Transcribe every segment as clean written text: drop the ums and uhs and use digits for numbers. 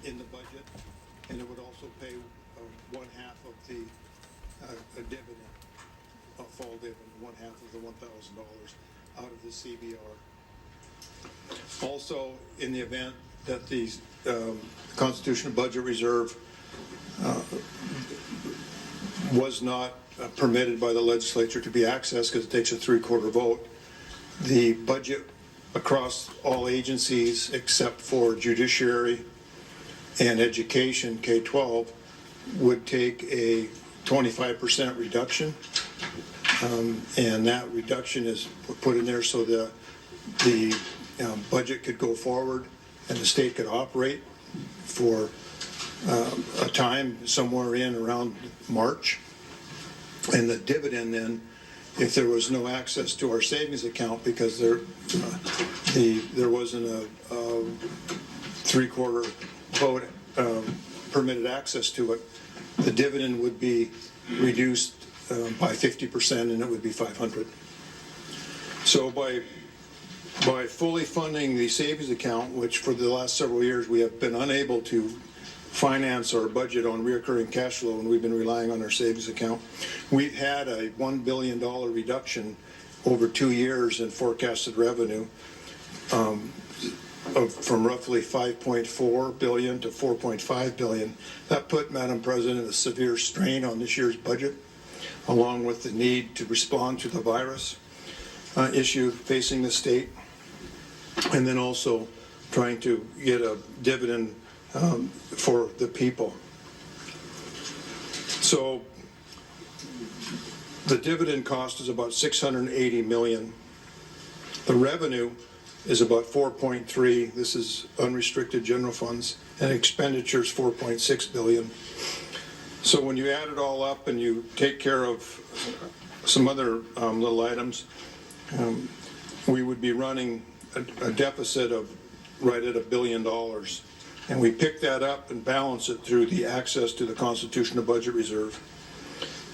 in the budget, and it would also pay one half of the a dividend, a fall dividend, one half of the $1,000 out of the CBR. Also, in the event that the Constitutional Budget Reserve was not permitted by the legislature to be accessed because it takes a 3/4 vote, the budget across all agencies except for judiciary and education, K-12, would take a 25% reduction, and that reduction is put in there so the budget could go forward and the state could operate for a time somewhere in around March. And the dividend then, if there was no access to our savings account because there wasn't a 3/4 vote permitted access to it, the dividend would be reduced by 50%, and it would be $500. So by fully funding the savings account, which for the last several years we have been unable to finance our budget on reoccurring cash flow, and we've been relying on our savings account, we've had a $1 billion reduction over 2 years in forecasted revenue, from roughly $5.4 billion to $4.5 billion. That put, Madam President, a severe strain on this year's budget, along with the need to respond to the virus issue facing the state, and then also trying to get a dividend for the people. So the dividend cost is about $680 million. The revenue is about 4.3. This is unrestricted general funds, and expenditures $4.6 billion. So when you add it all up and you take care of some other little items, we would be running a deficit of right at $1 billion. And we pick that up and balance it through the access to the Constitutional Budget Reserve.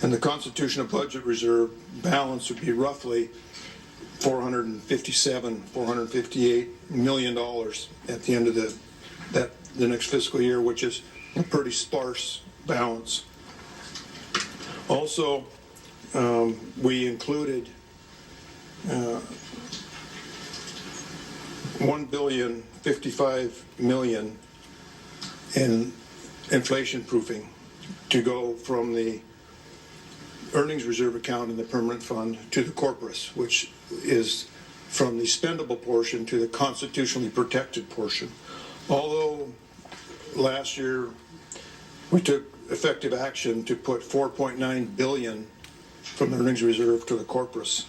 And the Constitutional Budget Reserve balance would be roughly $458 million at the end of the next fiscal year, which is a pretty sparse balance. Also, we included $1.055 billion in inflation proofing to go from the earnings reserve account in the permanent fund to the corpus, which is from the spendable portion to the constitutionally protected portion. Although last year we took effective action to put $4.9 billion from the earnings reserve to the corpus,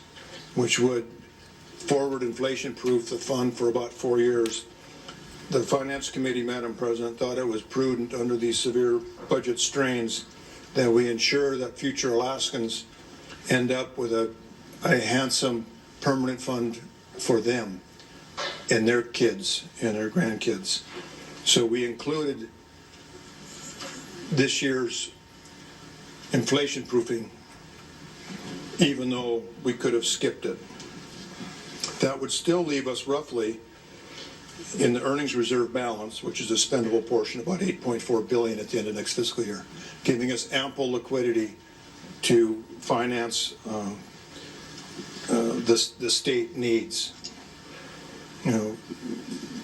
which would forward inflation proof the fund for about 4 years. The Finance Committee, Madam President, thought it was prudent under these severe budget strains that we ensure that future Alaskans end up with a handsome permanent fund for them and their kids and their grandkids. So we included this year's inflation proofing, even though we could have skipped it. That would still leave us roughly in the earnings reserve balance, which is a spendable portion, about $8.4 billion at the end of next fiscal year, giving us ample liquidity to finance the state needs. You know,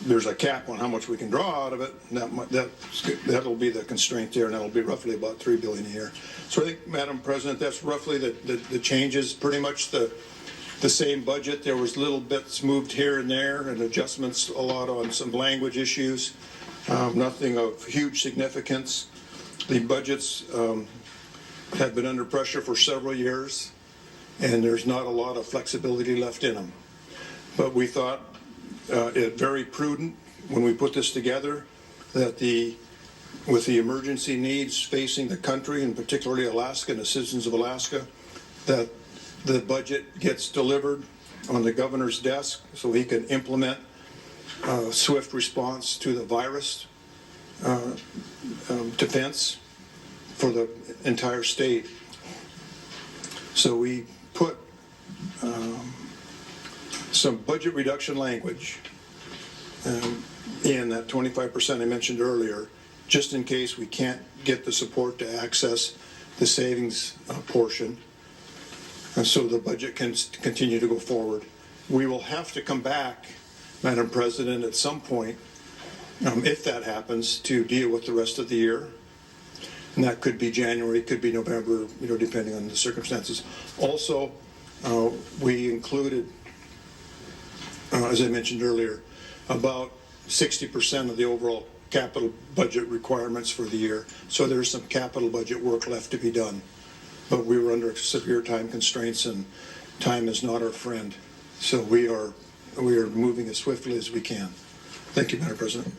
there's a cap on how much we can draw out of it. That'll be the constraint there, and that'll be roughly about $3 billion a year. So I think, Madam President, that's roughly the changes. Pretty much the same budget. There was little bits moved here and there, and adjustments a lot on some language issues. Nothing of huge significance. The budgets have been under pressure for several years, and there's not a lot of flexibility left in them. But we thought it very prudent when we put this together that with the emergency needs facing the country, and particularly Alaska and the citizens of Alaska, that the budget gets delivered on the governor's desk so he can implement a swift response to the virus defense for the entire state. So we put some budget reduction language in that 25% I mentioned earlier just in case we can't get the support to access the savings portion, and so the budget can continue to go forward. We will have to come back, Madam President, at some point, if that happens, to deal with the rest of the year. And that could be January, could be November, depending on the circumstances. Also, we included, as I mentioned earlier, about 60% of the overall capital budget requirements for the year. So there's some capital budget work left to be done. But we were under severe time constraints, and time is not our friend. So we are moving as swiftly as we can. Thank you, Madam President.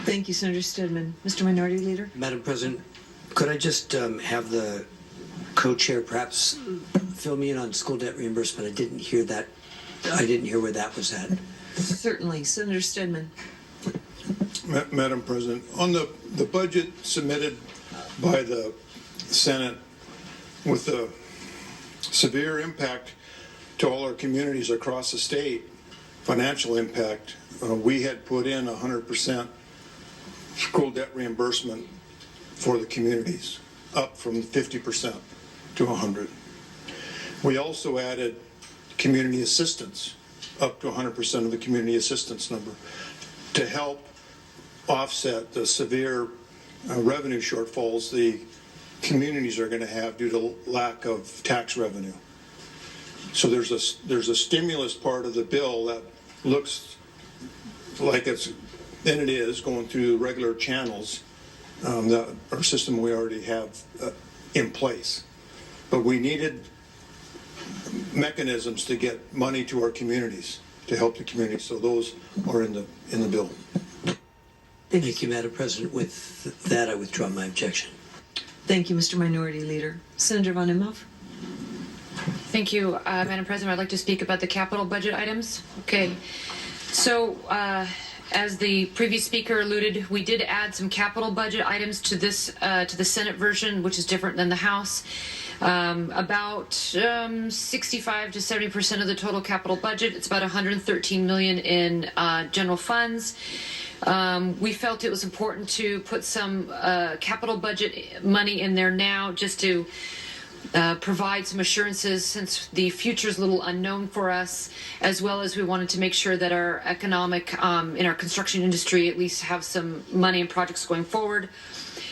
Thank you, Senator Stedman. Mr. Minority Leader? Madam President, could I just have the co-chair perhaps fill me in on school debt reimbursement? I didn't hear that. I didn't hear where that was at. Certainly. Senator Stedman. Madam President, on the budget submitted by the Senate with the severe impact to all our communities across the state, financial impact, we had put in 100% school debt reimbursement for the communities, up from 50% to 100. We also added community assistance, up to 100% of the community assistance number, to help offset the severe revenue shortfalls the communities are going to have due to lack of tax revenue. So there's a stimulus part of the bill that looks like it is going through regular channels, our system we already have in place. But we needed mechanisms to get money to our communities, to help the communities. So those are in the bill. Thank you, Madam President. With that, I withdraw my objection. Thank you, Mr. Minority Leader. Senator Von Imhoff. Thank you, Madam President. I'd like to speak about the capital budget items. Okay. So, as the previous speaker alluded, we did add some capital budget items to this, to the Senate version, which is different than the House. About 65 to 70% of the total capital budget. It's about $113 million in general funds. We felt it was important to put some capital budget money in there now, just to provide some assurances, since the future is a little unknown for us, as well as we wanted to make sure that our economic, in our construction industry, at least have some money and projects going forward.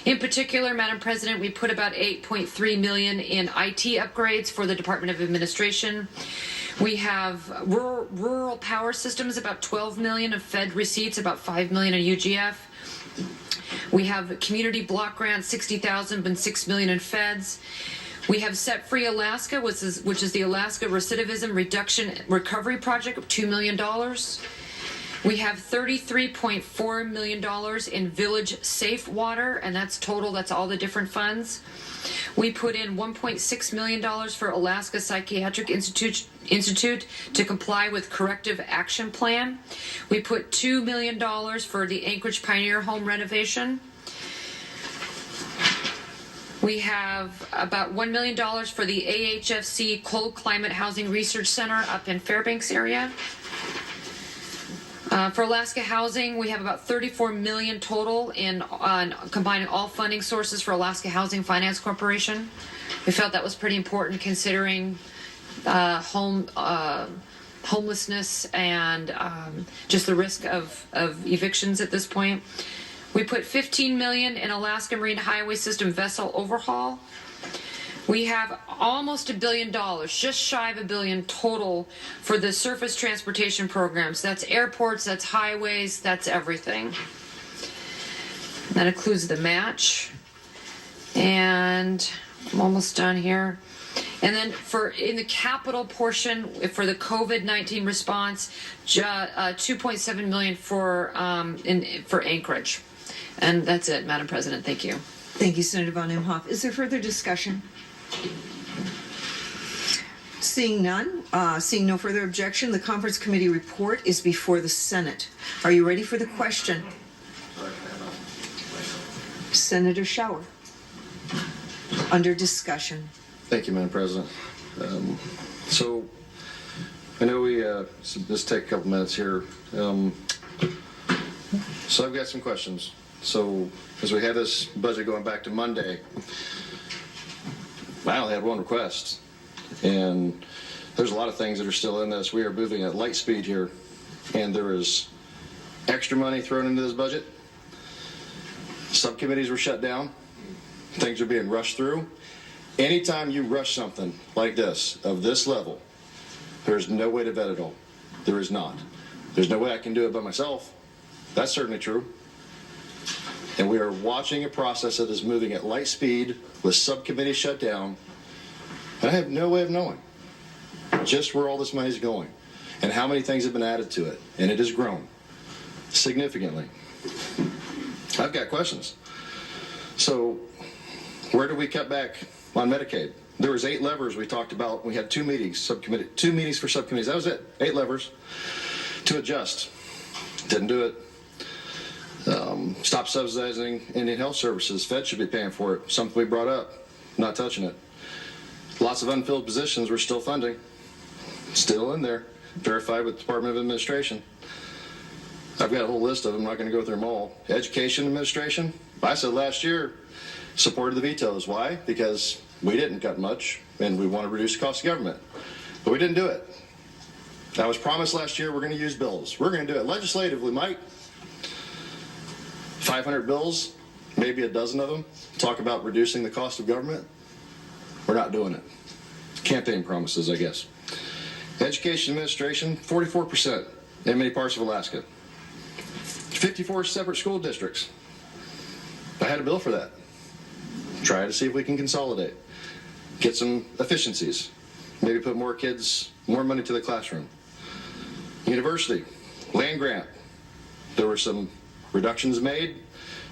In particular, Madam President, we put about $8.3 million in IT upgrades for the Department of Administration. We have rural power systems, about $12 million of Fed receipts, about $5 million of UGF. We have community block grants, $60,000, and $6 million in Feds. We have Set Free Alaska, which is the Alaska Recidivism Reduction Recovery Project of $2 million. We have $33.4 million in Village Safe Water, and that's total, that's all the different funds. We put in $1.6 million for Alaska Psychiatric Institute to comply with Corrective Action Plan. We put $2 million for the Anchorage Pioneer Home renovation. We have about $1 million for the AHFC Cold Climate Housing Research Center up in Fairbanks area. For Alaska Housing, we have about $34 million total in combining all funding sources for Alaska Housing Finance Corporation. We felt that was pretty important, considering homelessness and just the risk of evictions at this point. We put $15 million in Alaska Marine Highway System vessel overhaul. We have almost $1 billion, just shy of $1 billion total for the surface transportation programs. That's airports, that's highways, that's everything. That includes the match. And I'm almost done here. And then in the capital portion, for the COVID-19 response, $2.7 million for Anchorage. And that's it, Madam President. Thank you. Thank you, Senator Von Imhoff. Is there further discussion? Seeing none, seeing no further objection, the conference committee report is before the Senate. Are you ready for the question? Senator Schauer. Under discussion. Thank you, Madam President. So I know this take a couple minutes here. So I've got some questions. So as we have this budget going back to Monday, I only had one request, and there's a lot of things that are still in this. We are moving at light speed here, and there is extra money thrown into this budget. Subcommittees were shut down. Things are being rushed through. Anytime you rush something like this, of this level, there's no way to vet it all. There is not. There's no way I can do it by myself. That's certainly true. And we are watching a process that is moving at light speed with subcommittees shut down. And I have no way of knowing just where all this money is going and how many things have been added to it. And it has grown significantly. I've got questions. So where do we cut back on Medicaid? There was 8 levers we talked about. We had 2 meetings, two meetings for subcommittees. That was it. 8 levers to adjust. Didn't do it. Stop subsidizing Indian health services. Fed should be paying for it. Something we brought up. Not touching it. Lots of unfilled positions we're still funding. Still in there. Verified with the Department of Administration. I've got a whole list of them. I'm not going to go through them all. Education Administration. I said last year, supported the vetoes. Why? Because we didn't cut much, and we want to reduce the cost of government. But we didn't do it. I was promised last year we're going to use bills. We're going to do it legislatively, Mike. 500 bills, maybe a dozen of them, talk about reducing the cost of government. We're not doing it. Campaign promises, I guess. Education Administration, 44% in many parts of Alaska. 54 separate school districts. I had a bill for that. Try to see if we can consolidate. Get some efficiencies. Maybe put more kids, more money to the classroom. University, land grant. There were some reductions made,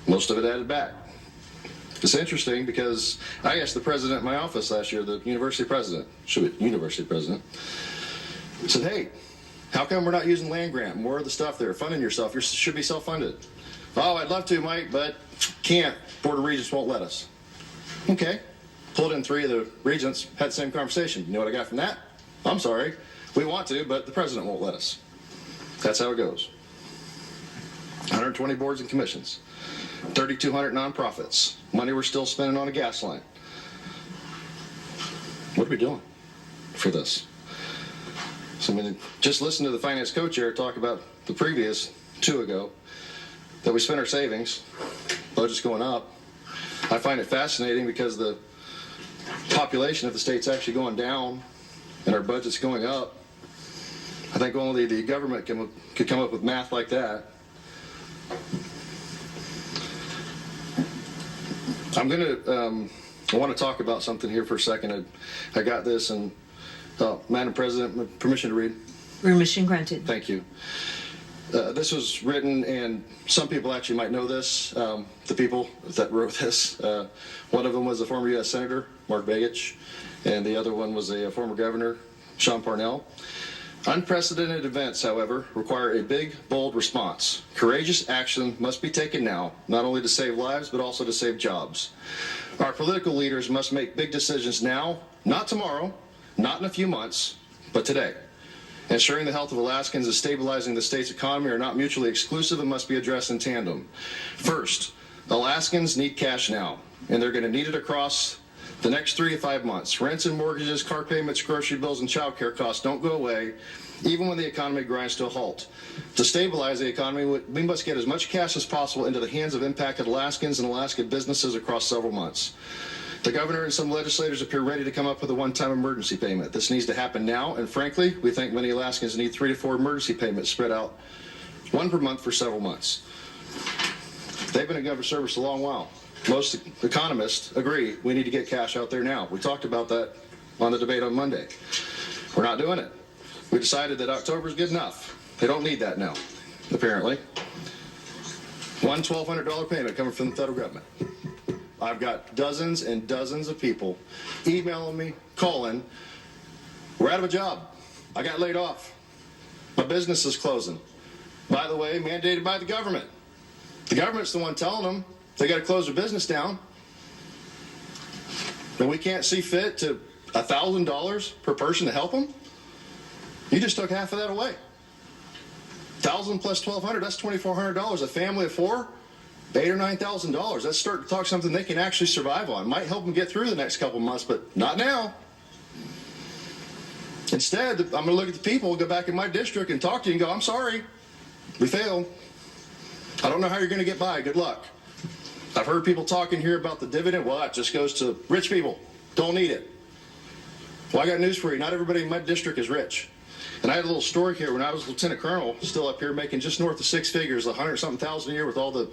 most of it added back. It's interesting because I asked the president in my office last year, the university president, said, hey, how come we're not using land grant? More of the stuff there, funding yourself, you should be self-funded. Oh, I'd love to, Mike, but can't. Board of Regents won't let us. Okay. Pulled in 3 of the regents, had the same conversation. You know what I got from that? I'm sorry. We want to, but the president won't let us. That's how it goes. 120 boards and commissions. 3,200 nonprofits. Money we're still spending on a gas line. What are we doing for this? So, I mean, just listen to the finance co-chair talk about the previous 2 ago, that we spent our savings, budget's going up. I find it fascinating because the population of the state's actually going down and our budget's going up. I think only the government could come up with math like that. I want to talk about something here for a second. I got this, and Madam President, permission to read? Permission granted. Thank you. This was written, and some people actually might know this, the people that wrote this. One of them was a former U.S. Senator, Mark Begich, and the other one was a former governor, Sean Parnell. Unprecedented events, however, require a big, bold response. Courageous action must be taken now, not only to save lives, but also to save jobs. Our political leaders must make big decisions now, not tomorrow, not in a few months, but today. Ensuring the health of Alaskans and stabilizing the state's economy are not mutually exclusive and must be addressed in tandem. First, Alaskans need cash now, and they're going to need it across the next 3 to 5 months. Rents and mortgages, car payments, grocery bills, and child care costs don't go away, even when the economy grinds to a halt. To stabilize the economy, we must get as much cash as possible into the hands of impacted Alaskans and Alaska businesses across several months. The governor and some legislators appear ready to come up with a one-time emergency payment. This needs to happen now, and frankly, we think many Alaskans need 3 to 4 emergency payments spread out, 1 per month for several months. They've been in government service a long while. Most economists agree we need to get cash out there now. We talked about that on the debate on Monday. We're not doing it. We decided that October is good enough. They don't need that now, apparently. One $1,200 payment coming from the federal government. I've got dozens and dozens of people emailing me, calling. We're out of a job. I got laid off. My business is closing. By the way, mandated by the government. The government's the one telling them they got to close their business down. And we can't see fit to $1,000 per person to help them? You just took half of that away. 1,000 plus 1,200, that's $2,400. A family of 4, $8,000 or $9,000. Let's start to talk something they can actually survive on. Might help them get through the next couple months, but not now. Instead, I'm going to look at the people, go back in my district and talk to you and go, I'm sorry, we failed. I don't know how you're going to get by. Good luck. I've heard people talking here about the dividend. Well, that just goes to rich people. Don't need it. Well, I got news for you. Not everybody in my district is rich. And I had a little story here. When I was lieutenant colonel, still up here making just north of six figures, 100-something thousand a year with all the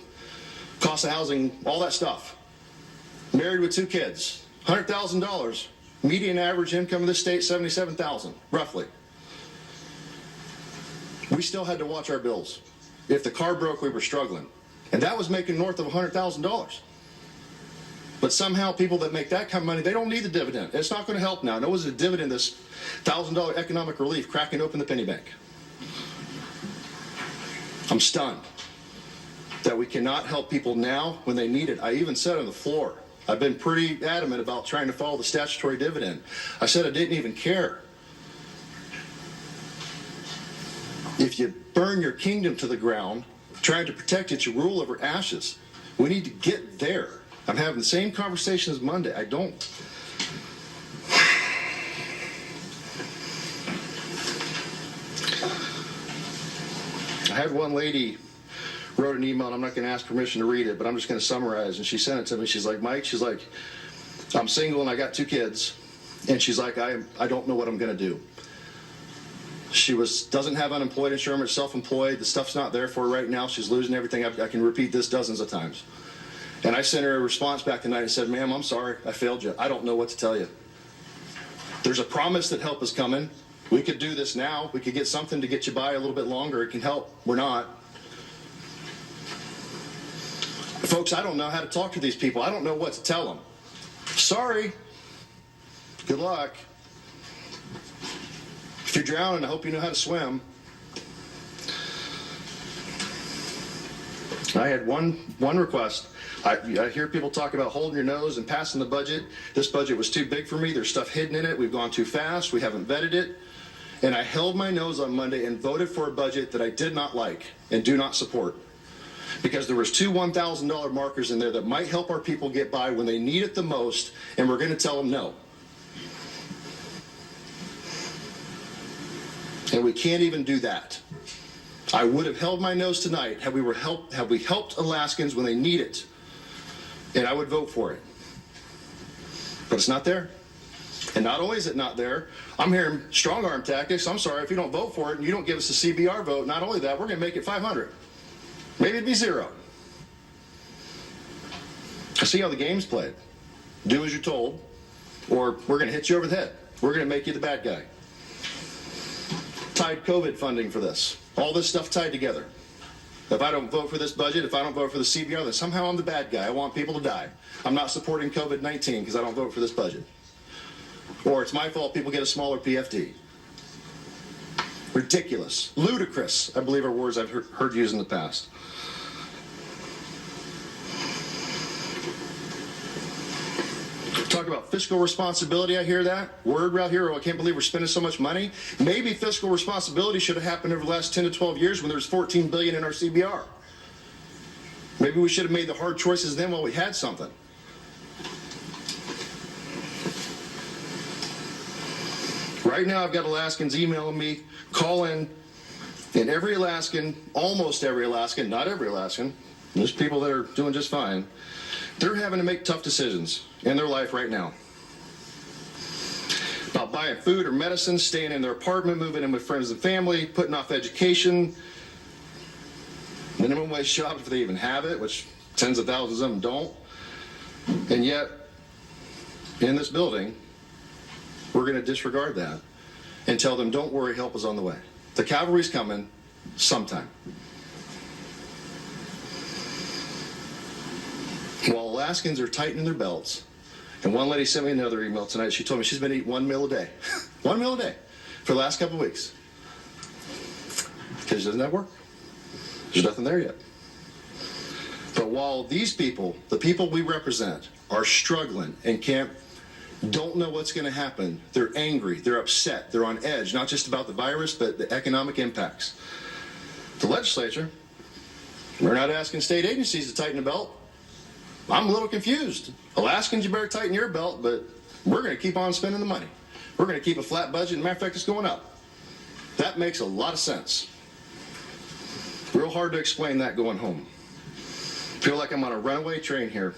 cost of housing, all that stuff. Married with 2 kids, $100,000. Median average income of this state, $77,000, roughly. We still had to watch our bills. If the car broke, we were struggling. And that was making north of $100,000. But somehow people that make that kind of money, they don't need the dividend. It's not going to help now. No one's a dividend, this $1,000 economic relief, cracking open the penny bank. I'm stunned that we cannot help people now when they need it. I even said on the floor, I've been pretty adamant about trying to follow the statutory dividend. I said I didn't even care. If you burn your kingdom to the ground, trying to protect it, you rule over ashes. We need to get there. I'm having the same conversation as Monday. I had one lady wrote an email, and I'm not going to ask permission to read it, but I'm just going to summarize. And she sent it to me. She's like, Mike, she's like, I'm single and I got 2 kids. And she's like, I don't know what I'm going to do. She doesn't have unemployment insurance, self-employed. The stuff's not there for her right now. She's losing everything. I can repeat this dozens of times. And I sent her a response back tonight and said, ma'am, I'm sorry. I failed you. I don't know what to tell you. There's a promise that help is coming. We could do this now. We could get something to get you by a little bit longer. It can help. We're not. Folks, I don't know how to talk to these people. I don't know what to tell them. Sorry. Good luck. If you're drowning, I hope you know how to swim. I had one request. I hear people talk about holding your nose and passing the budget. This budget was too big for me. There's stuff hidden in it. We've gone too fast. We haven't vetted it. And I held my nose on Monday and voted for a budget that I did not like and do not support. Because there was 2 $1,000 markers in there that might help our people get by when they need it the most, and we're going to tell them no. And we can't even do that. I would have held my nose tonight had we helped Alaskans when they need it, and I would vote for it. But it's not there. And not only is it not there, I'm hearing strong arm tactics. I'm sorry, if you don't vote for it and you don't give us a CBR vote, not only that, we're going to make it 500. Maybe it'd be 0. I see how the game's played. Do as you're told, or we're going to hit you over the head. We're going to make you the bad guy. Tied COVID funding for this. All this stuff tied together. If I don't vote for this budget, if I don't vote for the CBR, then somehow I'm the bad guy. I want people to die. I'm not supporting COVID-19 because I don't vote for this budget. Or it's my fault people get a smaller PFD. Ridiculous. Ludicrous, I believe, are words I've heard used in the past. Talk about fiscal responsibility, I hear that word right here. Oh, I can't believe we're spending so much money. Maybe fiscal responsibility should have happened over the last 10 to 12 years when there was $14 billion in our CBR. Maybe we should have made the hard choices then while we had something. Right now I've got Alaskans emailing me, calling, and every Alaskan, almost every Alaskan, not every Alaskan, there's people that are doing just fine, they're having to make tough decisions in their life right now. About buying food or medicine, staying in their apartment, moving in with friends and family, putting off education, minimum wage job if they even have it, which tens of thousands of them don't. And yet, in this building, we're going to disregard that and tell them, don't worry, help is on the way. The cavalry's coming sometime. While Alaskans are tightening their belts, and one lady sent me another email tonight, she told me she's been eating 1 meal a day. 1 meal a day for the last couple of weeks. Because doesn't that work? There's nothing there yet. But while these people, the people we represent, are struggling and don't know what's going to happen, they're angry, they're upset, they're on edge, not just about the virus, but the economic impacts. The legislature, We're not asking state agencies to tighten the belt. I'm a little confused. Alaskans, you better tighten your belt, but we're going to keep on spending the money. We're going to keep a flat budget. Matter of fact, it's going up. That makes a lot of sense. Real hard to explain that going home. Feel like I'm on a runaway train here.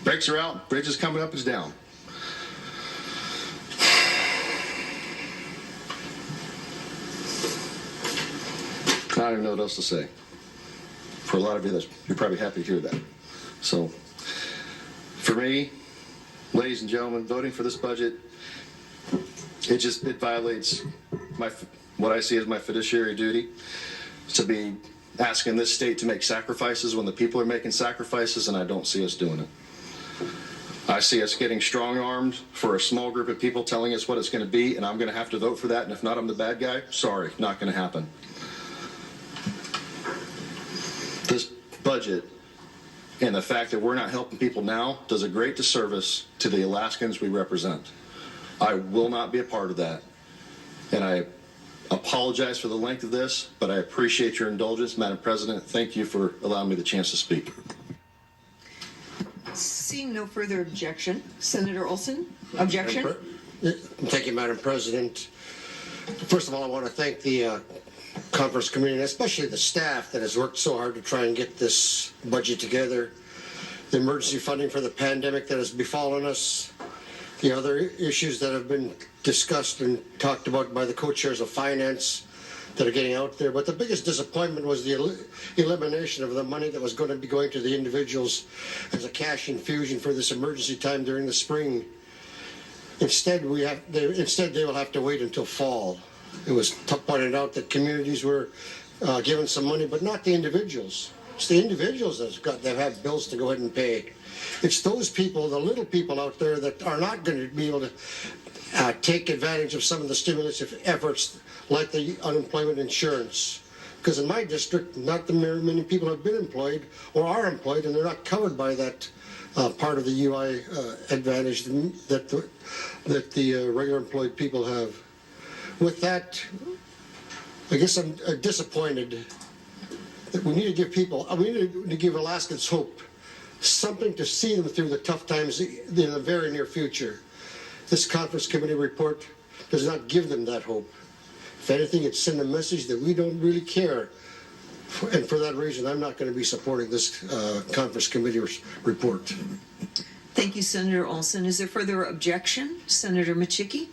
Brakes are out, bridge is coming up, is down. I don't even know what else to say. For a lot of you, you're probably happy to hear that. So, for me, ladies and gentlemen, voting for this budget, it violates what I see as my fiduciary duty to be asking this state to make sacrifices when the people are making sacrifices, and I don't see us doing it. I see us getting strong-armed for a small group of people telling us what it's going to be, and I'm going to have to vote for that, and if not, I'm the bad guy. Sorry, not going to happen. This budget and the fact that we're not helping people now does a great disservice to the Alaskans we represent. I will not be a part of that, and I apologize for the length of this, but I appreciate your indulgence. Madam President, thank you for allowing me the chance to speak. Seeing no further objection, Senator Olson, objection? Thank you, Madam President. First of all, I want to thank the conference committee, and especially the staff that has worked so hard to try and get this budget together. The emergency funding for the pandemic that has befallen us, the other issues that have been discussed and talked about by the co-chairs of finance that are getting out there. But the biggest disappointment was the elimination of the money that was going to be going to the individuals as a cash infusion for this emergency time during the spring. Instead, they will have to wait until fall. It was pointed out that communities were given some money, but not the individuals. It's the individuals that have bills to go ahead and pay. It's those people, the little people out there, that are not going to be able to take advantage of some of the stimulus efforts like the unemployment insurance. Because in my district, not very many people have been employed or are employed, and they're not covered by that part of the UI advantage that the regular employed people have. With that, I guess I'm disappointed that we need to give people, we need to give Alaskans hope, something to see them through the tough times in the very near future. This conference committee report does not give them that hope. If anything, it sends a message that we don't really care. And for that reason, I'm not going to be supporting this conference committee report. Thank you, Senator Olson. Is there further objection? Senator Machicki?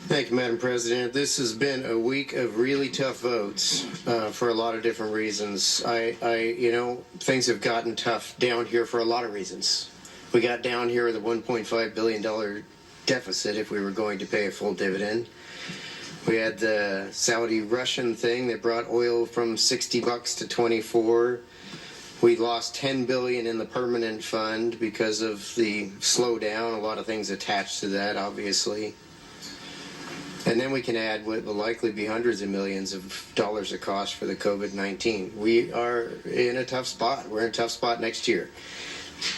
Thank you, Madam President. This has been a week of really tough votes for a lot of different reasons. Things have gotten tough down here for a lot of reasons. We got down here with a $1.5 billion deficit if we were going to pay a full dividend. We had the Saudi-Russian thing that brought oil from $60 to $24. We lost $10 billion in the permanent fund because of the slowdown. A lot of things attached to that, obviously. And then we can add what will likely be hundreds of millions of dollars of cost for the COVID-19. We are in a tough spot. We're in a tough spot next year.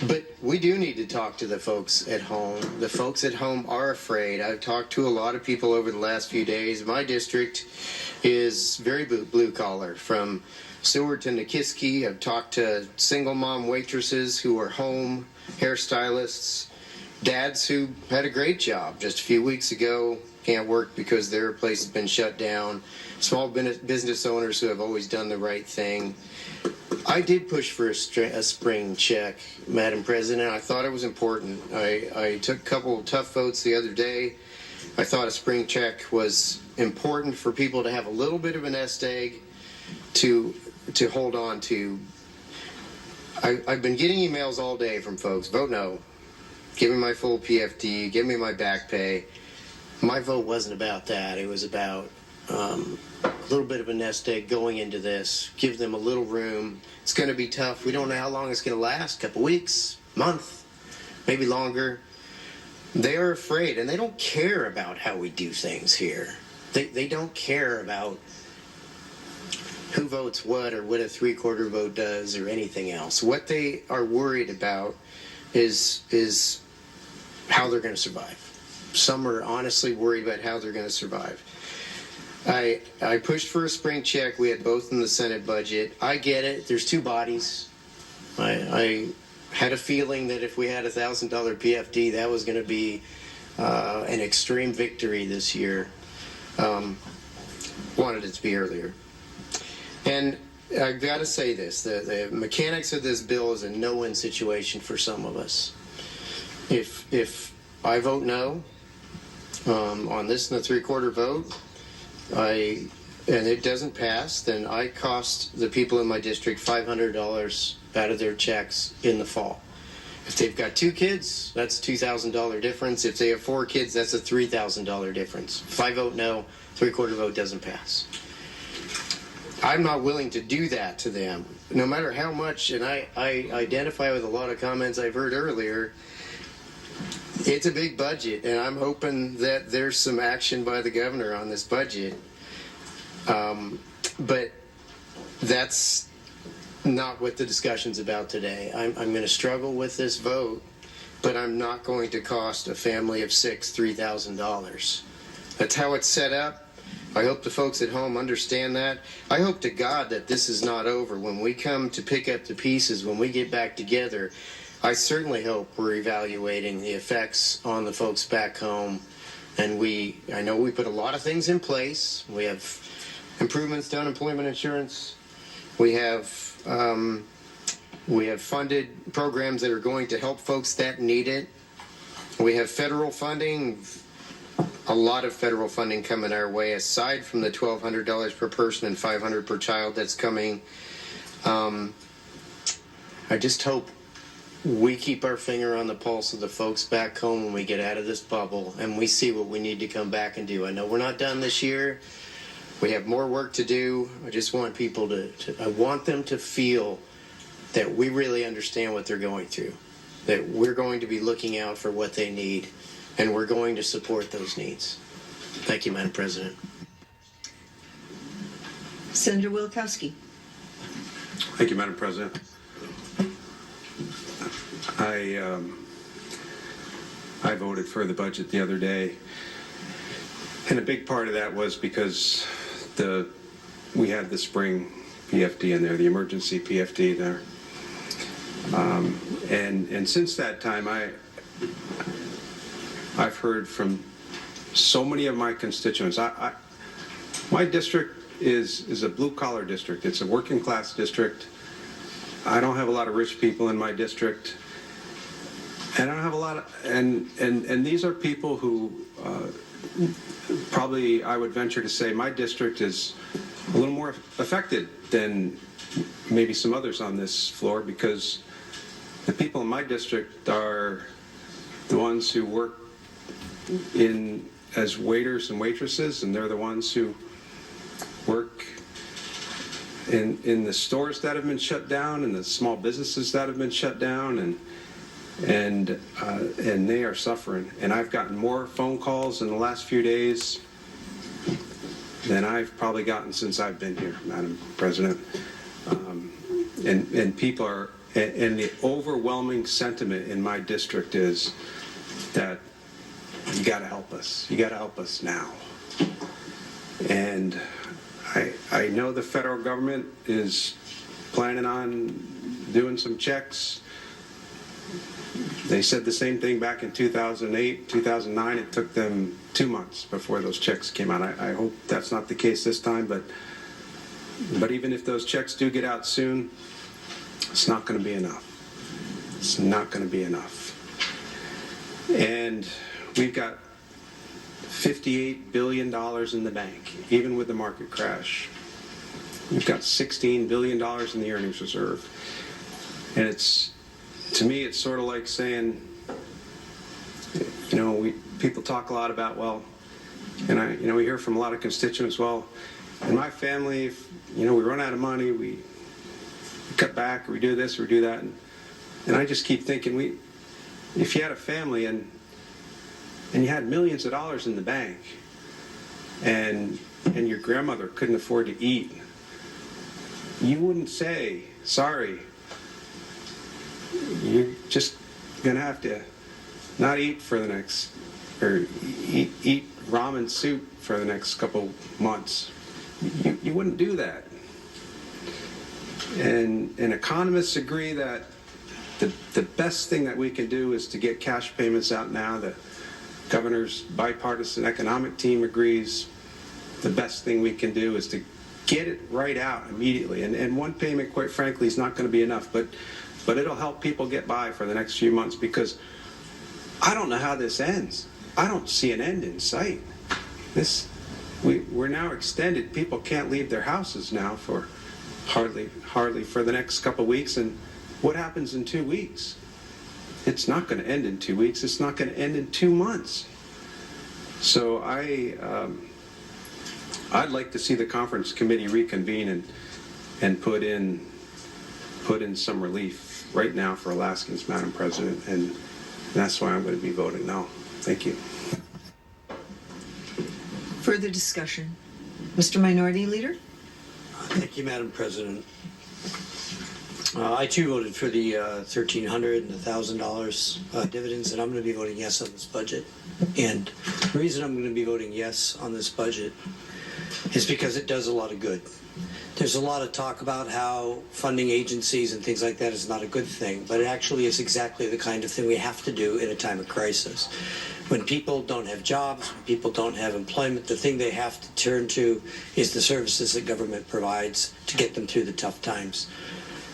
But we do need to talk to the folks at home. The folks at home are afraid. I've talked to a lot of people over the last few days. My district is very blue collar, from Seward to Nikiski. I've talked to single mom waitresses who are home, hairstylists, dads who had a great job just a few weeks ago, can't work because their place has been shut down, small business owners who have always done the right thing. I did push for a spring check, Madam President. I thought it was important. I took a couple of tough votes the other day. I thought a spring check was important for people to have a little bit of a nest egg to hold on to. I've been getting emails all day from folks, vote no, give me my full PFD, give me my back pay. My vote wasn't about that. It was about a little bit of a nest egg going into this, give them a little room. It's going to be tough. We don't know how long it's going to last, a couple weeks, month, maybe longer. They are afraid, and they don't care about how we do things here. They don't care about who votes what or what a three-quarter vote does or anything else. What they are worried about is how they're going to survive. Some are honestly worried about how they're going to survive. I pushed for a spring check. We had both in the Senate budget. I get it. There's two bodies. I had a feeling that if we had $1,000 PFD, that was going to be an extreme victory this year. Wanted it to be earlier. And I've got to say this, the mechanics of this bill is a no-win situation for some of us. If I vote no on this in a 3/4 vote, and it doesn't pass, then I cost the people in my district $500 out of their checks in the fall. If they've got 2 kids, that's a $2,000 difference. If they have 4 kids, that's a $3,000 difference. If I vote no, 3/4 vote doesn't pass. I'm not willing to do that to them, no matter how much, and I identify with a lot of comments I've heard earlier. It's a big budget, and I'm hoping that there's some action by the governor on this budget. But that's not what the discussion's about today. I'm going to struggle with this vote, but I'm not going to cost a family of 6 $3,000. That's how it's set up. I hope the folks at home understand that. I hope to God that this is not over. When we come to pick up the pieces, when we get back together, I certainly hope we're evaluating the effects on the folks back home. And I know we put a lot of things in place. We have improvements to unemployment insurance. We have funded programs that are going to help folks that need it. We have federal funding, a lot of federal funding coming our way, aside from the $1,200 per person and $500 per child that's coming. I just hope we keep our finger on the pulse of the folks back home when we get out of this bubble and we see what we need to come back and do. I know we're not done this year. We have more work to do. I just want people I want them to feel that we really understand what they're going through, that we're going to be looking out for what they need, and we're going to support those needs. Thank you, Madam President. Senator Wilkowski. Thank you, Madam President. I voted for the budget the other day, and a big part of that was because we had the spring PFD in there, the emergency PFD there, and since that time I've heard from so many of my constituents. My district is a blue-collar district. It's a working-class district. I don't have a lot of rich people in my district, and I don't have a lot of, and these are people who probably, I would venture to say, my district is a little more affected than maybe some others on this floor, because the people in my district are the ones who work as waiters and waitresses, and they're the ones who work in the stores that have been shut down and the small businesses that have been shut down, and they are suffering. And I've gotten more phone calls in the last few days than I've probably gotten since I've been here, Madam President. And people are, and the overwhelming sentiment in my district is that you got to help us. You got to help us now. And I know the federal government is planning on doing some checks. They said the same thing back in 2008, 2009. It took them 2 months before those checks came out. I hope that's not the case this time, but even if those checks do get out soon, it's not going to be enough. It's not going to be enough. And we've got $58 billion in the bank, even with the market crash. We've got $16 billion in the earnings reserve. And to me, it's sort of like saying, people talk a lot about, and we hear from a lot of constituents, in my family, if, we run out of money, we cut back, or we do this, or we do that. And I just keep thinking, if you had a family and you had millions of dollars in the bank, and your grandmother couldn't afford to eat, you wouldn't say, sorry, you're just going to have to not eat for the next or eat ramen soup for the next couple months. You wouldn't do that. And economists agree that the best thing that we can do is to get cash payments out now. The governor's bipartisan economic team agrees the best thing we can do is to get it right out immediately. And one payment, quite frankly, is not going to be enough, but it'll help people get by for the next few months, because I don't know how this ends. I don't see an end in sight. We're now extended. People can't leave their houses now for hardly for the next couple of weeks. And what happens in 2 weeks? It's not going to end in 2 weeks. It's not going to end in 2 months. So I'd like to see the conference committee reconvene and put in some relief right now for Alaskans, Madam President, and that's why I'm going to be voting no. Thank you. Further discussion. Mr. Minority Leader? Thank you, Madam President. I too voted for the $1,300 and $1,000 dividends, and I'm going to be voting yes on this budget. And the reason I'm going to be voting yes on this budget is because it does a lot of good. There's a lot of talk about how funding agencies and things like that is not a good thing, but it actually is exactly the kind of thing we have to do in a time of crisis. When people don't have jobs, when people don't have employment, the thing they have to turn to is the services that government provides to get them through the tough times.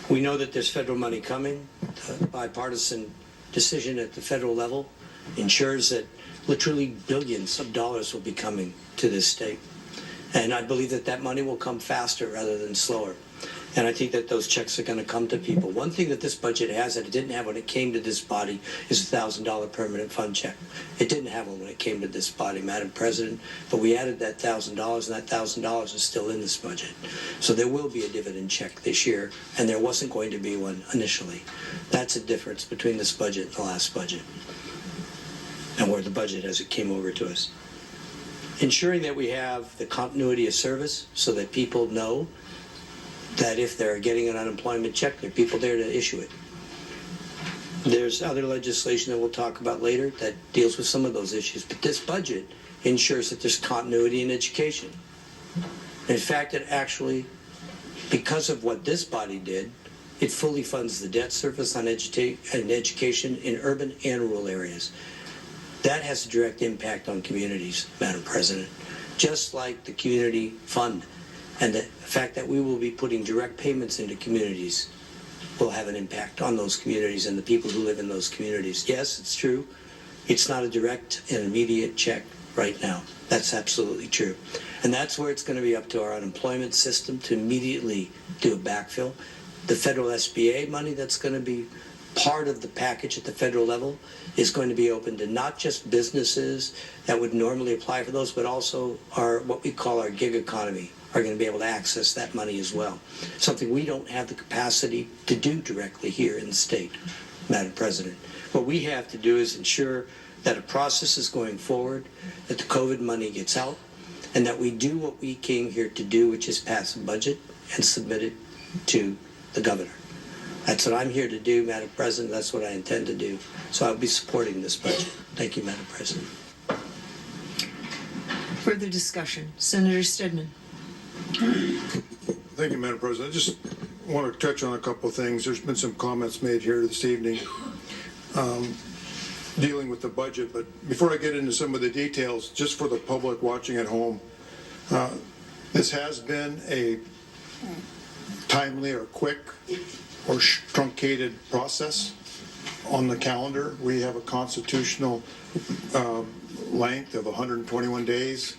We know that there's federal money coming. The bipartisan decision at the federal level ensures that literally billions of dollars will be coming to this state. And I believe that that money will come faster rather than slower. And I think that those checks are going to come to people. One thing that this budget has that it didn't have when it came to this body is a $1,000 permanent fund check. It didn't have one when it came to this body, Madam President, but we added that $1,000, and that $1,000 is still in this budget. So there will be a dividend check this year, and there wasn't going to be one initially. That's a difference between this budget and the last budget, and where the budget as it came over to us. Ensuring that we have the continuity of service so that people know that if they're getting an unemployment check, there are people there to issue it. There's other legislation that we'll talk about later that deals with some of those issues, but this budget ensures that there's continuity in education. In fact, it actually, because of what this body did, it fully funds the debt service on education in urban and rural areas. That has a direct impact on communities, Madam President, just like the community fund. And the fact that we will be putting direct payments into communities will have an impact on those communities and the people who live in those communities. Yes, it's true. It's not a direct and immediate check right now. That's absolutely true. And that's where it's going to be up to our unemployment system to immediately do a backfill. The federal SBA money that's going to be part of the package at the federal level is going to be open to not just businesses that would normally apply for those, but also our what we call our gig economy are going to be able to access that money as well. Something we don't have the capacity to do directly here in the state, Madam President. What we have to do is ensure that a process is going forward, that the COVID money gets out, and that we do what we came here to do, which is pass a budget and submit it to the governor. That's what I'm here to do, Madam President. That's what I intend to do. So I'll be supporting this budget. Thank you, Madam President. Further discussion. Senator Stedman. Thank you, Madam President. I just want to touch on a couple of things. There's been some comments made here this evening dealing with the budget, but before I get into some of the details, just for the public watching at home, this has been a timely or quick or truncated process on the calendar. We have a constitutional length of 121 days.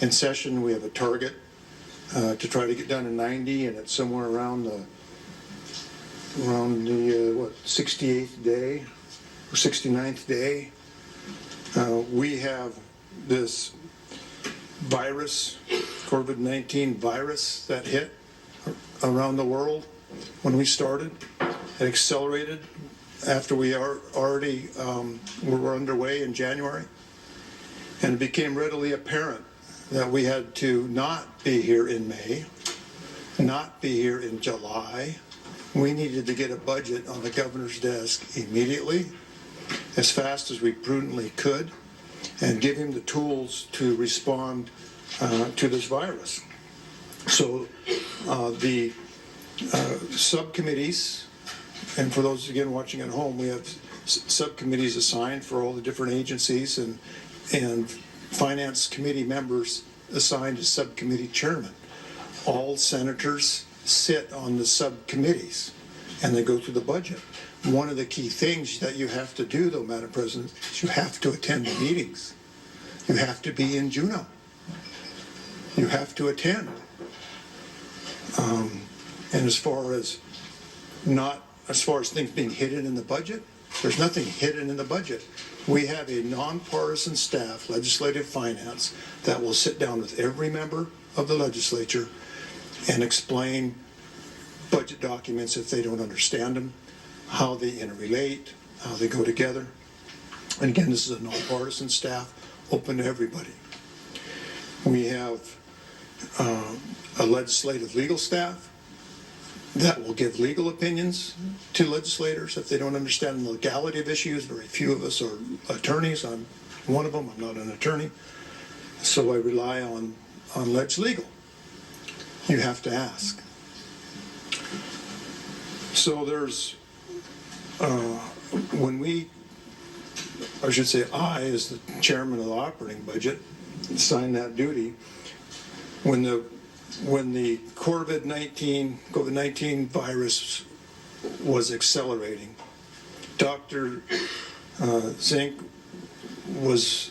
In session, we have a target to try to get done in 90, and it's somewhere around the 68th day or 69th day. We have this virus, COVID-19 virus, that hit around the world when we started. It accelerated after we were underway in January, and it became readily apparent that we had to not be here in May, not be here in July. We needed to get a budget on the governor's desk immediately, as fast as we prudently could. and give him the tools to respond to this virus. So the subcommittees, and for those again watching at home, we have subcommittees assigned for all the different agencies, and finance committee members assigned as subcommittee chairman. All senators sit on the subcommittees and they go through the budget. One of the key things that you have to do, though, Madam President, is you have to attend the meetings. You have to be in Juneau. You have to attend. And as far as things being hidden in the budget, there's nothing hidden in the budget. We have a nonpartisan staff, legislative finance, that will sit down with every member of the legislature and explain budget documents if they don't understand them, how they interrelate, how they go together. And again, this is a nonpartisan staff, open to everybody. We have a legislative legal staff that will give legal opinions to legislators if they don't understand the legality of issues. Very few of us are attorneys. I'm one of them. I'm not an attorney. So I rely on Leg Legal. You have to ask. So there's, I, as the chairman of the operating budget, signed that duty. When the COVID-19 virus was accelerating, Dr. Zink was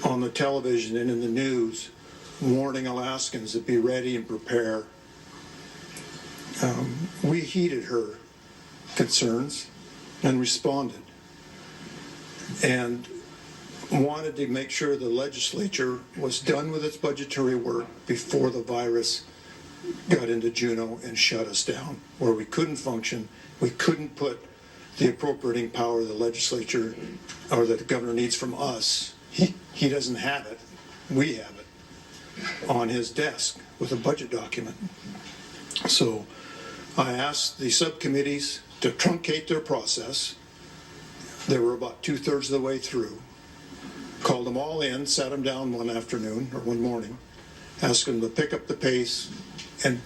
on the television and in the news warning Alaskans to be ready and prepare. We heeded her concerns and responded, and wanted to make sure the legislature was done with its budgetary work before the virus got into Juneau and shut us down, where we couldn't function. We couldn't put the appropriating power the legislature or that the governor needs from us. He doesn't have it. We have it on his desk with a budget document. So I asked the subcommittees to truncate their process. They were about 2/3 of the way through. Called them all in, sat them down one afternoon or one morning, asked them to pick up the pace and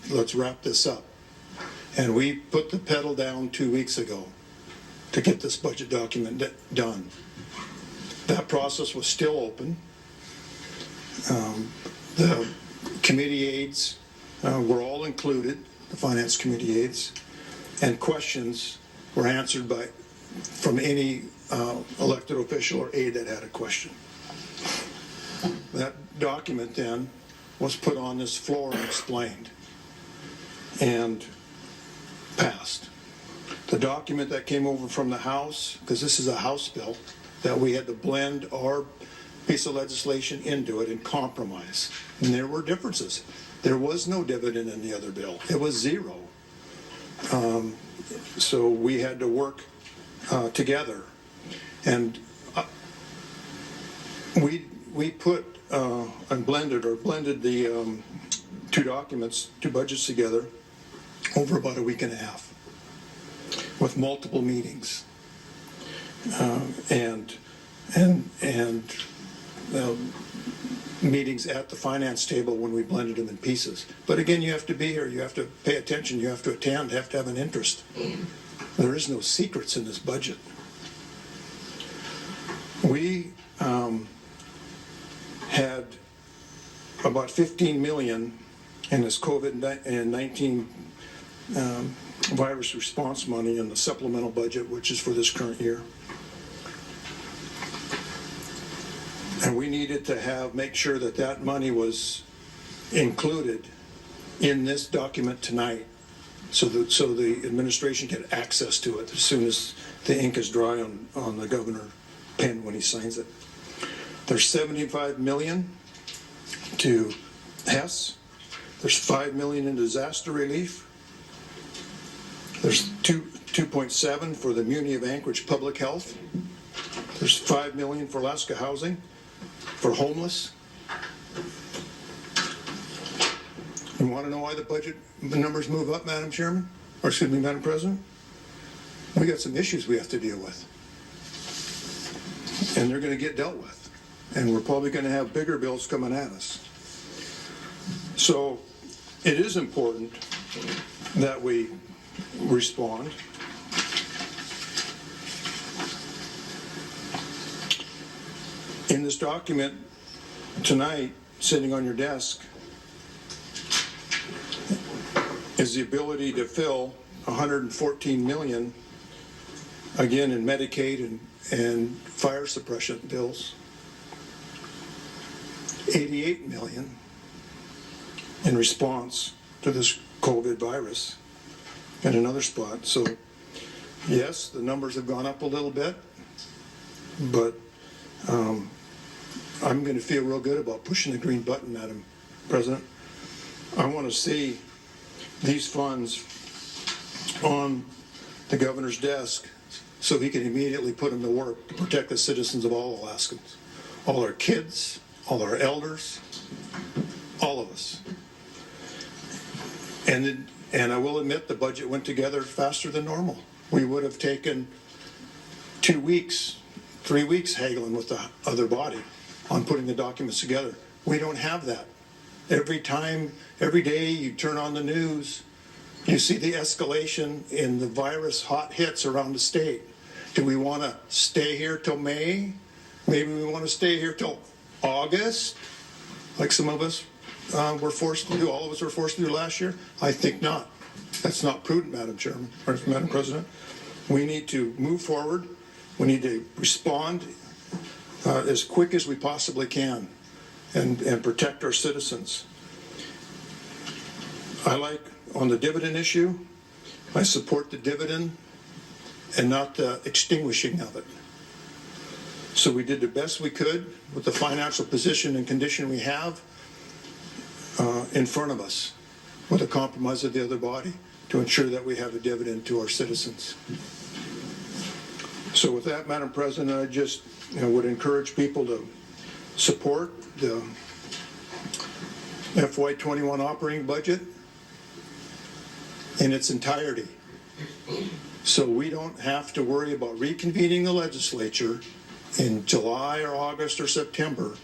let's wrap this up. And we put the pedal down 2 weeks ago to get this budget document done. That process was still open. The committee aides were all included, the finance committee aides, and questions were answered from any elected official or aide that had a question. That document then was put on this floor and explained and passed. The document that came over from the House, because this is a House bill, that we had to blend our piece of legislation into it and compromise. And there were differences. There was no dividend in the other bill. It was zero. So we had to work together. And we put and blended the two budgets together over about a week and a half with multiple meetings and meetings at the finance table when we blended them in pieces. But again, you have to be here, you have to pay attention, you have to attend, you have to have an interest. There is no secrets in this budget. We had about $15 million in this COVID-19 virus response money in the supplemental budget, which is for this current year. And we needed to make sure that money was included in this document tonight, so the administration get access to it as soon as the ink is dry on the governor pen when he signs it. There's $75 million to Hess. There's $5 million in disaster relief. There's 2.7 for the Muni of Anchorage Public Health. There's $5 million for Alaska Housing for homeless. You want to know why the budget numbers move up, Madam Chairman? Or excuse me, Madam President? We got some issues we have to deal with. and they're going to get dealt with. And we're probably going to have bigger bills coming at us. So it is important that we respond. In this document tonight, sitting on your desk, is the ability to fill $114 million, again, in Medicaid and fire suppression bills, $88 million in response to this COVID virus in another spot. So yes, the numbers have gone up a little bit, but I'm going to feel real good about pushing the green button, Madam President. I want to see these funds on the governor's desk so he can immediately put them to work to protect the citizens of all Alaskans, all our kids, all our elders, all of us. And I will admit the budget went together faster than normal. We would have taken 2 weeks, 3 weeks haggling with the other body on putting the documents together. We don't have that. Every day you turn on the news, you see the escalation in the virus hot hits around the state. Do we want to stay here till May? Maybe we want to stay here till August, like some of us were forced to do, all of us were forced to do last year? I think not. That's not prudent, Madam Chairman, or Madam President. We need to move forward. We need to respond as quick as we possibly can and protect our citizens. I like, on the dividend issue, I support the dividend and not the extinguishing of it. So we did the best we could with the financial position and condition we have in front of us with a compromise of the other body to ensure that we have a dividend to our citizens. So with that, Madam President, I just would encourage people to support the FY21 operating budget in its entirety, so we don't have to worry about reconvening the legislature in July or August or September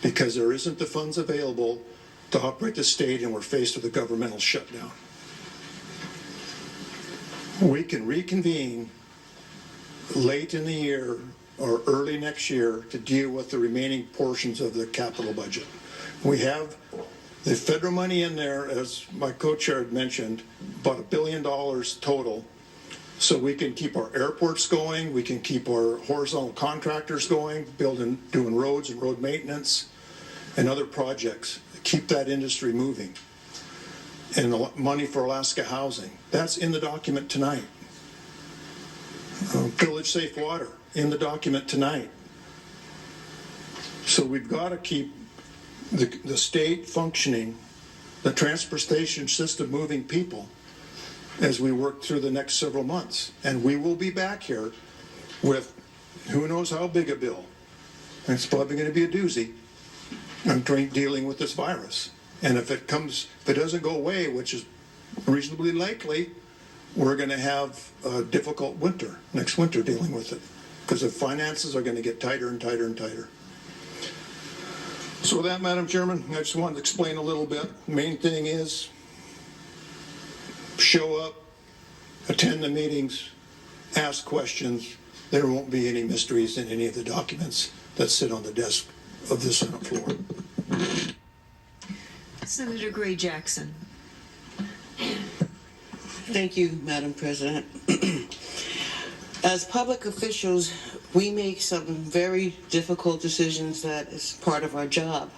because there isn't the funds available to operate the state and we're faced with a governmental shutdown. We can reconvene late in the year or early next year to deal with the remaining portions of the capital budget. We have the federal money in there, as my co-chair had mentioned, about $1 billion total. So we can keep our airports going, we can keep our horizontal contractors going, doing roads and road maintenance and other projects. Keep that industry moving. And the money for Alaska housing, that's in the document tonight. Village Safe Water, in the document tonight. So we've got to keep the state functioning, the transportation system moving people as we work through the next several months. And we will be back here with who knows how big a bill. And it's probably going to be a doozy. I'm dealing with this virus. And if it doesn't go away, which is reasonably likely, we're going to have a difficult winter, next winter dealing with it, because the finances are going to get tighter and tighter and tighter. So with that, Madam Chairman, I just wanted to explain a little bit. The main thing is show up, attend the meetings, ask questions. There won't be any mysteries in any of the documents that sit on the desk of the Senate floor. Senator Gray Jackson. Thank you, Madam President. As public officials, we make some very difficult decisions that is part of our job.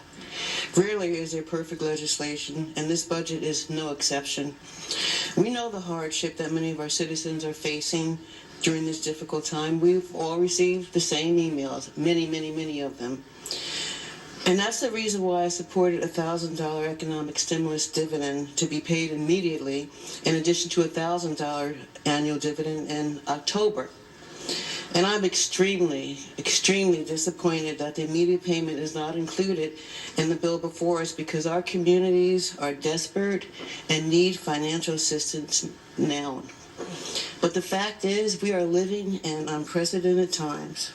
Rarely is there perfect legislation, and this budget is no exception. We know the hardship that many of our citizens are facing during this difficult time. We've all received the same emails, many of them. And that's the reason why I supported a $1,000 economic stimulus dividend to be paid immediately, in addition to a $1,000 annual dividend in October. And I'm extremely disappointed that the immediate payment is not included in the bill before us, because our communities are desperate and need financial assistance now. But the fact is, we are living in unprecedented times.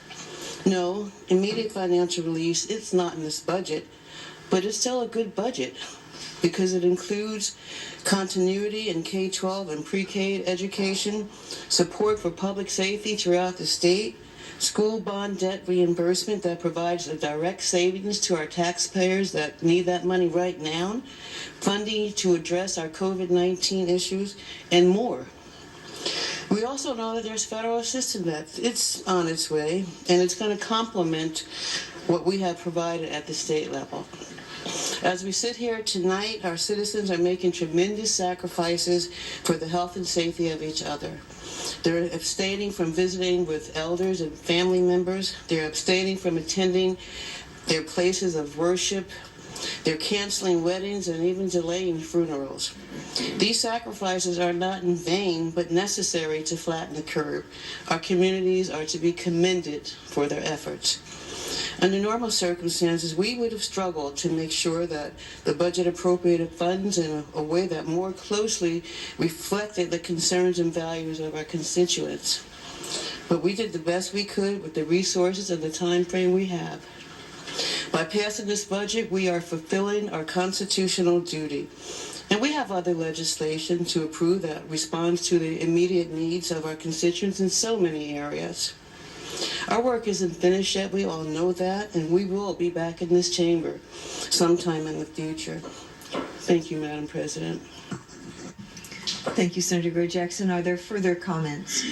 No, immediate financial release, it's not in this budget, but it's still a good budget because it includes continuity in K-12 and pre-K education, support for public safety throughout the state, school bond debt reimbursement that provides a direct savings to our taxpayers that need that money right now, funding to address our COVID-19 issues, and more. We also know that there's federal assistance that it's on its way, and it's going to complement what we have provided at the state level. As we sit here tonight, our citizens are making tremendous sacrifices for the health and safety of each other. They're abstaining from visiting with elders and family members. They're abstaining from attending their places of worship. They're canceling weddings and even delaying funerals. These sacrifices are not in vain, but necessary to flatten the curve. Our communities are to be commended for their efforts. Under normal circumstances, we would have struggled to make sure that the budget appropriated funds in a way that more closely reflected the concerns and values of our constituents. But we did the best we could with the resources and the time frame we have. By passing this budget, we are fulfilling our constitutional duty. And we have other legislation to approve that responds to the immediate needs of our constituents in so many areas. Our work isn't finished yet, we all know that, and we will be back in this chamber sometime in the future. Thank you, Madam President. Thank you, Senator Gray Jackson. Are there further comments?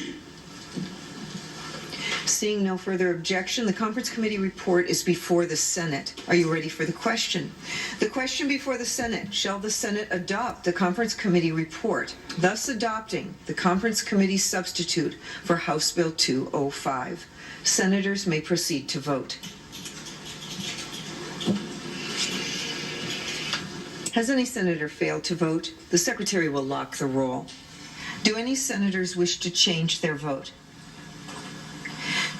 Seeing no further objection, the Conference Committee report is before the Senate. Are you ready for the question? The question before the Senate: shall the Senate adopt the Conference Committee report, thus adopting the Conference Committee substitute for House Bill 205? Senators may proceed to vote. Has any senator failed to vote? The Secretary will lock the roll. Do any senators wish to change their vote?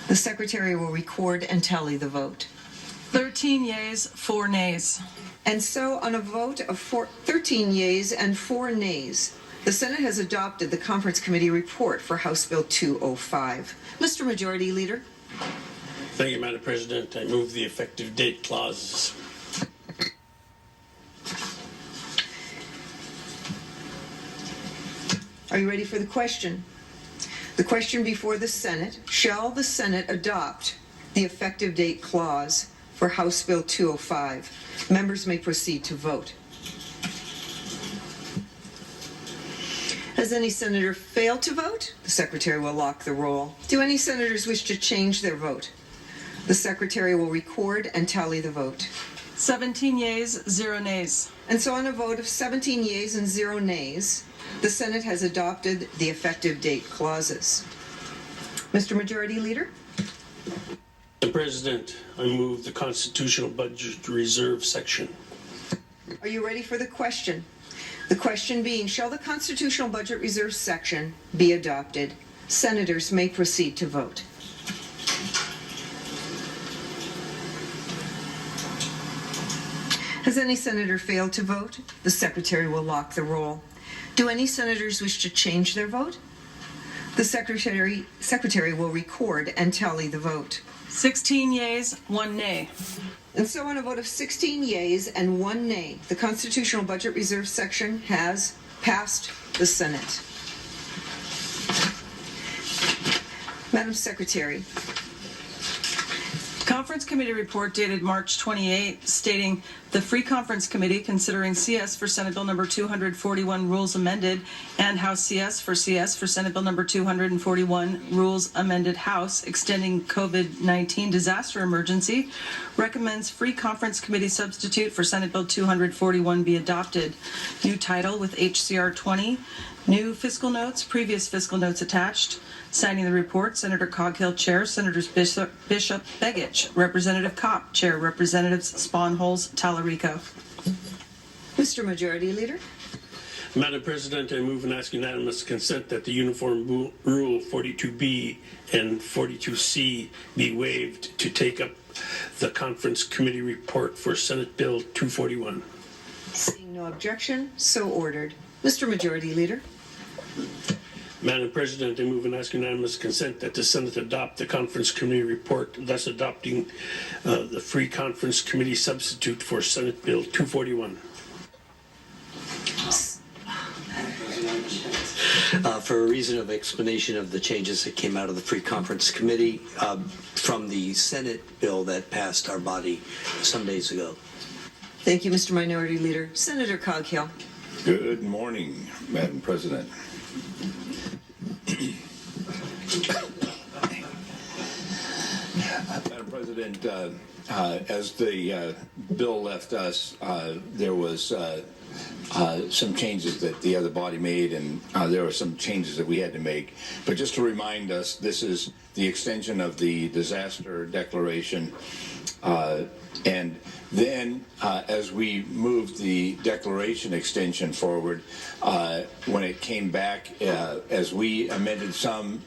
The Secretary will record and tally the vote. 13 yeas, 4 nays. And so, on a vote of 13 yeas and 4 nays, the Senate has adopted the Conference Committee report for House Bill 205. Mr. Majority Leader. Thank you, Madam President. I move the effective date clauses. Are you ready for the question? The question before the Senate: shall the Senate adopt the effective date clause for House Bill 205? Members may proceed to vote. Has any senator failed to vote? The Secretary will lock the roll. Do any senators wish to change their vote? The Secretary will record and tally the vote. 17 yeas, 0 nays. And so, on a vote of 17 yeas and 0 nays, the Senate has adopted the effective date clauses. Mr. Majority Leader? Mr. President, I move the Constitutional Budget Reserve section. Are you ready for the question? The question being, shall the Constitutional Budget Reserve section be adopted? Senators may proceed to vote. Has any senator failed to vote? The Secretary will lock the roll. Do any senators wish to change their vote? The Secretary will record and tally the vote. 16 yeas, 1 nay. And so, on a vote of 16 yeas and 1 nay, the Constitutional Budget Reserve section has passed the Senate. Madam Secretary. Conference Committee report dated March 28 stating the Free Conference Committee considering CS for Senate Bill number 241 rules amended and House CS for Senate Bill number 241 rules amended House extending COVID-19 disaster emergency recommends Free Conference Committee substitute for Senate Bill 241 be adopted. New title with HCR 20. New fiscal notes, previous fiscal notes attached. Signing the report, Senator Coghill, Chair, Senators Bishop Begich, Representative Kopp, Chair, Representatives Sponholz, Tallarico. Mr. Majority Leader. Madam President, I move and ask unanimous consent that the Uniform Rule 42B and 42C be waived to take up the Conference Committee report for Senate Bill 241. Seeing no objection, so ordered. Mr. Majority Leader. Madam President, I move and ask unanimous consent that the Senate adopt the conference committee report, thus adopting the free conference committee substitute for Senate Bill 241. For a reason of explanation of the changes that came out of the free conference committee from the Senate bill that passed our body some days ago. Thank you, Mr. Minority Leader. Senator Coghill. Good morning, Madam President. Madam President, as the bill left us, there was some changes that the other body made, and there were some changes that we had to make. But just to remind us, this is the extension of the disaster declaration. And then, as we moved the declaration extension forward, when it came back, as we amended some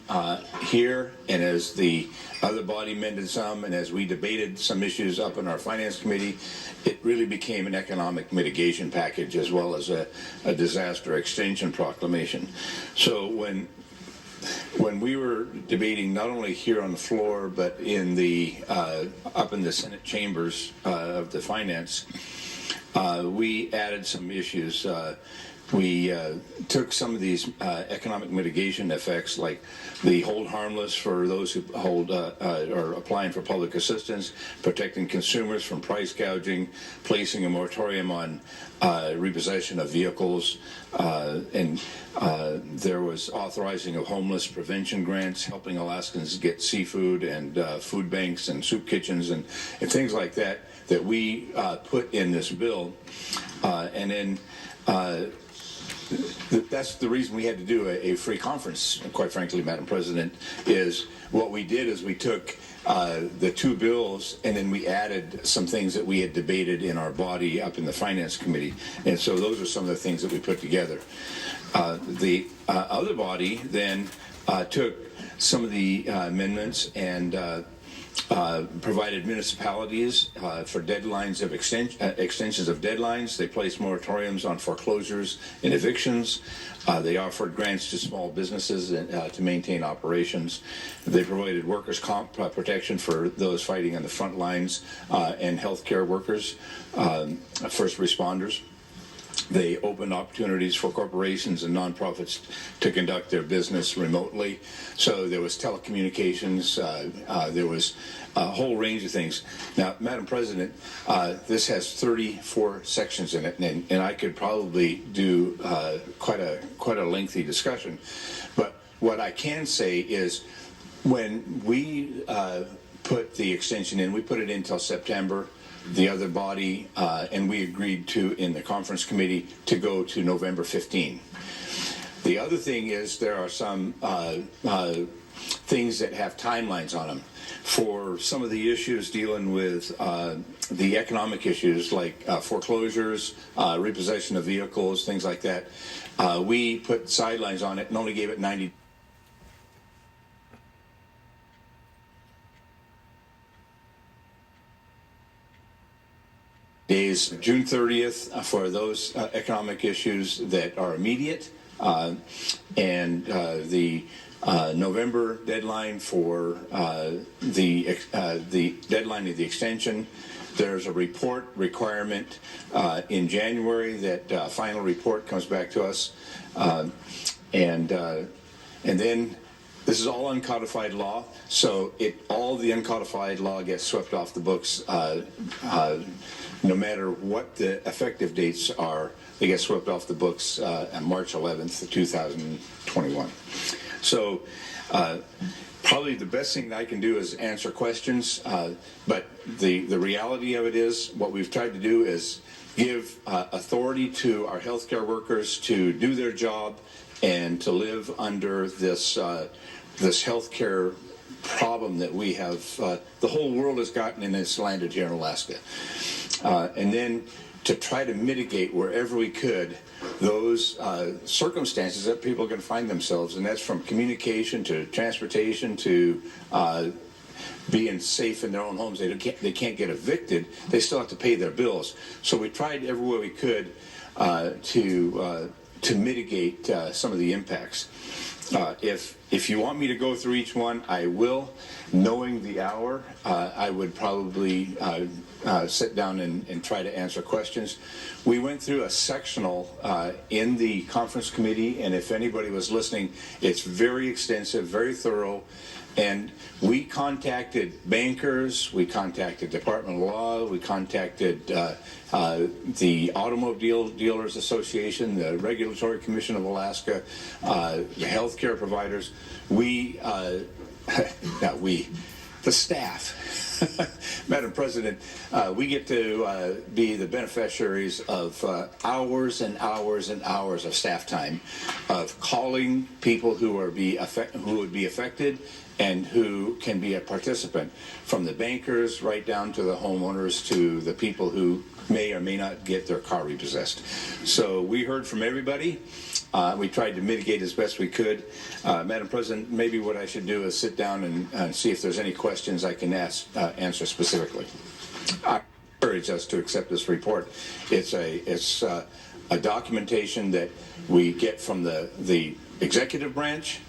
here, and as the other body amended some, and as we debated some issues up in our Finance Committee, it really became an economic mitigation package as well as a disaster extension proclamation. So when we were debating not only here on the floor but in the up in the Senate chambers of the Finance, we added some issues. We took some of these economic mitigation effects, like the hold harmless for those who hold are applying for public assistance, protecting consumers from price gouging, placing a moratorium on repossession of vehicles, and there was authorizing of homeless prevention grants, helping Alaskans get seafood and food banks and soup kitchens and things like that we put in this bill, and then. That's the reason we had to do a free conference, quite frankly, Madam President, is what we did is we took the two bills and then we added some things that we had debated in our body up in the Finance Committee. And so those are some of the things that we put together. The other body then took some of the amendments and provided municipalities for deadlines of extensions of deadlines. They placed moratoriums on foreclosures and evictions. They offered grants to small businesses to maintain operations. They provided workers' comp protection for those fighting on the front lines and healthcare workers, first responders. They opened opportunities for corporations and nonprofits to conduct their business remotely. So there was telecommunications, there was a whole range of things. Now, Madam President, this has 34 sections in it, and I could probably do quite a lengthy discussion. But what I can say is when we put the extension in, we put it in until September. The other body, and we agreed to, in the conference committee, to go to November 15. The other thing is there are some things that have timelines on them. For some of the issues dealing with the economic issues like foreclosures, repossession of vehicles, things like that, we put sidelines on it and only gave it 90 days. June 30th for those economic issues that are immediate, and the November deadline for the deadline of the extension. There's a report requirement in January that final report comes back to us, and then this is all uncodified law, so all the uncodified law gets swept off the books. No matter what the effective dates are, they get swept off the books on March 11th, 2021. So probably the best thing that I can do is answer questions, but the reality of it is what we've tried to do is give authority to our healthcare workers to do their job and to live under this healthcare problem that we have, the whole world has gotten and it's landed here in Alaska. And then to try to mitigate wherever we could those circumstances that people are going to find themselves, and that's from communication to transportation to being safe in their own homes. They can't get evicted. They still have to pay their bills. So we tried everywhere we could to mitigate some of the impacts. If you want me to go through each one, I will. Knowing the hour, I would probably sit down and try to answer questions. We went through a sectional in the conference committee, and if anybody was listening, it's very extensive, very thorough. And we contacted bankers, we contacted Department of Law, we contacted the Automobile Dealers Association, the Regulatory Commission of Alaska, the healthcare providers. The staff. Madam President, we get to be the beneficiaries of hours and hours and hours of staff time, of calling people who would be affected and who can be a participant, from the bankers right down to the homeowners to the people who may or may not get their car repossessed. So we heard from everybody. We tried to mitigate as best we could. Madam President, maybe what I should do is sit down and see if there's any questions I can answer specifically. I encourage us to accept this report. It's a documentation that we get from the executive branch,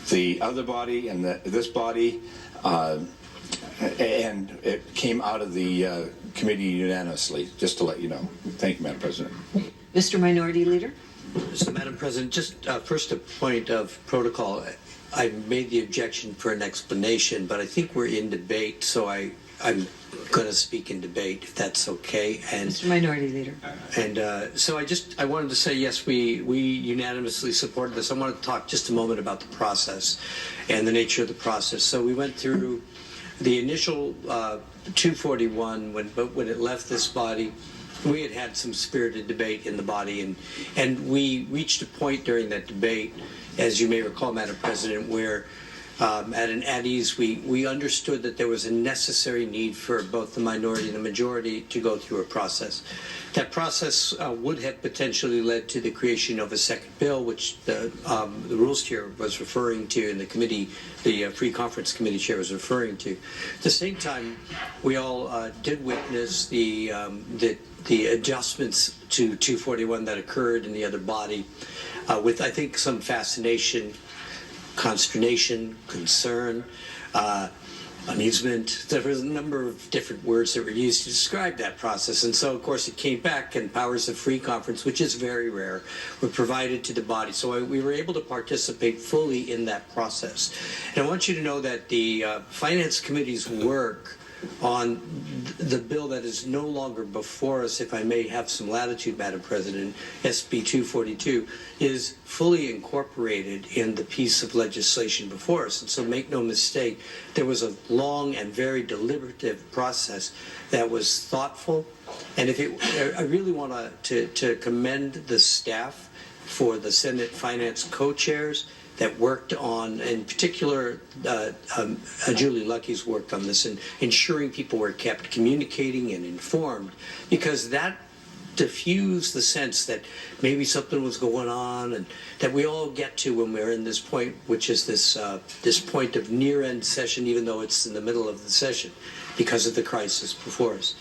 the other body, and this body, and it came out of the committee unanimously, just to let you know. Thank you, Madam President. Mr. Minority Leader? So, Madam President, just first a point of protocol. I made the objection for an explanation, but I think we're in debate, so I'm going to speak in debate, if that's okay. And Mr. Minority Leader. And so I wanted to say, yes, we unanimously supported this. I want to talk just a moment about the process and the nature of the process. So we went through the initial 241 when it left this body. We had some spirited debate in the body, and we reached a point during that debate, as you may recall, Madam President, where at ease we understood that there was a necessary need for both the minority and the majority to go through a process. That process would have potentially led to the creation of a second bill, which the Rules Chair was referring to, and the committee, the Free Conference Committee Chair was referring to. At the same time, we all did witness the adjustments to 241 that occurred in the other body with, I think, some fascination, consternation, concern, amusement. There was a number of different words that were used to describe that process. And so, of course, it came back, and powers of free conference, which is very rare, were provided to the body. So we were able to participate fully in that process. And I want you to know that the Finance Committee's work on the bill that is no longer before us, if I may have some latitude, Madam President, SB 242, is fully incorporated in the piece of legislation before us. And so make no mistake, there was a long and very deliberative process that was thoughtful. And I really want to commend the staff for the Senate Finance co-chairs that worked on, in particular, Julie Lucky's worked on this, and ensuring people were kept communicating and informed, because that diffused the sense that maybe something was going on, and that we all get to when we're in this point, which is this point of near-end session, even though it's in the middle of the session, because of the crisis before us.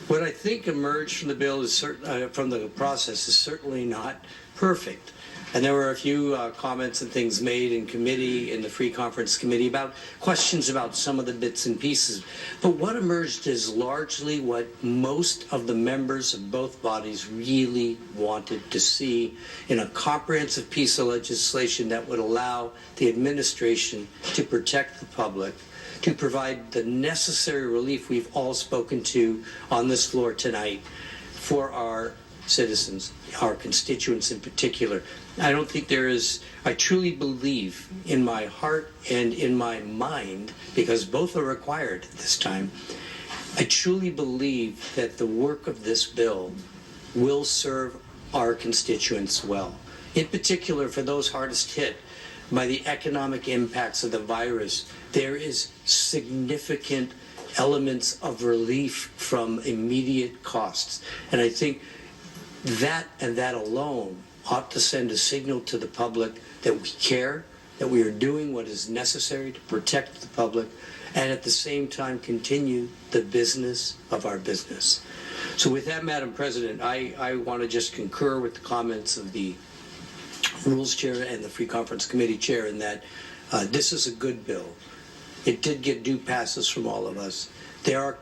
What I think emerged from the bill is from the process is certainly not perfect. And there were a few comments and things made in committee, in the Free Conference Committee, about questions about some of the bits and pieces. But what emerged is largely what most of the members of both bodies really wanted to see in a comprehensive piece of legislation that would allow the administration to protect the public, to provide the necessary relief we've all spoken to on this floor tonight for our citizens, our constituents in particular. I don't think I truly believe in my heart and in my mind, because both are required at this time, I truly believe that the work of this bill will serve our constituents well. In particular, for those hardest hit by the economic impacts of the virus, there is significant elements of relief from immediate costs. And I think that and that alone ought to send a signal to the public that we care, that we are doing what is necessary to protect the public, and at the same time continue the business of our business. So with that, Madam President, I want to just concur with the comments of the Rules Chair and the Free Conference Committee Chair in that this is a good bill. It did get due passes from all of us. There are a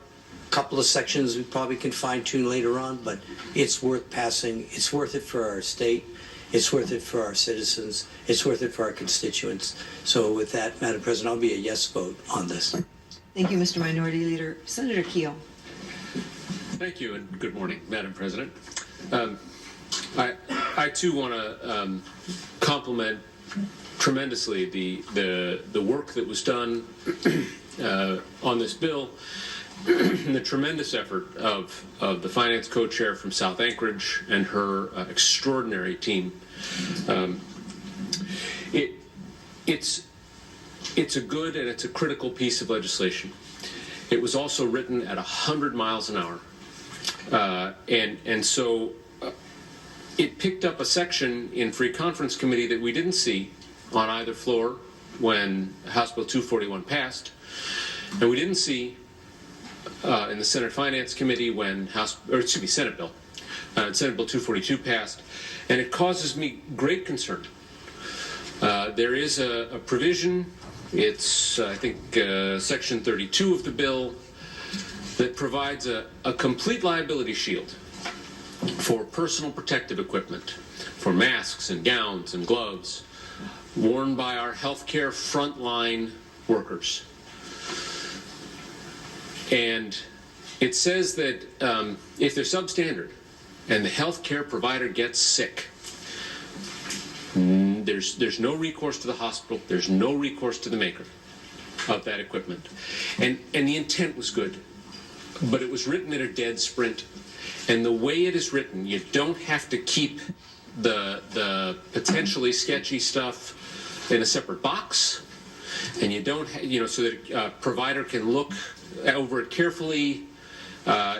couple of sections we probably can fine-tune later on, but it's worth passing. It's worth it for our state. It's worth it for our citizens. It's worth it for our constituents. So with that, Madam President, I'll be a yes vote on this. Thank you, Mr. Minority Leader. Senator Keel. Thank you, and good morning, Madam President. I too want to compliment tremendously the work that was done on this bill, and the tremendous effort of the Finance Co-Chair from South Anchorage and her extraordinary team. It's a good and it's a critical piece of legislation. It was also written at 100 miles an hour, and so it picked up a section in Free Conference Committee that we didn't see on either floor when House Bill 241 passed, and we didn't see in the Senate Finance Committee when Senate Bill 242 passed, and it causes me great concern. There is a provision, it's I think Section 32 of the bill, that provides a complete liability shield for personal protective equipment, for masks and gowns and gloves worn by our healthcare frontline workers. And it says that if they're substandard and the healthcare provider gets sick, there's no recourse to the hospital, there's no recourse to the maker of that equipment. And the intent was good, but it was written at a dead sprint. And the way it is written, you don't have to keep the potentially sketchy stuff in a separate box, and you don't, so that a provider can look over it carefully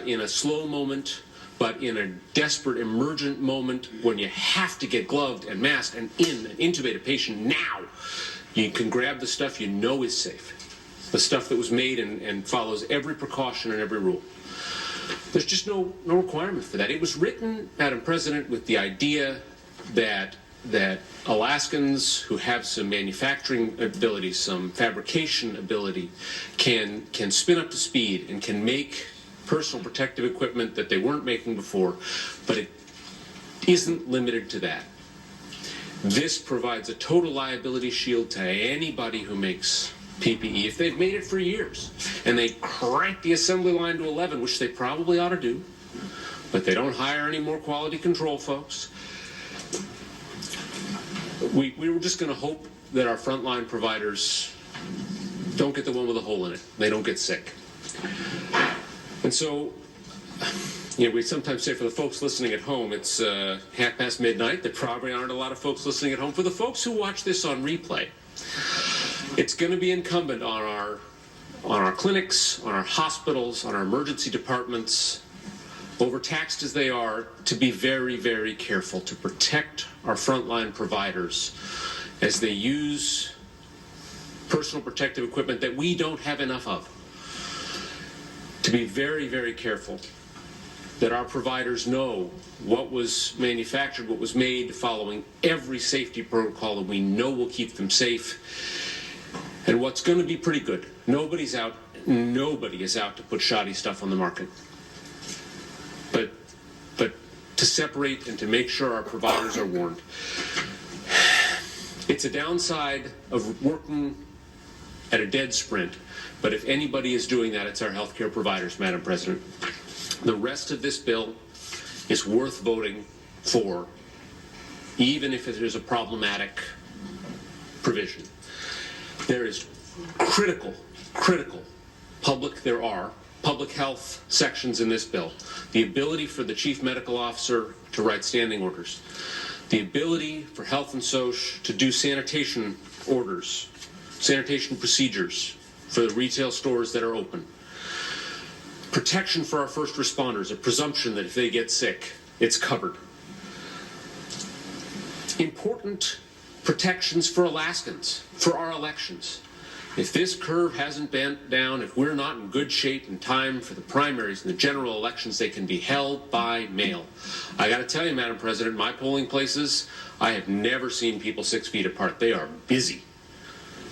in a slow moment, but in a desperate, emergent moment when you have to get gloved and masked and intubate a patient now, you can grab the stuff you know is safe, the stuff that was made and follows every precaution and every rule. There's just no requirement for that. It was written, Madam President, with the idea that Alaskans who have some manufacturing ability, some fabrication ability, can spin up to speed and can make personal protective equipment that they weren't making before, but it isn't limited to that. This provides a total liability shield to anybody who makes PPE if they've made it for years and they crank the assembly line to 11, which they probably ought to do, but they don't hire any more quality control folks. We were just going to hope that our frontline providers don't get the one with a hole in it. They don't get sick. And so, we sometimes say for the folks listening at home, it's midnight. There probably aren't a lot of folks listening at home. For the folks who watch this on replay, it's going to be incumbent on our clinics, on our hospitals, on our emergency departments, overtaxed as they are, to be very, very careful to protect our frontline providers as they use personal protective equipment that we don't have enough of. To be very, very careful that our providers know what was manufactured, what was made, following every safety protocol that we know will keep them safe. And what's going to be pretty good. Nobody is out to put shoddy stuff on the market. But to separate and to make sure our providers are warned. It's a downside of working at a dead sprint, but if anybody is doing that, it's our healthcare providers, Madam President. The rest of this bill is worth voting for, even if it is a problematic provision. There is critical public health sections in this bill. The ability for the chief medical officer to write standing orders. The ability for Health and Soc to do sanitation orders, sanitation procedures for the retail stores that are open. Protection for our first responders, a presumption that if they get sick, it's covered. Important protections for Alaskans, for our elections. If this curve hasn't bent down, if we're not in good shape in time for the primaries and the general elections, they can be held by mail. I got to tell you, Madam President, my polling places, I have never seen people 6 feet apart. They are busy.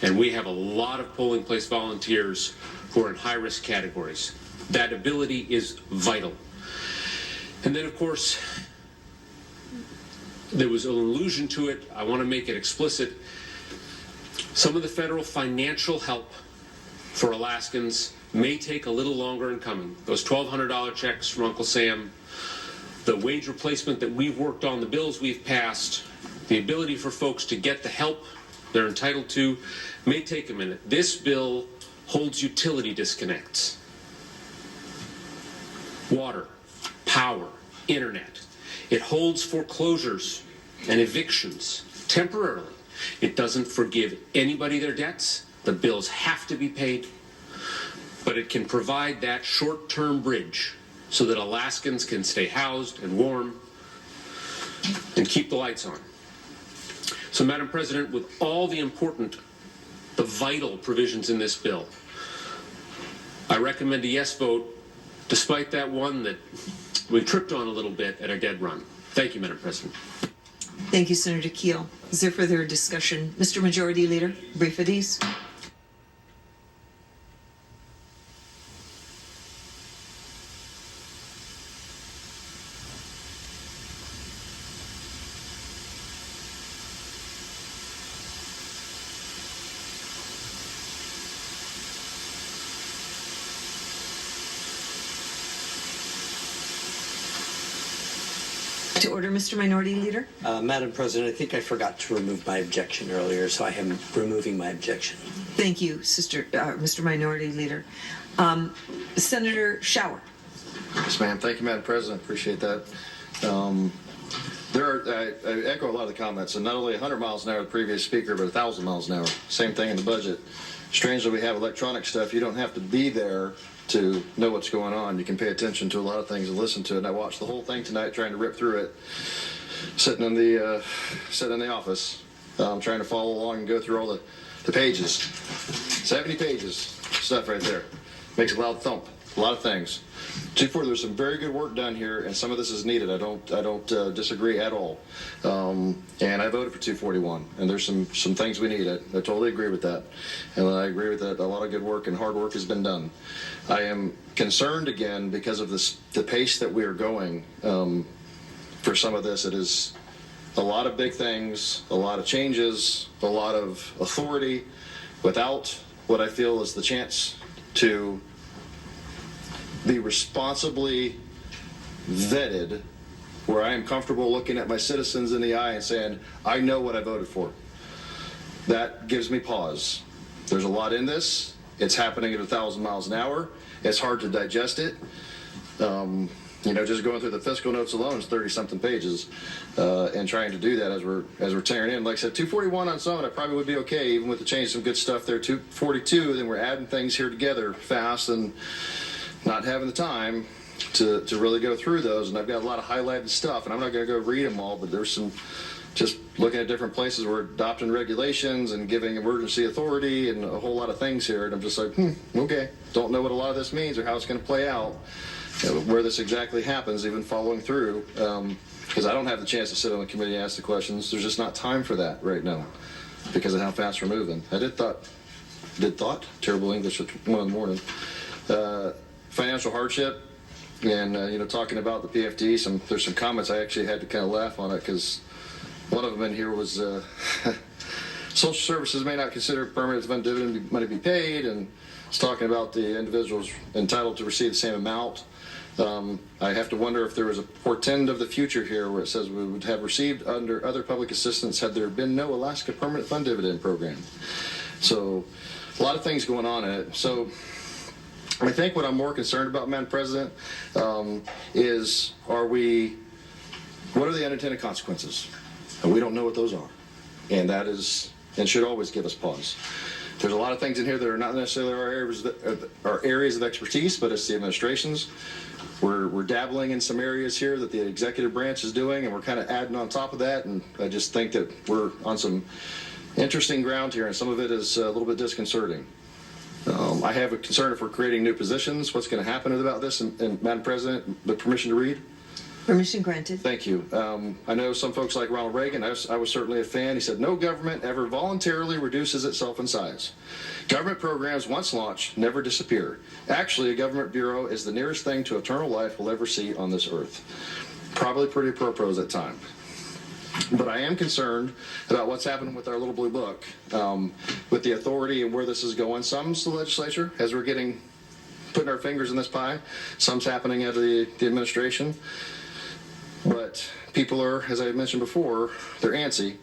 And we have a lot of polling place volunteers who are in high-risk categories. That ability is vital. And then, of course, there was an allusion to it. I want to make it explicit. Some of the federal financial help for Alaskans may take a little longer in coming. Those $1,200 checks from Uncle Sam, the wage replacement that we've worked on, the bills we've passed, the ability for folks to get the help they're entitled to may take a minute. This bill holds utility disconnects. Water, power, internet. It holds foreclosures and evictions temporarily. It doesn't forgive anybody their debts. The bills have to be paid. But it can provide that short-term bridge so that Alaskans can stay housed and warm and keep the lights on. So, Madam President, with all the vital provisions in this bill, I recommend a yes vote, despite that one that we tripped on a little bit at our dead run. Thank you, Madam President. Thank you, Senator Keel. Is there further discussion? Mr. Majority Leader, brief at ease. To order, Mr. Minority Leader. Madam President, I think I forgot to remove my objection earlier, so I am removing my objection. Thank you, Mr. Minority Leader. Senator Schauer. Yes, ma'am. Thank you, Madam President. Appreciate that. I echo a lot of the comments, and not only 100 miles an hour, the previous speaker, but 1,000 miles an hour. Same thing in the budget. Strangely, we have electronic stuff. You don't have to be there to know what's going on. You can pay attention to a lot of things and listen to it. And I watched the whole thing tonight, trying to rip through it, sitting in the office, trying to follow along and go through all the pages. 70 pages, stuff right there. Makes a loud thump. A lot of things. 240, there's some very good work done here, and some of this is needed. I don't disagree at all. And I voted for 241, and there's some things we need. I totally agree with that, and I agree with that. A lot of good work and hard work has been done. I am concerned again because of the pace that we are going. For some of this, it is a lot of big things, a lot of changes, a lot of authority, without what I feel is the chance to be responsibly vetted, where I am comfortable looking at my citizens in the eye and saying, I know what I voted for. That gives me pause. There's a lot in this. It's happening at 1,000 miles an hour. It's hard to digest it. Just going through the fiscal notes alone is 30-something pages, and trying to do that as we're tearing in. Like I said, 241 on some, and I probably would be okay, even with the change, some good stuff there. 242, then we're adding things here together fast and not having the time to really go through those. And I've got a lot of highlighted stuff, and I'm not going to go read them all, but there's some, just looking at different places where adopting regulations and giving emergency authority and a whole lot of things here. And I'm just like, okay. Don't know what a lot of this means or how it's going to play out, where this exactly happens, even following through. Because I don't have the chance to sit on the committee and ask the questions. There's just not time for that right now because of how fast we're moving. I did thought, terrible English at 1 in the morning. Financial hardship, and talking about the PFD, there's some comments I actually had to kind of laugh on it, because one of them in here was social services may not consider permanent fund dividend money be paid, and it's talking about the individuals entitled to receive the same amount. I have to wonder if there was a portend of the future here where it says we would have received under other public assistance had there been no Alaska permanent fund dividend program. So a lot of things going on in it. So I think what I'm more concerned about, Madam President, is what are the unintended consequences? And we don't know what those are. And that is, and should always give us pause. There's a lot of things in here that are not necessarily our areas of expertise, but it's the administration's. We're dabbling in some areas here that the executive branch is doing, and we're kind of adding on top of that. And I just think that we're on some interesting ground here, and some of it is a little bit disconcerting. I have a concern if we're creating new positions, what's going to happen about this. And Madam President, the permission to read? Permission granted. Thank you. I know some folks like Ronald Reagan. I was certainly a fan. He said, no government ever voluntarily reduces itself in size. Government programs, once launched, never disappear. Actually, a government bureau is the nearest thing to eternal life we'll ever see on this earth. Probably pretty apropos at time. But I am concerned about what's happening with our little blue book, with the authority and where this is going. Some's the legislature, as we're putting our fingers in this pie. Some's happening out of the administration. But people are, as I mentioned before, they're antsy,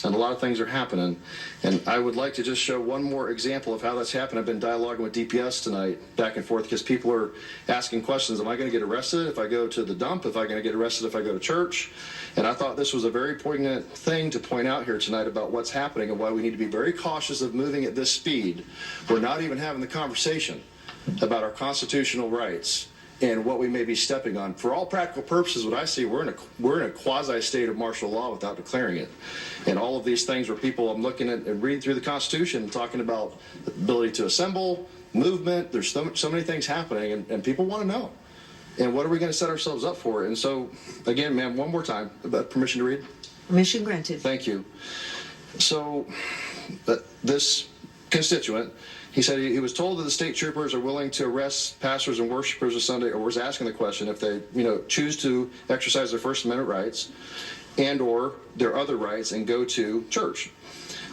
and a lot of things are happening. And I would like to just show one more example of how that's happened. I've been dialoguing with DPS tonight, back and forth, because people are asking questions. Am I going to get arrested if I go to the dump? Am I going to get arrested if I go to church? And I thought this was a very poignant thing to point out here tonight about what's happening and why we need to be very cautious of moving at this speed. We're not even having the conversation about our constitutional rights and what we may be stepping on. For all practical purposes, what I see, we're in a quasi-state of martial law without declaring it. And all of these things where I'm looking at and reading through the Constitution, talking about the ability to assemble, movement, there's so many things happening, and people want to know. And what are we going to set ourselves up for? And so, again, ma'am, one more time, about permission to read? Permission granted. Thank you. So, this constituent, he said he was told that the state troopers are willing to arrest pastors and worshipers of Sunday, or was asking the question if they, choose to exercise their First Amendment rights and or their other rights and go to church.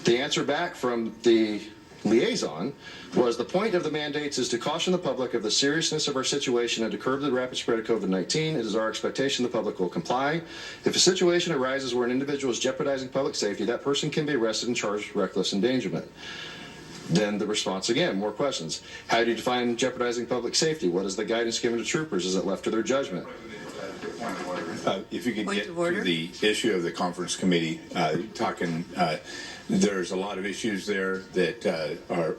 The answer back from the liaison was the point of the mandates is to caution the public of the seriousness of our situation and to curb the rapid spread of COVID-19. It is our expectation the public will comply. If a situation arises where an individual is jeopardizing public safety, that person can be arrested and charged with reckless endangerment. Then the response again, more questions. How do you define jeopardizing public safety? What is the guidance given to troopers? Is it left to their judgment? If you could Point get of order. to the issue of the conference committee, there's a lot of issues there that are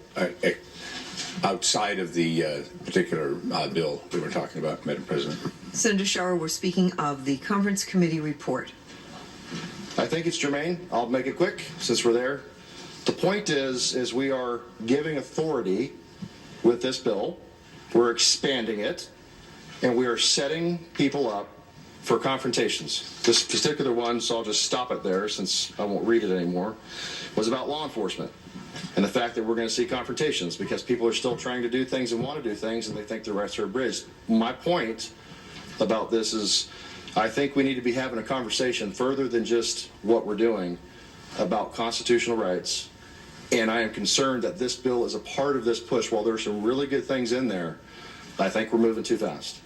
outside of the particular bill that we're talking about, Madam President. Senator Schauer, we're speaking of the conference committee report. I think it's germane. I'll make it quick since we're there. The point is we are giving authority with this bill. We're expanding it, and we are setting people up for confrontations. This particular one, so I'll just stop it there since I won't read it anymore, was about law enforcement and the fact that we're going to see confrontations because people are still trying to do things and want to do things and they think their rights are abridged. My point about this is I think we need to be having a conversation further than just what we're doing about constitutional rights. And I am concerned that this bill is a part of this push. While there are some really good things in there, I think we're moving too fast.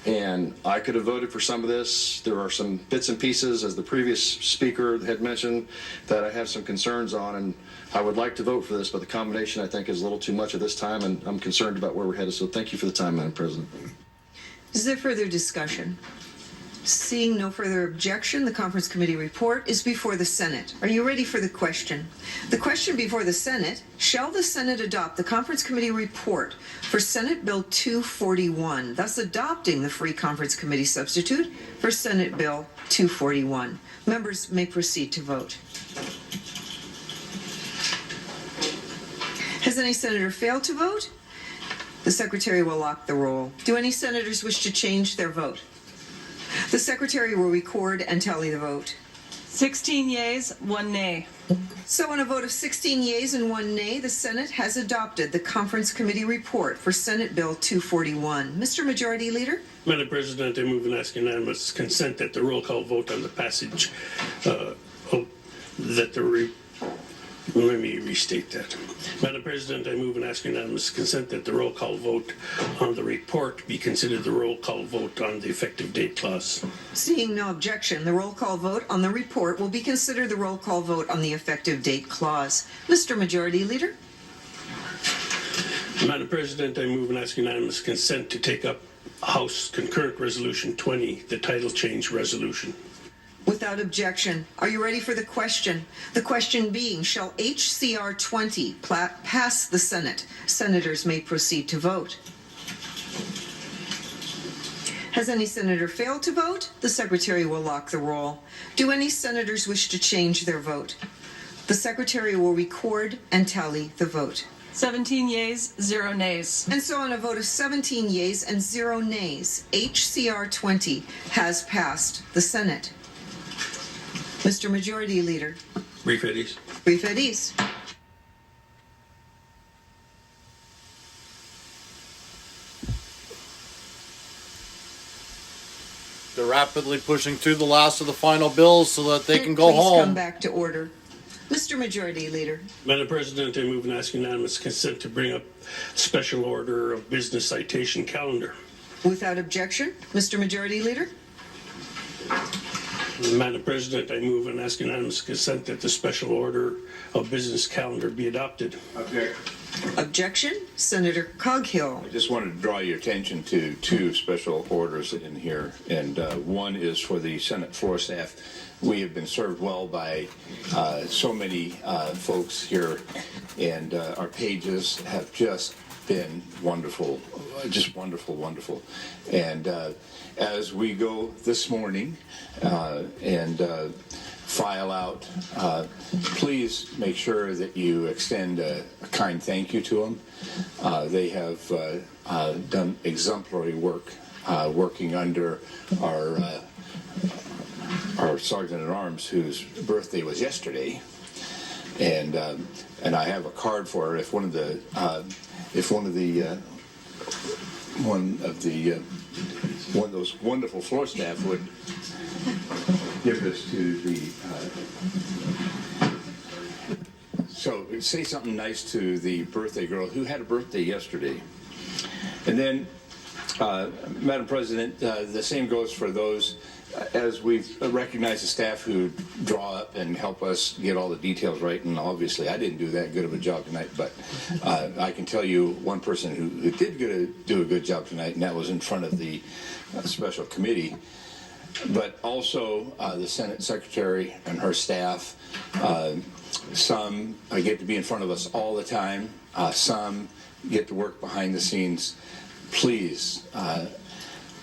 And I could have voted for some of this. There are some bits and pieces, as the previous speaker had mentioned, that I have some concerns on. And I would like to vote for this, but the combination I think is a little too much at this time, and I'm concerned about where we're headed. So thank you for the time, Madam President. Is there further discussion? Seeing no further objection, the conference committee report is before the Senate. Are you ready for the question? The question before the Senate, shall the Senate adopt the conference committee report for Senate Bill 241, thus adopting the free conference committee substitute for Senate Bill 241? Members may proceed to vote. Has any senator failed to vote? The secretary will lock the roll. Do any senators wish to change their vote? The secretary will record and tally the vote. 16 yeas, 1 nay. So on a vote of 16 yeas and 1 nay, the Senate has adopted the conference committee report for Senate Bill 241. Mr. Majority Leader? Madam President, I move and ask unanimous consent that the roll call vote on the passage let me restate that. Madam President, I move and ask unanimous consent that the roll call vote on the report be considered the roll call vote on the effective date clause. Seeing no objection, the roll call vote on the report will be considered the roll call vote on the effective date clause. Mr. Majority Leader? Madam President, I move and ask unanimous consent to take up House Concurrent Resolution 20, the title change resolution. Without objection. Are you ready for the question? The question being, shall HCR 20 pass the Senate? Senators may proceed to vote. Has any senator failed to vote? The secretary will lock the roll. Do any senators wish to change their vote? The secretary will record and tally the vote. 17 yeas, 0 nays. And so on a vote of 17 yeas and 0 nays, HCR 20 has passed the Senate. Mr. Majority Leader. Brief at ease. Brief at ease. They're rapidly pushing through the last of the final bills so that they can go Please home. come back to order. Mr. Majority Leader. Madam President, I move and ask unanimous consent to bring up special order of business citation calendar. Without objection, Mr. Majority Leader. Madam President, I move and ask unanimous consent that the special order of business calendar be adopted. Objection, Senator Coghill. I just wanted to draw your attention to two special orders in here, and one is for the Senate floor staff. We have been served well by so many folks here, and our pages have just been wonderful, just wonderful, wonderful. And as we go this morning and file out, please make sure that you extend a kind thank you to them. They have done exemplary work working under our Sergeant at Arms, whose birthday was yesterday, and I have a card for her. If one of those wonderful floor staff would give this to the. So say something nice to the birthday girl who had a birthday yesterday, and then, Madam President, the same goes for those. As we've recognized the staff who draw up and help us get all the details right, and obviously I didn't do that good of a job tonight, but I can tell you one person who did do a good job tonight, and that was in front of the special committee, but also the Senate Secretary and her staff. Some get to be in front of us all the time. Some get to work behind the scenes. Please,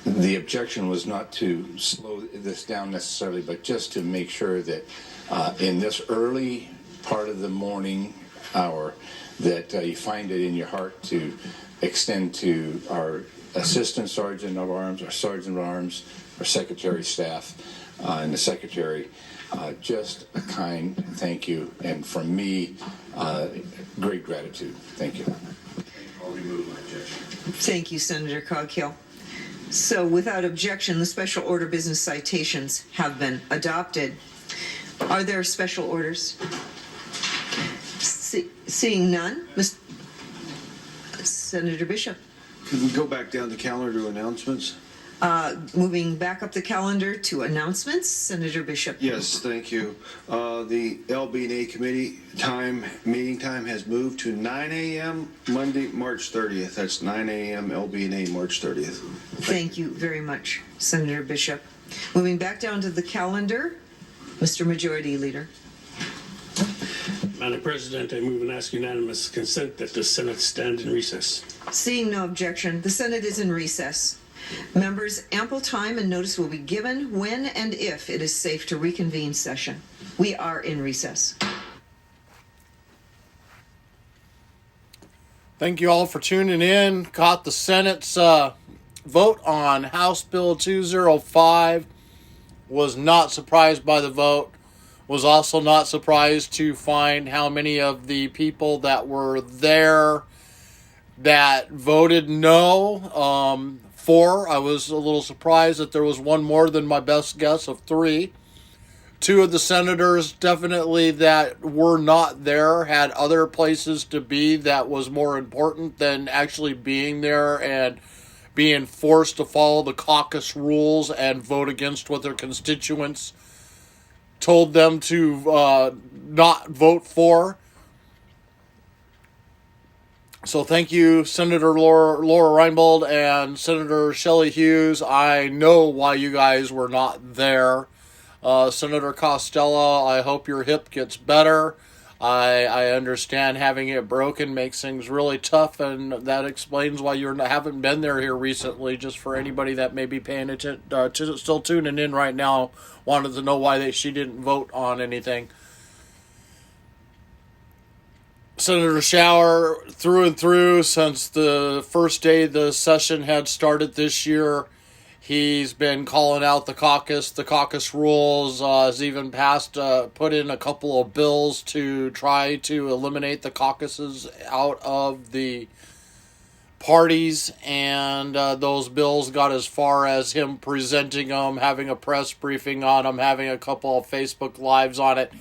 the objection was not to slow this down necessarily, but just to make sure that in this early part of the morning hour that you find it in your heart to extend to our Assistant Sergeant of Arms, our Sergeant of Arms, our Secretary staff, and the Secretary, just a kind thank you. And from me, great gratitude. Thank you. I'll remove my objection. Thank you, Senator Coghill. So without objection, the special order business citations have been adopted. Are there special orders? Seeing none, Senator Bishop. Could we go back down the calendar to announcements? Moving back up the calendar to announcements, Senator Bishop. Yes, thank you. The LB&A committee meeting time has moved to 9 a.m. Monday, March 30th. That's 9 a.m. LB&A, March 30th. Thank you very much, Senator Bishop. Moving back down to the calendar, Mr. Majority Leader. Madam President, I move and ask unanimous consent that the Senate stand in recess. Seeing no objection, the Senate is in recess. Members, ample time and notice will be given when and if it is safe to reconvene session. We are in recess. Thank you all for tuning in. Caught the Senate's vote on House Bill 205. Was not surprised by the vote. Was also not surprised to find how many of the people that were there that voted no. 4. I was a little surprised that there was one more than my best guess of 3. 2 of the senators definitely that were not there had other places to be that was more important than actually being there and being forced to follow the caucus rules and vote against what their constituents told them to not vote for. So thank you, Senator Laura Reinbold and Senator Shelley Hughes. I know why you guys were not there. Senator Costello, I hope your hip gets better. I understand having it broken makes things really tough, and that explains why you haven't been here recently. Just for anybody that may be paying attention, still tuning in right now, wanted to know why she didn't vote on anything. Senator Shower, through and through, since the first day the session had started this year, he's been calling out the caucus rules, has even put in a couple of bills to try to eliminate the caucuses out of the parties, and those bills got as far as him presenting them, having a press briefing on them, having a couple of Facebook Lives on it,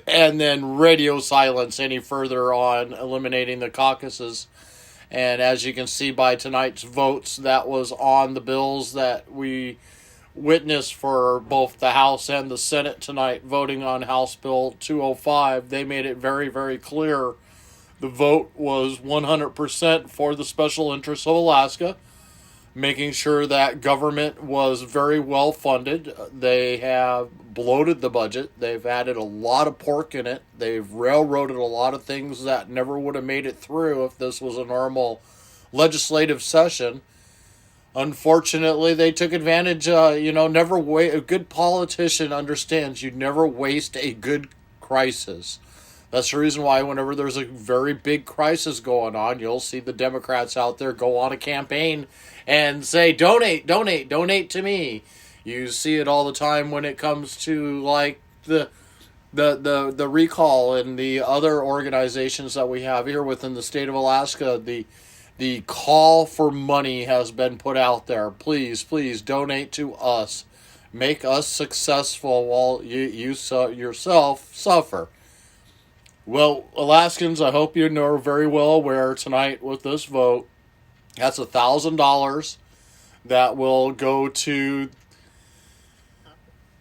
and then radio silence any further on eliminating the caucuses. And as you can see by tonight's votes, that was on the bills that we witnessed for both the House and the Senate tonight, voting on House Bill 205. They made it very, very clear the vote was 100% for the special interests of Alaska, making sure that government was very well funded. They have bloated the budget. They've added a lot of pork in it. They've railroaded a lot of things that never would have made it through if this was a normal legislative session. Unfortunately, they took advantage. A good politician understands you never waste a good crisis. That's the reason why whenever there's a very big crisis going on, you'll see the Democrats out there go on a campaign and say, donate, donate, donate to me. You see it all the time when it comes to like the Recall and the other organizations that we have here within the state of Alaska. The call for money has been put out there. Please, please donate to us. Make us successful while you yourself suffer. Well, Alaskans, I hope you are very well aware tonight with this vote, that's $1,000 that will go to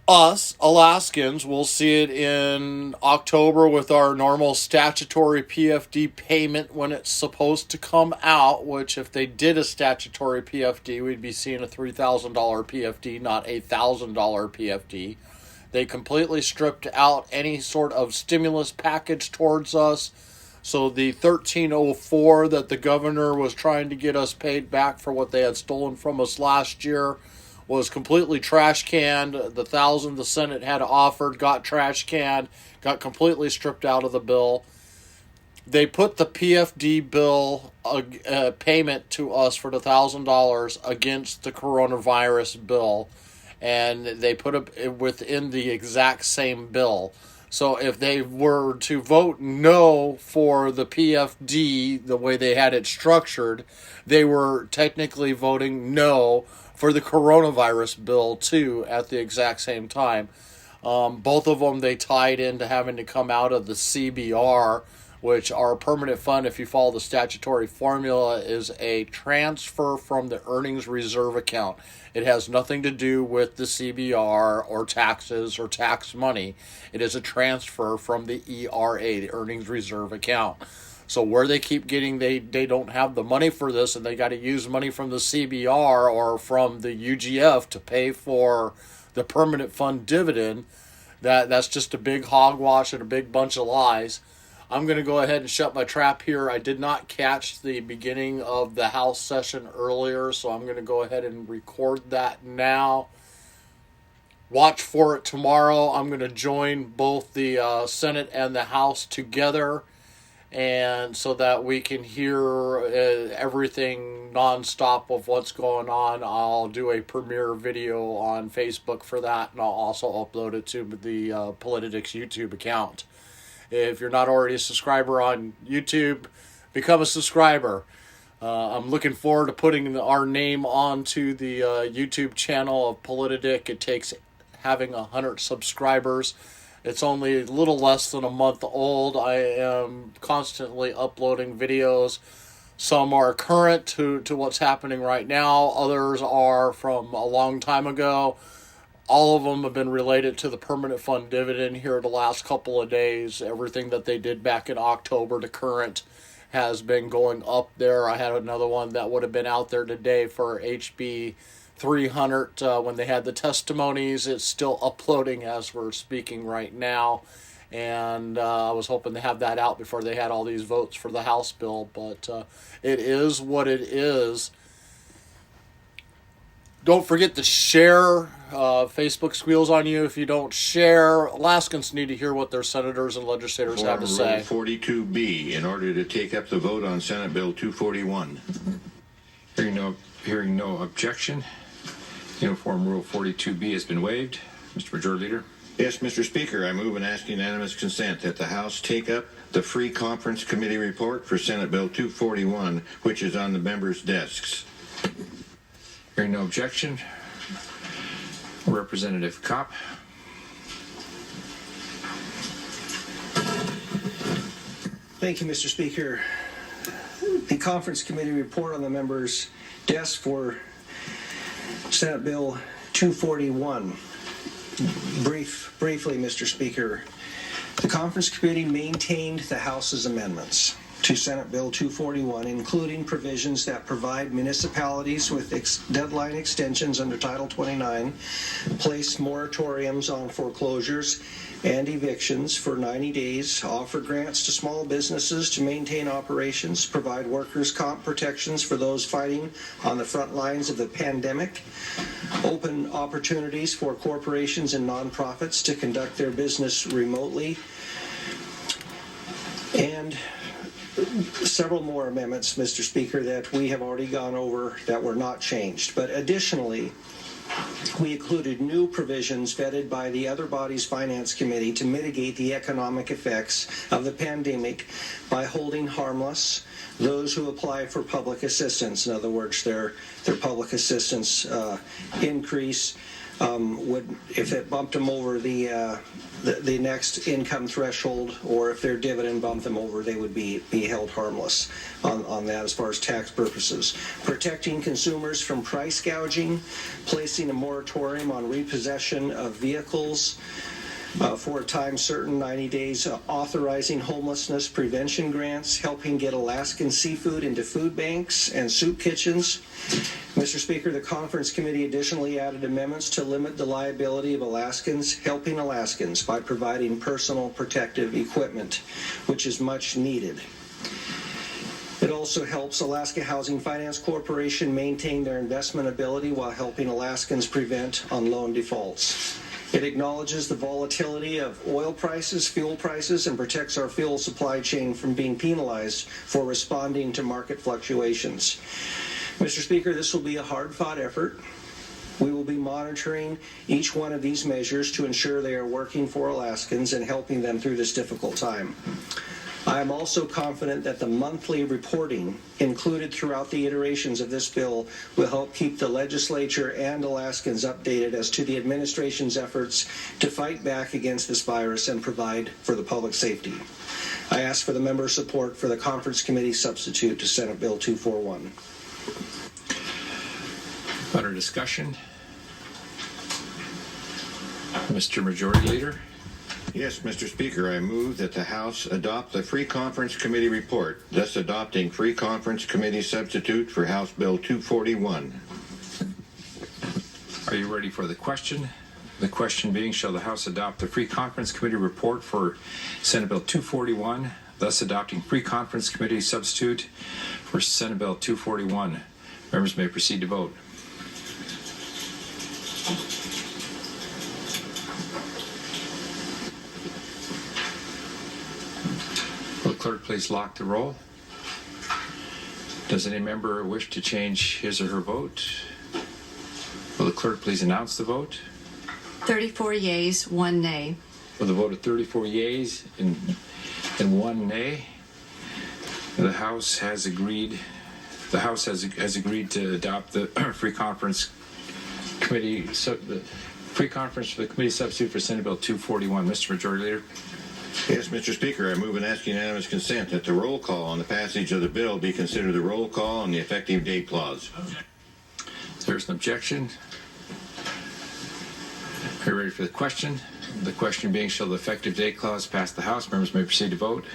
us, Alaskans. We'll see it in October with our normal statutory PFD payment when it's supposed to come out, which if they did a statutory PFD, we'd be seeing a $3,000 PFD, not a $1,000 PFD. They completely stripped out any sort of stimulus package towards us. So the 1304 that the governor was trying to get us paid back for what they had stolen from us last year was completely trash canned. The 1,000 the Senate had offered got trash canned, got completely stripped out of the bill. They put the PFD bill payment to us for the $1,000 against the coronavirus bill. And they put it within the exact same bill. So if they were to vote no for the PFD, the way they had it structured, they were technically voting no for the coronavirus bill too at the exact same time. Both of them they tied into having to come out of the CBR, which our permanent fund, if you follow the statutory formula, is a transfer from the earnings reserve account. It has nothing to do with the CBR or taxes or tax money. It is a transfer from the ERA, the earnings reserve account. So where they keep getting, they don't have the money for this, and they got to use money from the CBR or from the UGF to pay for the permanent fund dividend. That's just a big hogwash and a big bunch of lies. I'm going to go ahead and shut my trap here. I did not catch the beginning of the House session earlier, so I'm going to go ahead and record that now. Watch for it tomorrow. I'm going to join both the Senate and the House together, and so that we can hear everything nonstop of what's going on. I'll do a premiere video on Facebook for that, and I'll also upload it to the Politics YouTube account. If you're not already a subscriber on YouTube, become a subscriber. I'm looking forward to putting our name onto the YouTube channel of Politidic. It takes having 100 subscribers. It's only a little less than a month old. I am constantly uploading videos. Some are current to what's happening right now. Others are from a long time ago. All of them have been related to the permanent fund dividend here the last couple of days. Everything that they did back in October to current has been going up there. I had another one that would have been out there today for HB205 when they had the testimonies. It's still uploading as we're speaking right now. And I was hoping to have that out before they had all these votes for the House bill. But it is what it is. Don't forget to share. Facebook squeals on you if you don't share. Alaskans need to hear what their senators and legislators have to say. Rule 42B, in order to take up the vote on Senate Bill 241. Hearing no objection, Uniform Rule 42B has been waived. Mr. Majority Leader. Yes, Mr. Speaker, I move and ask unanimous consent that the House take up the Free Conference Committee report for Senate Bill 241, which is on the members' desks. Hearing no objection, Representative Kopp. Thank you, Mr. Speaker. The Conference Committee report on the members' desk for Senate Bill 241. Briefly, Mr. Speaker, the Conference Committee maintained the House's amendments to Senate Bill 241, including provisions that provide municipalities with deadline extensions under Title 29, place moratoriums on foreclosures and evictions for 90 days, offer grants to small businesses to maintain operations, provide workers' comp protections for those fighting on the front lines of the pandemic, open opportunities for corporations and nonprofits to conduct their business remotely, and several more amendments, Mr. Speaker, that we have already gone over that were not changed. But additionally, we included new provisions vetted by the other body's Finance Committee to mitigate the economic effects of the pandemic by holding harmless those who apply for public assistance. In other words, their public assistance increase would, if it bumped them over the next income threshold, or if their dividend bumped them over, they would be held harmless on that as far as tax purposes. Protecting consumers from price gouging, placing a moratorium on repossession of vehicles for a time certain, 90 days, authorizing homelessness prevention grants, helping get Alaskan seafood into food banks and soup kitchens. Mr. Speaker, the Conference Committee additionally added amendments to limit the liability of Alaskans helping Alaskans by providing personal protective equipment, which is much needed. It also helps Alaska Housing Finance Corporation maintain their investment ability while helping Alaskans prevent on loan defaults. It acknowledges the volatility of oil prices, fuel prices, and protects our fuel supply chain from being penalized for responding to market fluctuations. Mr. Speaker, this will be a hard-fought effort. We will be monitoring each one of these measures to ensure they are working for Alaskans and helping them through this difficult time. I am also confident that the monthly reporting included throughout the iterations of this bill will help keep the legislature and Alaskans updated as to the administration's efforts to fight back against this virus and provide for the public safety. I ask for the member support for the Conference Committee substitute to Senate Bill 241. Under discussion, Mr. Majority Leader. Yes, Mr. Speaker, I move that the House adopt the Free Conference Committee report, thus adopting Free Conference Committee substitute for House Bill 241. Are you ready for the question? The question being, shall the House adopt the Free Conference Committee report for Senate Bill 241, thus adopting Free Conference Committee substitute for Senate Bill 241? Members may proceed to vote. Will the clerk please lock the roll? Does any member wish to change his or her vote? Will the clerk please announce the vote? 34 yeas, 1 nay. With a vote of 34 yeas and 1 nay, the House has agreed. The House has agreed to adopt the Free Conference Committee, the Free Conference for the Committee substitute for Senate Bill 241. Mr. Majority Leader. Yes, Mr. Speaker, I move and ask unanimous consent that the roll call on the passage of the bill be considered the roll call on the effective date clause. There's an objection. Are you ready for the question? The question being, shall the effective date clause pass the House? Members may proceed to vote.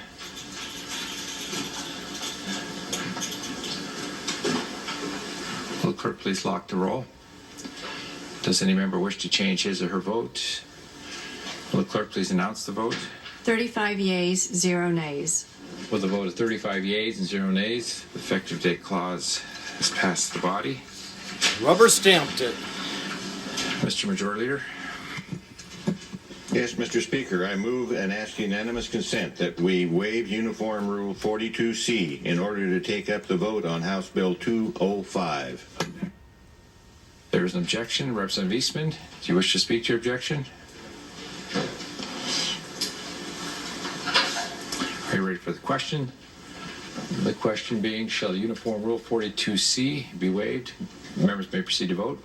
Will the clerk please lock the roll? Does any member wish to change his or her vote? Will the clerk please announce the vote? 35 yeas, 0 nays. With a vote of 35 yeas and 0 nays, the effective date clause has passed the body. Rubber stamped it. Mr. Majority Leader. Yes, Mr. Speaker, I move and ask unanimous consent that we waive Uniform Rule 42C in order to take up the vote on House Bill 205. There is an objection. Representative Eastman, do you wish to speak to your objection? Are you ready for the question? The question being, shall Uniform Rule 42C be waived? Members may proceed to vote.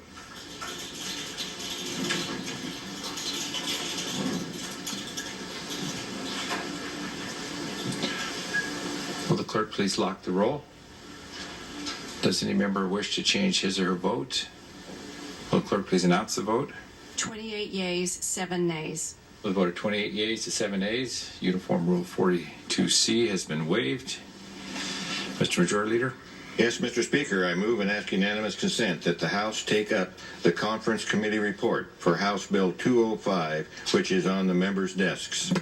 Will the clerk please lock the roll? Does any member wish to change his or her vote? Will the clerk please announce the vote? 28 yeas, 7 nays. With a vote of 28 yeas to 7 nays, Uniform Rule 42C has been waived. Mr. Majority Leader? Yes, Mr. Speaker, I move and ask unanimous consent that the House take up the Conference Committee report for House Bill 205, which is on the members' desks.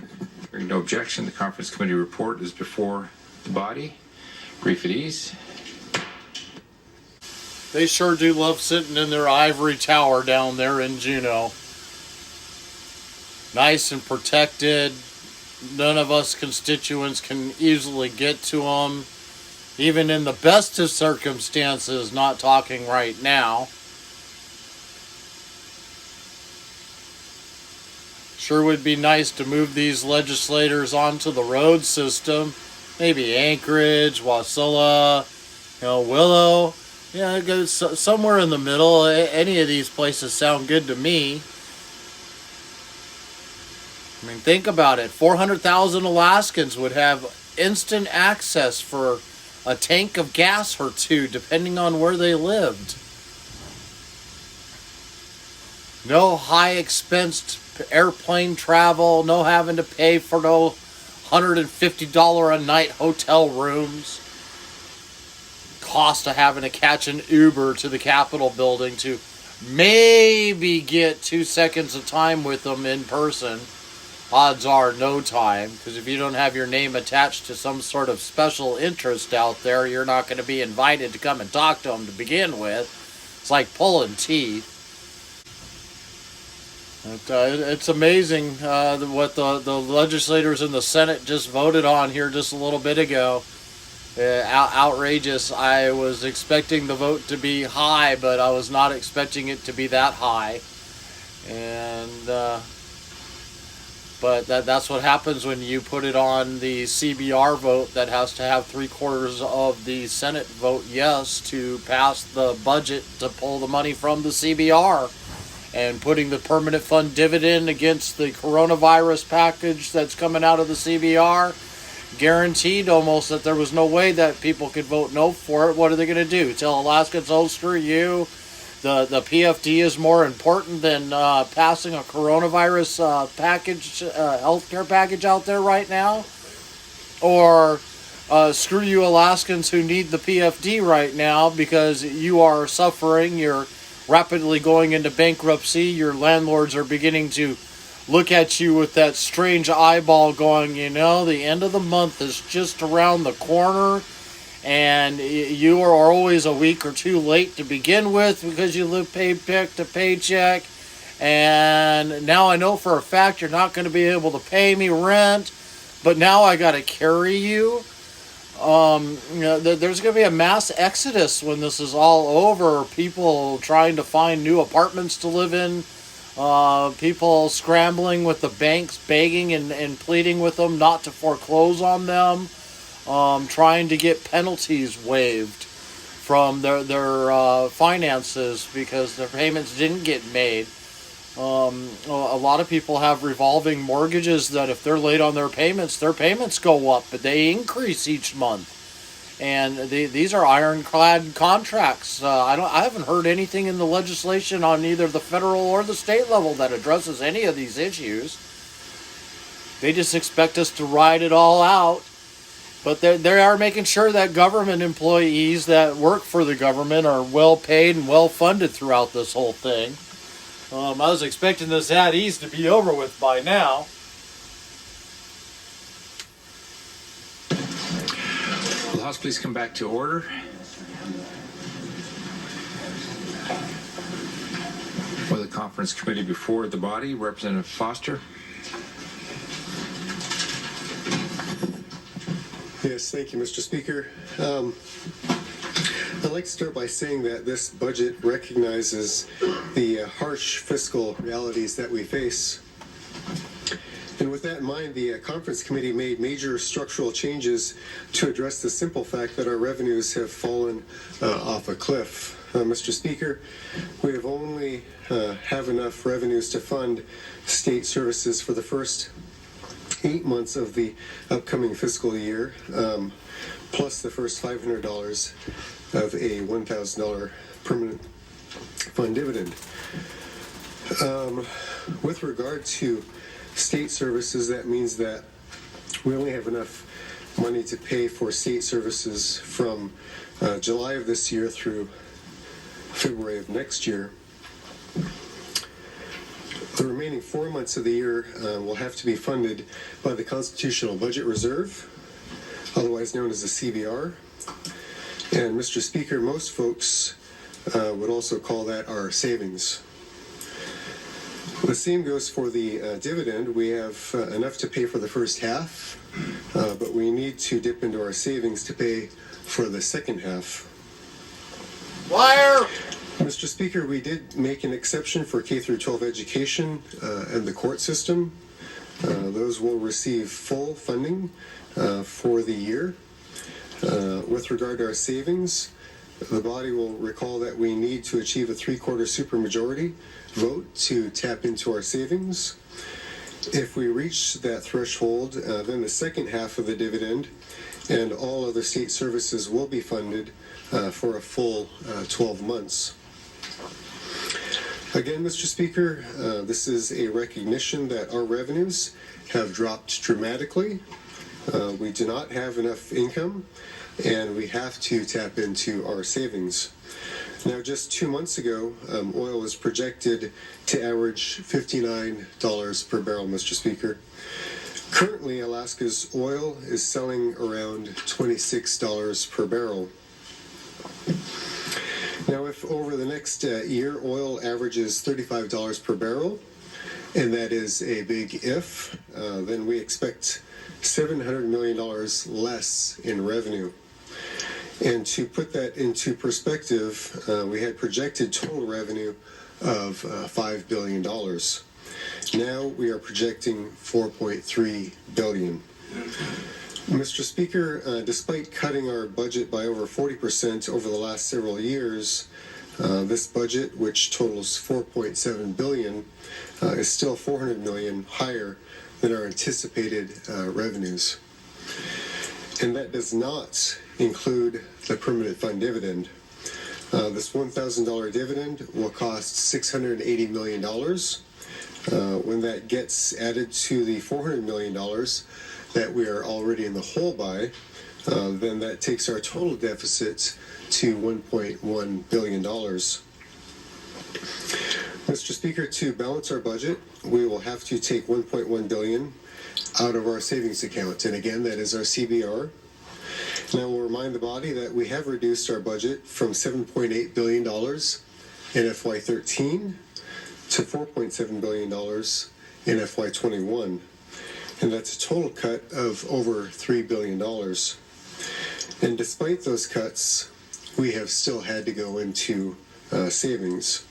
Hearing no objection, the Conference Committee report is before the body. Brief at ease. They sure do love sitting in their ivory tower down there in Juneau. Nice and protected. None of us constituents can easily get to them. Even in the best of circumstances, not talking right now. Sure would be nice to move these legislators onto the road system. Maybe Anchorage, Wasilla, Willow. Yeah, it goes somewhere in the middle. Any of these places sound good to me. I mean, think about it. 400,000 Alaskans would have instant access for a tank of gas or two, depending on where they lived. No high-expensed airplane travel, no having to pay for no $150 a night hotel rooms. Cost of having to catch an Uber to the Capitol building to maybe get 2 seconds of time with them in person. Odds are no time, because if you don't have your name attached to some sort of special interest out there, you're not going to be invited to come and talk to them to begin with. It's like pulling teeth. It's amazing what the legislators in the Senate just voted on here just a little bit ago. Outrageous. I was expecting the vote to be high, but I was not expecting it to be that high. And but that's what happens when you put it on the CBR vote that has to have 3/4 of the Senate vote yes to pass the budget to pull the money from the CBR. And putting the permanent fund dividend against the coronavirus package that's coming out of the CBR, guaranteed almost that there was no way that people could vote no for it. What are they going to do? Tell Alaskans, oh, screw you. The PFD is more important than passing a coronavirus package, healthcare package out there right now? Or screw you Alaskans who need the PFD right now because you are suffering, you're rapidly going into bankruptcy, your landlords are beginning to look at you with that strange eyeball going, the end of the month is just around the corner and you are always a week or two late to begin with because you live paycheck to paycheck, and now I know for a fact you're not going to be able to pay me rent, but now I got to carry you. There's going to be a mass exodus when this is all over. People trying to find new apartments to live in. People scrambling with the banks, begging and pleading with them not to foreclose on them. Trying to get penalties waived from their finances because their payments didn't get made. A lot of people have revolving mortgages that if they're late on their payments go up, but they increase each month. And these are ironclad contracts. I haven't heard anything in the legislation on either the federal or the state level that addresses any of these issues. They just expect us to ride it all out. But they are making sure that government employees that work for the government are well paid and well funded throughout this whole thing. I was expecting this at ease to be over with by now. Will the House please come back to order? conference committee before the body. Representative Foster. Yes, thank you, Mr. Speaker. I'd like to start by saying that this budget recognizes the harsh fiscal realities that we face. And with that in mind, the conference committee made major structural changes to address the simple fact that our revenues have fallen off a cliff. Mr. Speaker, we have only have enough revenues to fund state services for the first 8 months of the upcoming fiscal year, plus the first $500 of a $1,000 permanent fund dividend. With regard to state services, that means that we only have enough money to pay for state services from July of this year through February of next year. The remaining 4 months of the year will have to be funded by the Constitutional Budget Reserve, otherwise known as the CBR. And Mr. Speaker, most folks would also call that our savings. The same goes for the dividend. We have enough to pay for the first half, but we need to dip into our savings to pay for the second half. Liar! Mr. Speaker, we did make an exception for K-12 education and the court system. Those will receive full funding for the year. With regard to our savings, the body will recall that we need to achieve a 3/4 supermajority vote to tap into our savings. If we reach that threshold, then the second half of the dividend and all other state services will be funded for a full 12 months. Again, Mr. Speaker, this is a recognition that our revenues have dropped dramatically. We do not have enough income, and we have to tap into our savings. Now, just 2 months ago, oil was projected to average $59 per barrel, Mr. Speaker. Currently, Alaska's oil is selling around $26 per barrel. Now, if over the next year oil averages $35 per barrel, and that is a big if, then we expect $700 million less in revenue. And to put that into perspective, we had projected total revenue of $5 billion. Now we are projecting $4.3 billion. Mr. Speaker, despite cutting our budget by over 40% over the last several years, this budget, which totals $4.7 billion, is still $400 million higher than our anticipated revenues. And that does not include the permanent fund dividend. This $1,000 dividend will cost $680 million. When that gets added to the $400 million that we are already in the hole by, then that takes our total deficit to $1.1 billion. Mr. Speaker, to balance our budget, we will have to take $1.1 billion out of our savings account. And again, that is our CBR. Now, we'll remind the body that we have reduced our budget from $7.8 billion in FY13 to $4.7 billion in FY21. And that's a total cut of over $3 billion. And despite those cuts, we have still had to go into savings.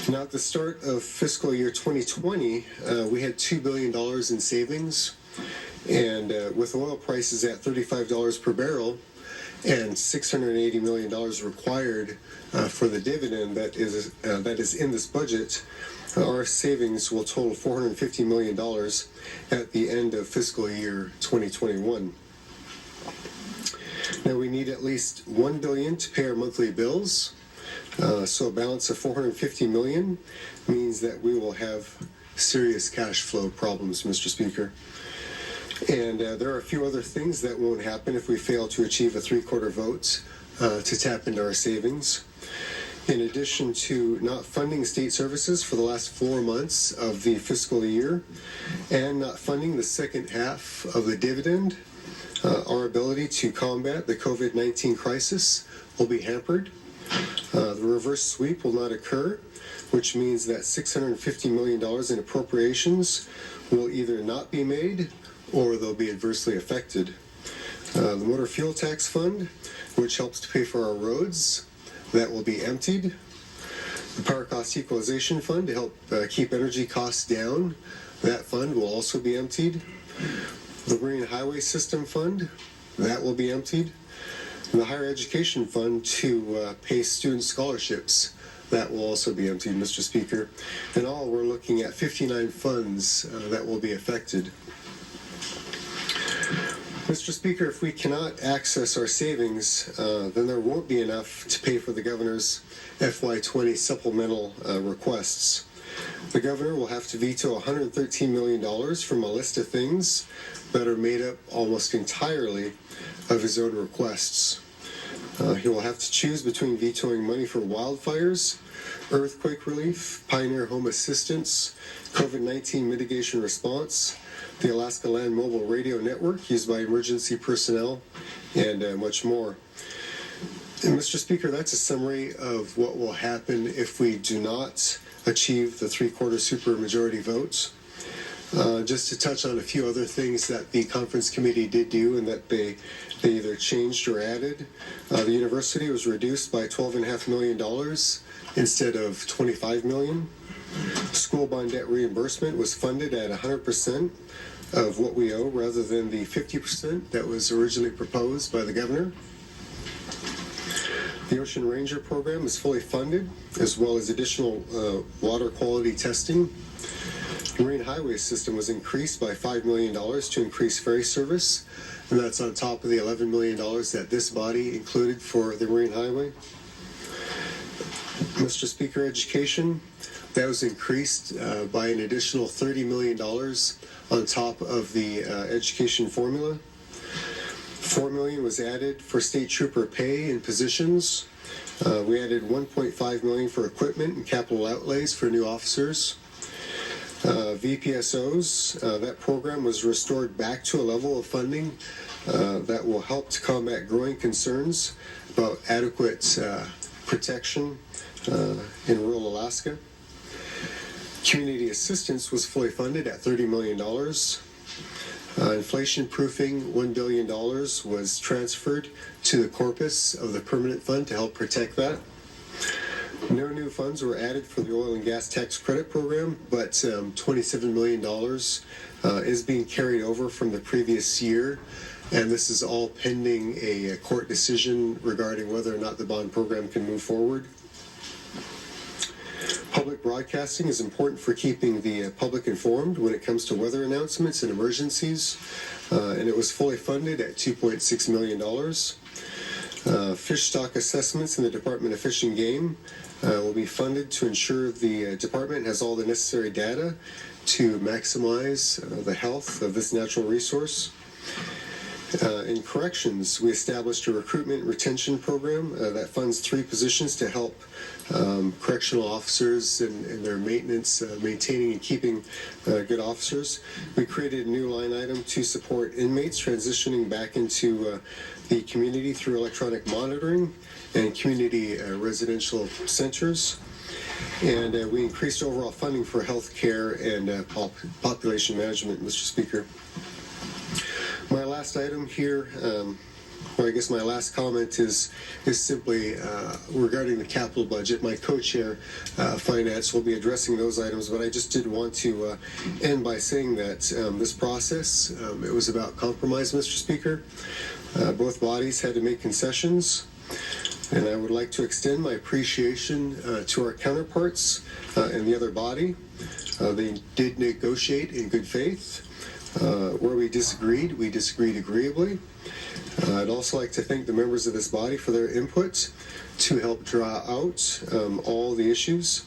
Now, at the start of fiscal year 2020, we had $2 billion in savings. And with oil prices at $35 per barrel and $680 million required for the dividend that is in this budget, our savings will total $450 million at the end of fiscal year 2021. Now, we need at least $1 billion to pay our monthly bills. So a balance of $450 million means that we will have serious cash flow problems, Mr. Speaker. And there are a few other things that won't happen if we fail to achieve a 3/4 vote to tap into our savings. In addition to not funding state services for the last 4 months of the fiscal year and not funding the second half of the dividend, our ability to combat the COVID-19 crisis will be hampered. The reverse sweep will not occur, which means that $650 million in appropriations will either not be made or they'll be adversely affected. The motor fuel tax fund, which helps to pay for our roads, that will be emptied. The power cost equalization fund to help keep energy costs down, that fund will also be emptied. The marine highway system fund, that will be emptied. And the higher education fund to pay student scholarships, that will also be emptied, Mr. Speaker. In all, we're looking at 59 funds that will be affected. Mr. Speaker, if we cannot access our savings, then there won't be enough to pay for the governor's FY20 supplemental requests. The governor will have to veto $113 million from a list of things that are made up almost entirely of his own requests. He will have to choose between vetoing money for wildfires, earthquake relief, Pioneer Home Assistance, COVID-19 mitigation response, the Alaska Land Mobile Radio Network used by emergency personnel, and much more. And Mr. Speaker, that's a summary of what will happen if we do not achieve the three-quarter supermajority votes. Just to touch on a few other things that the conference committee did do and that they either changed or added. The university was reduced by $12.5 million instead of $25 million. School bond debt reimbursement was funded at 100% of what we owe rather than the 50% that was originally proposed by the governor. The Ocean Ranger program is fully funded, as well as additional water quality testing. The marine highway system was increased by $5 million to increase ferry service, and that's on top of the $11 million that this body included for the marine highway. Mr. Speaker, education, that was increased by an additional $30 million on top of the education formula. $4 million was added for state trooper pay and positions. We added $1.5 million for equipment and capital outlays for new officers. VPSOs, that program was restored back to a level of funding that will help to combat growing concerns about adequate protection in rural Alaska. Community assistance was fully funded at $30 million. Inflation proofing, $1 billion was transferred to the corpus of the permanent fund to help protect that. No new funds were added for the oil and gas tax credit program, but $27 million is being carried over from the previous year, and this is all pending a court decision regarding whether or not the bond program can move forward. Public broadcasting is important for keeping the public informed when it comes to weather announcements and emergencies, and it was fully funded at $2.6 million. Fish stock assessments in the Department of Fish and Game will be funded to ensure the department has all the necessary data to maximize the health of this natural resource. In corrections, we established a recruitment retention program that funds 3 positions to help correctional officers and their maintenance, maintaining and keeping good officers. We created a new line item to support inmates transitioning back into the community through electronic monitoring and community residential centers. And we increased overall funding for health care and population management, Mr. Speaker. My last item here, or I guess my last comment is simply regarding the capital budget. My co-chair, Finance, will be addressing those items, but I just did want to end by saying that this process, it was about compromise, Mr. Speaker. Both bodies had to make concessions, and I would like to extend my appreciation to our counterparts in the other body. They did negotiate in good faith. Where we disagreed agreeably. I'd also like to thank the members of this body for their input to help draw out all the issues.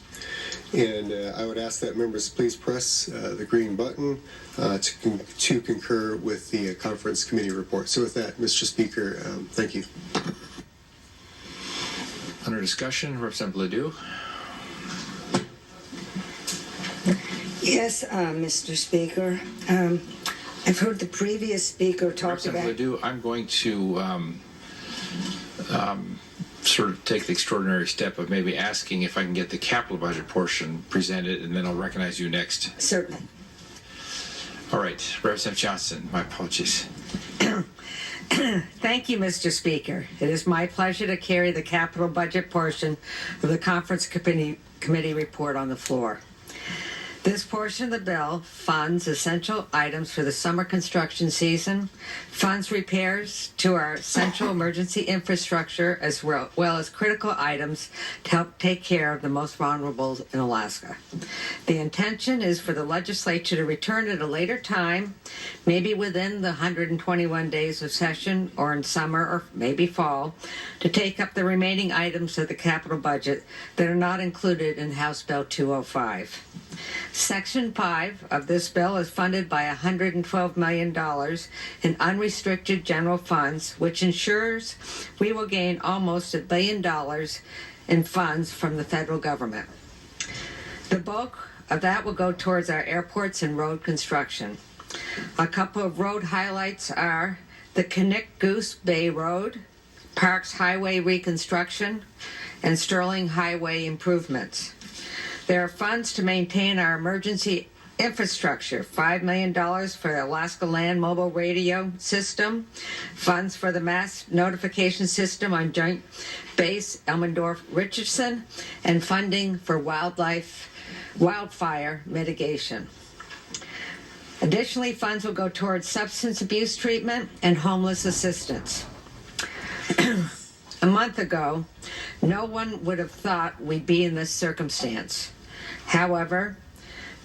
And I would ask that members please press the green button to concur with the conference committee report. So with that, Mr. Speaker, thank you. Under discussion, Representative Ledoux. Yes, Mr. Speaker. I've heard the previous speaker talk Representative about... Ledoux, I'm going to sort of take the extraordinary step of maybe asking if I can get the capital budget portion presented, and then I'll recognize you next. Certainly. All right, Representative Johnson, my apologies. Thank you, Mr. Speaker. It is my pleasure to carry the capital budget portion of the Conference Committee report on the floor. This portion of the bill funds essential items for the summer construction season, funds repairs to our central emergency infrastructure, as well as critical items to help take care of the most vulnerable in Alaska. The intention is for the legislature to return at a later time, maybe within the 121 days of session or in summer or maybe fall, to take up the remaining items of the capital budget that are not included in House Bill 205. Section 5 of this bill is funded by $112 million in unrestricted general funds, which ensures we will gain almost $1 billion in funds from the federal government. The bulk of that will go towards our airports and road construction. A couple of road highlights are the Knik Goose Bay Road, Parks Highway reconstruction, and Sterling Highway improvements. There are funds to maintain our emergency infrastructure, $5 million for the Alaska Land Mobile Radio System, funds for the mass notification system on Joint Base Elmendorf-Richardson, and funding for wildfire mitigation. Additionally, funds will go towards substance abuse treatment and homeless assistance. A month ago, no one would have thought we'd be in this circumstance. However,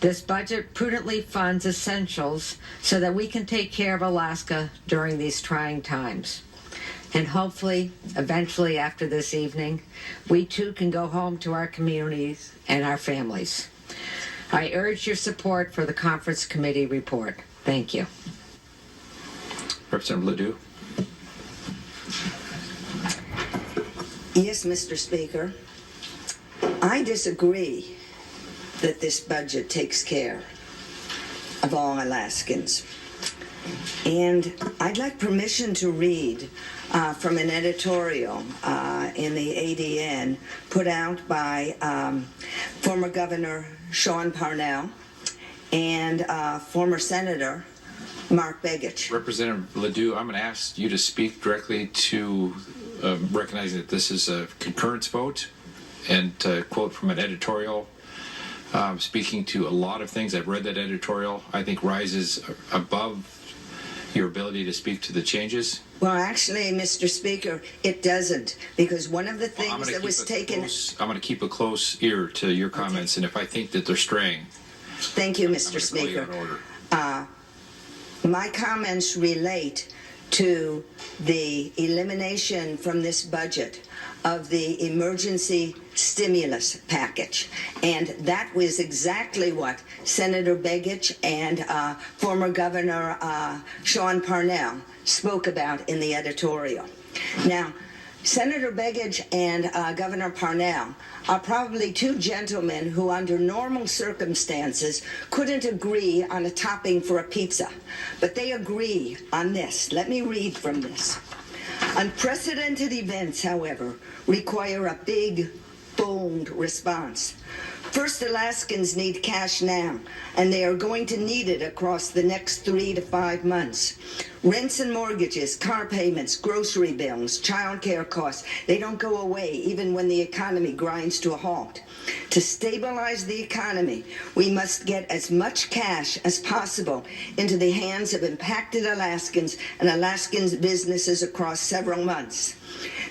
this budget prudently funds essentials so that we can take care of Alaska during these trying times. And hopefully, eventually after this evening, we too can go home to our communities and our families. I urge your support for the Conference Committee report. Thank you. Representative Ledoux. Yes, Mr. Speaker. I disagree that this budget takes care of all Alaskans. And I'd like permission to read from an editorial in the ADN put out by former Governor Sean Parnell and former Senator Mark Begich. Representative Ledoux, I'm going to ask you to speak directly to recognizing that this is a concurrence vote, and to quote from an editorial speaking to a lot of things. I've read that editorial. I think rises above your ability to speak to the changes. Well, actually, Mr. Speaker, it doesn't, because one of the things that was taken... I'm going to keep a close ear to your comments, and if I think that they're straying... Thank you, Mr. Speaker. My comments relate to the elimination from this budget of the emergency stimulus package. And that was exactly what Senator Begich and former Governor Sean Parnell spoke about in the editorial. Now, Senator Begich and Governor Parnell are probably two gentlemen who, under normal circumstances, couldn't agree on a topping for a pizza. But they agree on this. Let me read from this. Unprecedented events, however, require a big, bold response. First, Alaskans need cash now, and they are going to need it across the next 3 to 5 months. Rents and mortgages, car payments, grocery bills, child care costs, they don't go away even when the economy grinds to a halt. To stabilize the economy, we must get as much cash as possible into the hands of impacted Alaskans and Alaskans' businesses across several months.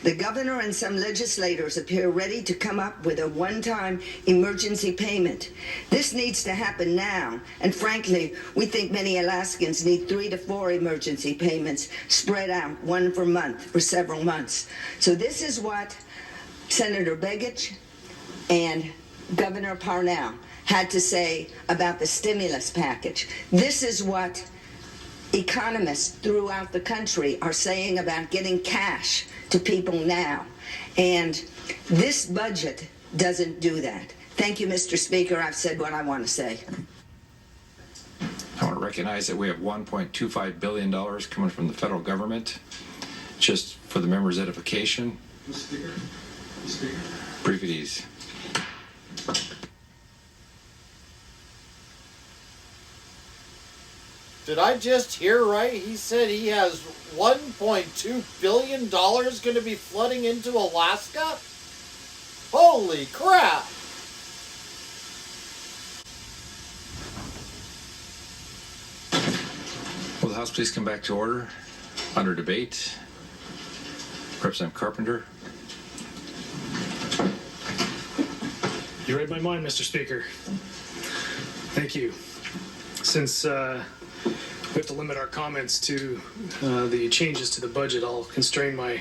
The governor and some legislators appear ready to come up with a one-time emergency payment. This needs to happen now, and frankly, we think many Alaskans need 3 to 4 emergency payments spread out, one per month, for several months. So this is what Senator Begich and Governor Parnell had to say about the stimulus package. This is what economists throughout the country are saying about getting cash to people now. And this budget doesn't do that. Thank you, Mr. Speaker. I've said what I want to say. I want to recognize that we have $1.25 billion coming from the federal government. just for the members' edification. Brief it easy. Did I just hear right? He said he has $1.2 billion going to be flooding into Alaska? Holy crap! Will the House please come back to order? Under debate. Representative Carpenter. You read my mind, Mr. Speaker. Thank you. Since we have to limit our comments to the changes to the budget, I'll constrain my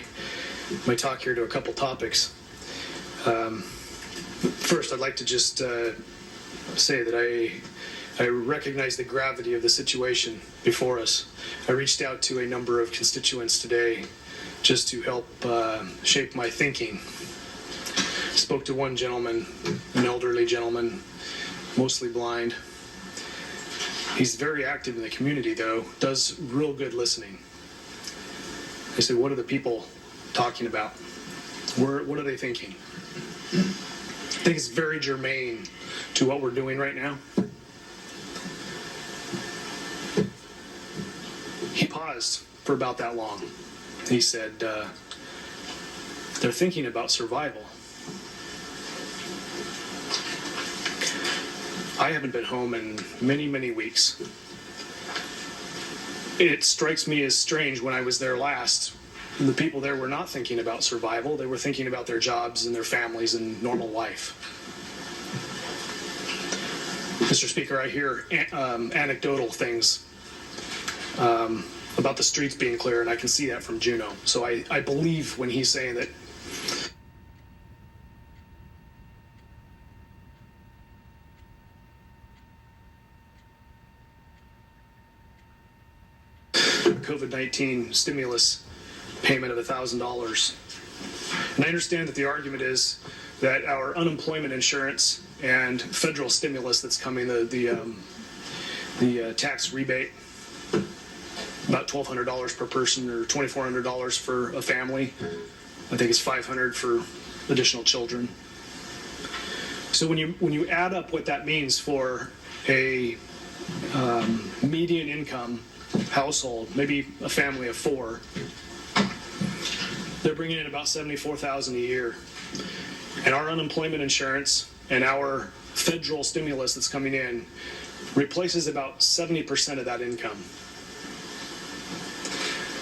talk here to a couple topics. First, I'd like to just say that I recognize the gravity of the situation before us. I reached out to a number of constituents today just to help shape my thinking. Spoke to one gentleman, an elderly gentleman, mostly blind. He's very active in the community, though, does real good listening. I said, what are the people talking about? What are they thinking? I think it's very germane to what we're doing right now. He paused for about that long. He said, they're thinking about survival. I haven't been home in many, many weeks. It strikes me as strange when I was there last. The people there were not thinking about survival. They were thinking about their jobs and their families and normal life. Mr. Speaker, I hear anecdotal things about the streets being clear, and I can see that from Juneau. So I believe when he's saying that COVID-19 stimulus payment of $1,000. And I understand that the argument is that our unemployment insurance and federal stimulus that's coming, the tax rebate, about $1,200 per person or $2,400 for a family. I think it's $500 for additional children. So when you add up what that means for a median income household, maybe a family of 4, they're bringing in about $74,000 a year. And our unemployment insurance and our federal stimulus that's coming in replaces about 70% of that income.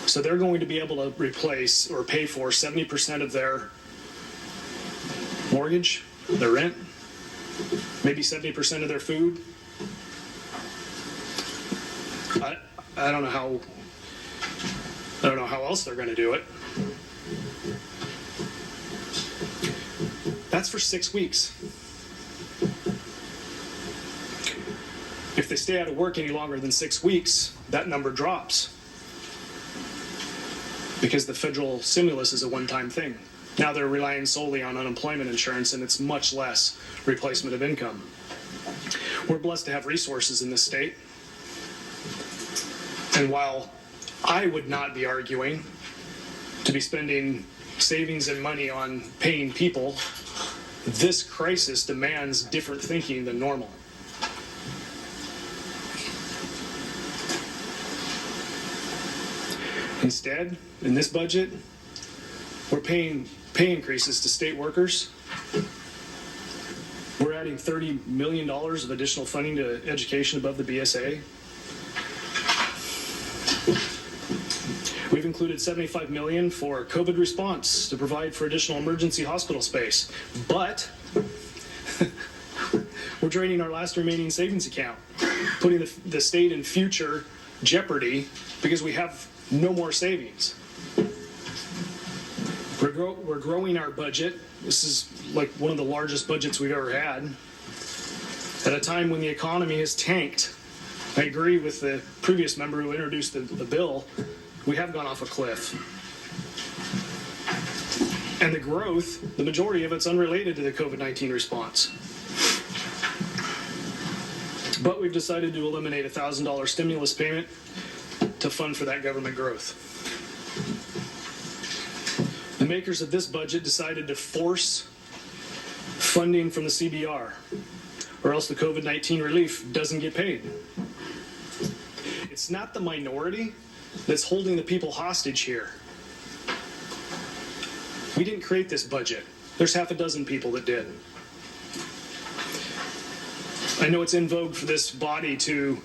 So they're going to be able to replace or pay for 70% of their mortgage, their rent, maybe 70% of their food. I don't know how else they're going to do it. That's for 6 weeks. If they stay out of work any longer than 6 weeks, that number drops, because the federal stimulus is a one-time thing. Now they're relying solely on unemployment insurance, and it's much less replacement of income. We're blessed to have resources in this state. And while I would not be arguing to be spending savings and money on paying people, this crisis demands different thinking than normal. Instead, in this budget, we're paying pay increases to state workers. We're adding $30 million of additional funding to education above the BSA. We've included $75 million for COVID response to provide for additional emergency hospital space. But we're draining our last remaining savings account, putting the state in future jeopardy because we have no more savings. We're growing our budget. This is like one of the largest budgets we've ever had at a time when the economy has tanked. I agree with the previous member who introduced the bill. We have gone off a cliff. And the growth, the majority of it's unrelated to the COVID-19 response. But we've decided to eliminate a $1,000 stimulus payment to fund for that government growth. The makers of this budget decided to force funding from the CBR, or else the COVID-19 relief doesn't get paid. It's not the minority that's holding the people hostage here. We didn't create this budget. There's half a dozen people that did. I know it's in vogue for this body to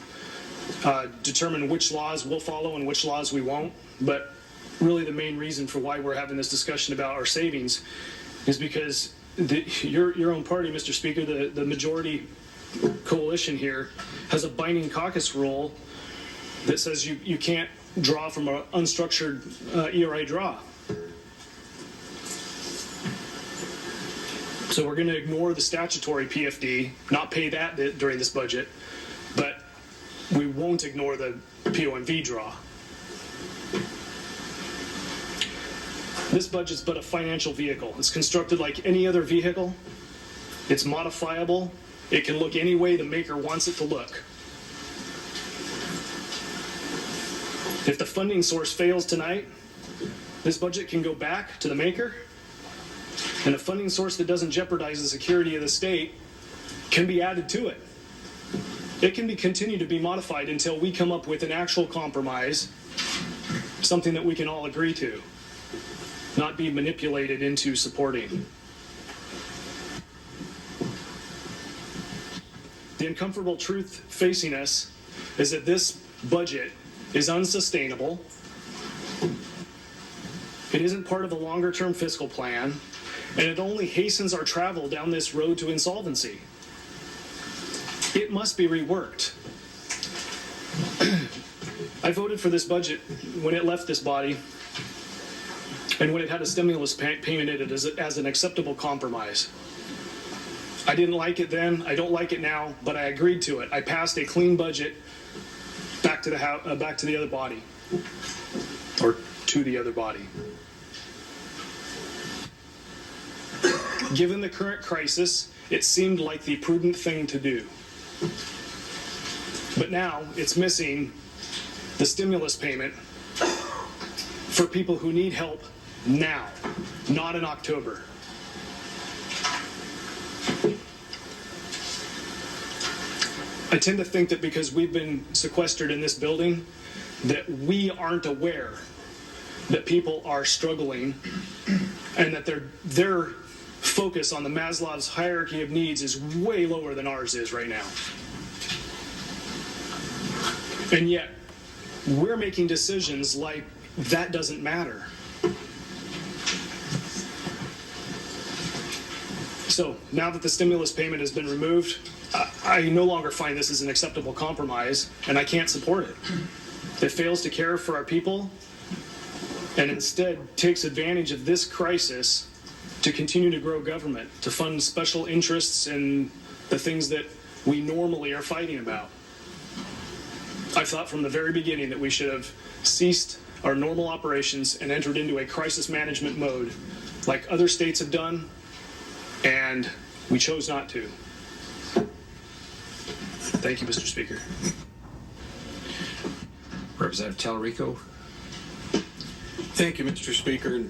determine which laws we'll follow and which laws we won't, but really the main reason for why we're having this discussion about our savings is because your own party, Mr. Speaker, the majority coalition here, has a binding caucus rule that says you can't draw from an unstructured ERI draw. So we're going to ignore the statutory PFD, not pay that during this budget, but we won't ignore the POMV draw. This budget's but a financial vehicle. It's constructed like any other vehicle. It's modifiable. It can look any way the maker wants it to look. If the funding source fails tonight, this budget can go back to the maker, and a funding source that doesn't jeopardize the security of the state can be added to it. It can continue to be modified until we come up with an actual compromise, something that we can all agree to, not be manipulated into supporting. The uncomfortable truth facing us is that this budget is unsustainable. It isn't part of a longer-term fiscal plan, and it only hastens our travel down this road to insolvency. It must be reworked. I voted for this budget when it left this body and when it had a stimulus payment in it as an acceptable compromise. I didn't like it then, I don't like it now, but I agreed to it. I passed a clean budget back to the other body, or to the other body. Given the current crisis, it seemed like the prudent thing to do. But now it's missing the stimulus payment for people who need help now, not in October. I tend to think that because we've been sequestered in this building, that we aren't aware that people are struggling and that their focus on the Maslow's hierarchy of needs is way lower than ours is right now. And yet, we're making decisions like that doesn't matter. So now that the stimulus payment has been removed, I no longer find this as an acceptable compromise, and I can't support it. It fails to care for our people and instead takes advantage of this crisis to continue to grow government, to fund special interests and the things that we normally are fighting about. I thought from the very beginning that we should have ceased our normal operations and entered into a crisis management mode like other states have done, and we chose not to. Thank you, Mr. Speaker. Representative Tallarico. Thank you, Mr. Speaker.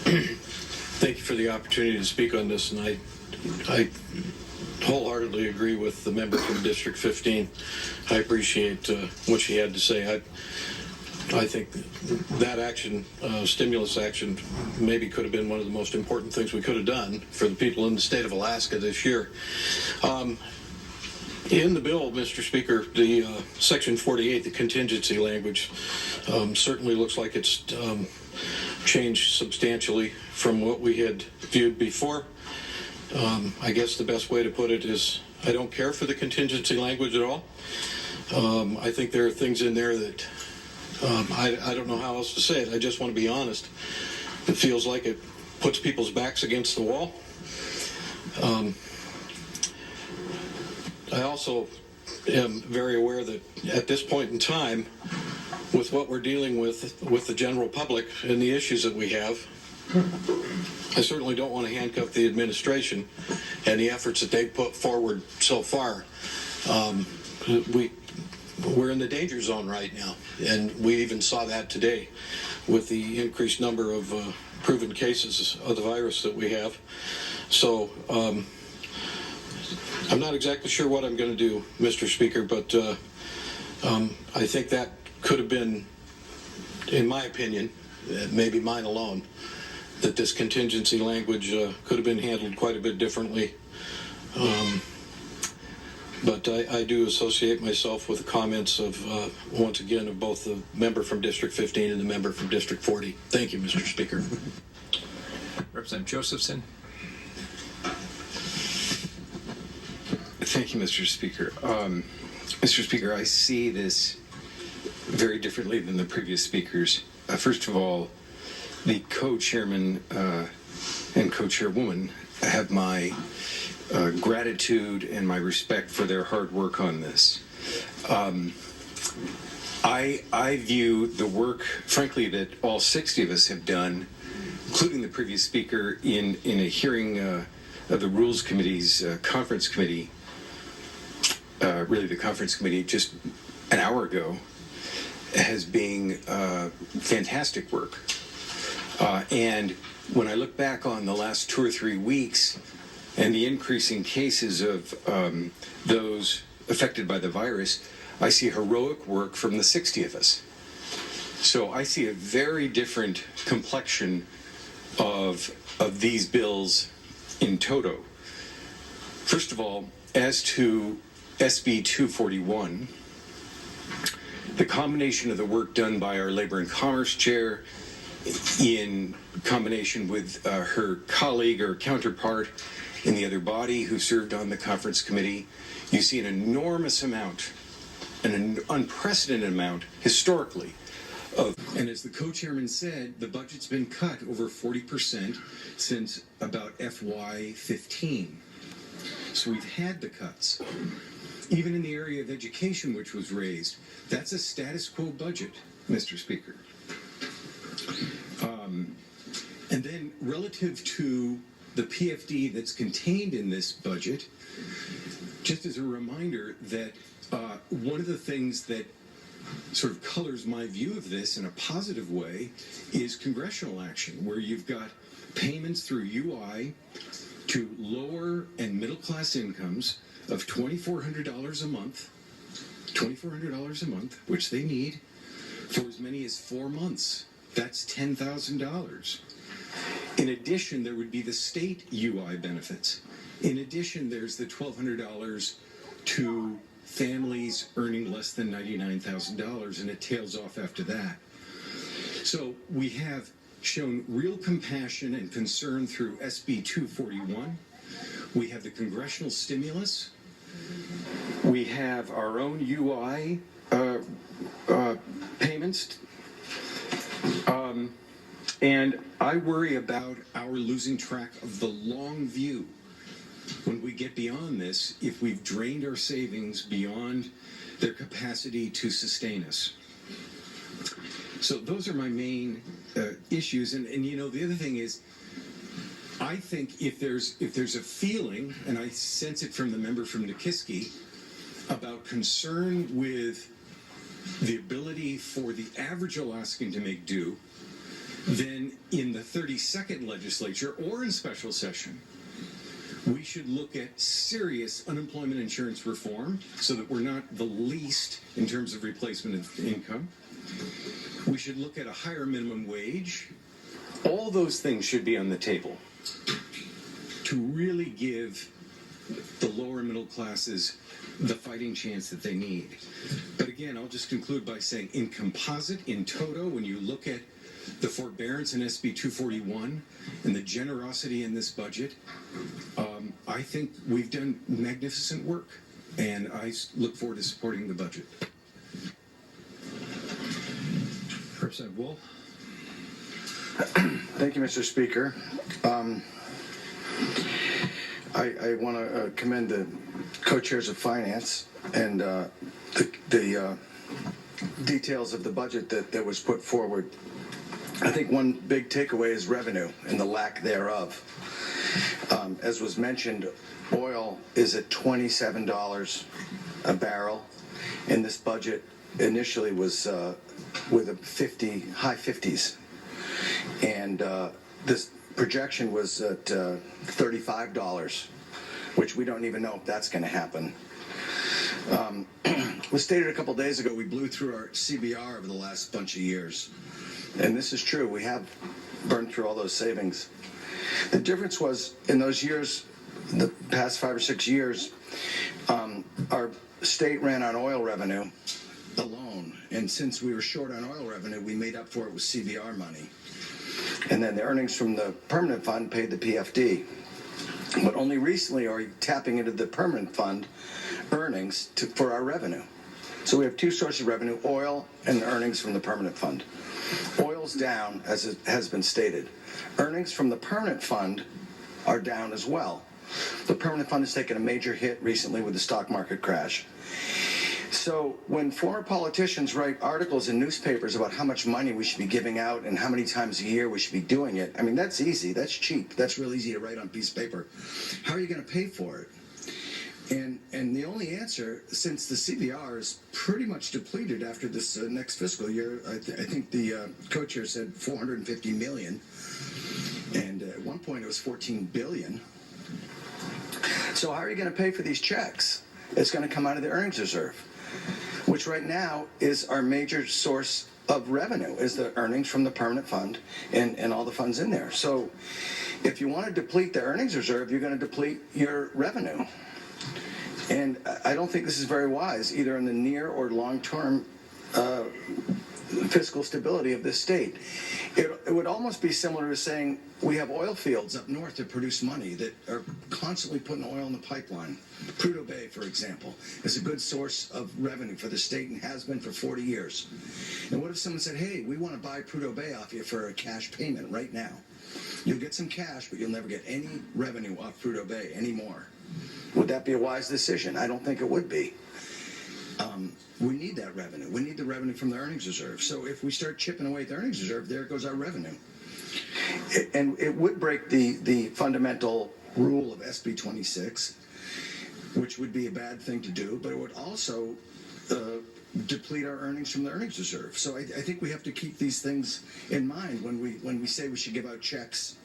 Thank you for the opportunity to speak on this, and I wholeheartedly agree with the member from District 15. I appreciate what she had to say. I think that action, stimulus action, maybe could have been one of the most important things we could have done for the people in the state of Alaska this year. In the bill, Mr. Speaker, the Section 48, the contingency language, certainly looks like it's changed substantially from what we had viewed before. I guess the best way to put it is I don't care for the contingency language at all. I think there are things in there that I don't know how else to say it. I just want to be honest. It feels like it puts people's backs against the wall. I also am very aware that at this point in time, with what we're dealing with the general public and the issues that we have, I certainly don't want to handcuff the administration and the efforts that they've put forward so far. We're in the danger zone right now, and we even saw that today with the increased number of proven cases of the virus that we have. So I'm not exactly sure what I'm going to do, Mr. Speaker, but I think that could have been, in my opinion, maybe mine alone, that this contingency language could have been handled quite a bit differently. But I do associate myself with the comments of, once again, of both the member from District 15 and the member from District 40. Thank you, Mr. Speaker. Representative Josephson. Thank you, Mr. Speaker. Mr. Speaker, I see this very differently than the previous speakers. First of all, the co-chairman and co-chairwoman have my gratitude and my respect for their hard work on this. I view the work, frankly, that all 60 of us have done, including the previous speaker, in a hearing of the Rules Committee's conference committee, really the conference committee just an hour ago, as being fantastic work. And when I look back on the last 2 or 3 weeks and the increasing cases of those affected by the virus, I see heroic work from the 60 of us. So I see a very different complexion of these bills in toto. First of all, as to SB 241, the combination of the work done by our Labor and Commerce Chair in combination with her colleague or counterpart in the other body who served on the conference committee, you see an enormous amount, an unprecedented amount historically of, and as the co-chairman said, the budget's been cut over 40% since about FY15. So we've had the cuts. Even in the area of education, which was raised, that's a status quo budget, Mr. Speaker. And then relative to the PFD that's contained in this budget, just as a reminder that one of the things that sort of colors my view of this in a positive way is congressional action, where you've got payments through UI to lower and middle class incomes of $2,400 a month, which they need, for as many as 4 months. That's $10,000. In addition, there would be the state UI benefits. In addition, there's the $1,200 to families earning less than $99,000, and it tails off after that. So we have shown real compassion and concern through SB 241. We have the congressional stimulus. We have our own UI payments. And I worry about our losing track of the long view when we get beyond this, if we've drained our savings beyond their capacity to sustain us. So those are my main issues. And you know, the other thing is, I think if there's a feeling, and I sense it from the member from Nikiski, about concern with the ability for the average Alaskan to make do, then in the 32nd legislature or in special session, we should look at serious unemployment insurance reform so that we're not the least in terms of replacement of income. We should look at a higher minimum wage. All those things should be on the table to really give the lower middle classes the fighting chance that they need. But again, I'll just conclude by saying in composite, in toto, when you look at the forbearance in SB 241 and the generosity in this budget, I think we've done magnificent work, and I look forward to supporting the budget. Representative Wool. Thank you, Mr. Speaker. I want to commend the co-chairs of finance and the details of the budget that was put forward. I think one big takeaway is revenue and the lack thereof. As was mentioned, oil is at $27 a barrel. In this budget, initially was with a high 50s, and this projection was at $35, which we don't even know if that's going to happen. It was stated a couple days ago we blew through our CBR over the last bunch of years, and this is true. We have burned through all those savings. The difference was in those years, the past 5 or 6 years, our state ran on oil revenue alone, and since we were short on oil revenue, we made up for it with CBR money. And then the earnings from the permanent fund paid the PFD. But only recently are we tapping into the permanent fund earnings for our revenue. So we have two sources of revenue, oil and earnings from the permanent fund. Oil's down, as it has been stated. Earnings from the permanent fund are down as well. The permanent fund has taken a major hit recently with the stock market crash. So when former politicians write articles in newspapers about how much money we should be giving out and how many times a year we should be doing it, I mean, that's easy, that's cheap, that's real easy to write on a piece of paper. How are you going to pay for it? And the only answer, since the CBR is pretty much depleted after this next fiscal year, I think the co-chair said $450 million, and at one point it was $14 billion. So how are you going to pay for these checks? It's going to come out of the earnings reserve, which right now is our major source of revenue, is the earnings from the permanent fund and all the funds in there. So if you want to deplete the earnings reserve, you're going to deplete your revenue. And I don't think this is very wise, either in the near or long-term fiscal stability of this state. It would almost be similar to saying we have oil fields up north that produce money that are constantly putting oil in the pipeline. Prudhoe Bay, for example, is a good source of revenue for the state and has been for 40 years. And what if someone said, hey, we want to buy Prudhoe Bay off you for a cash payment right now? You'll get some cash, but you'll never get any revenue off Prudhoe Bay anymore. Would that be a wise decision? I don't think it would be. We need that revenue. We need the revenue from the earnings reserve. So if we start chipping away at the earnings reserve, there goes our revenue. And it would break the fundamental rule of SB 26, which would be a bad thing to do, but it would also deplete our earnings from the earnings reserve. So I think we have to keep these things in mind when we say we should give out checks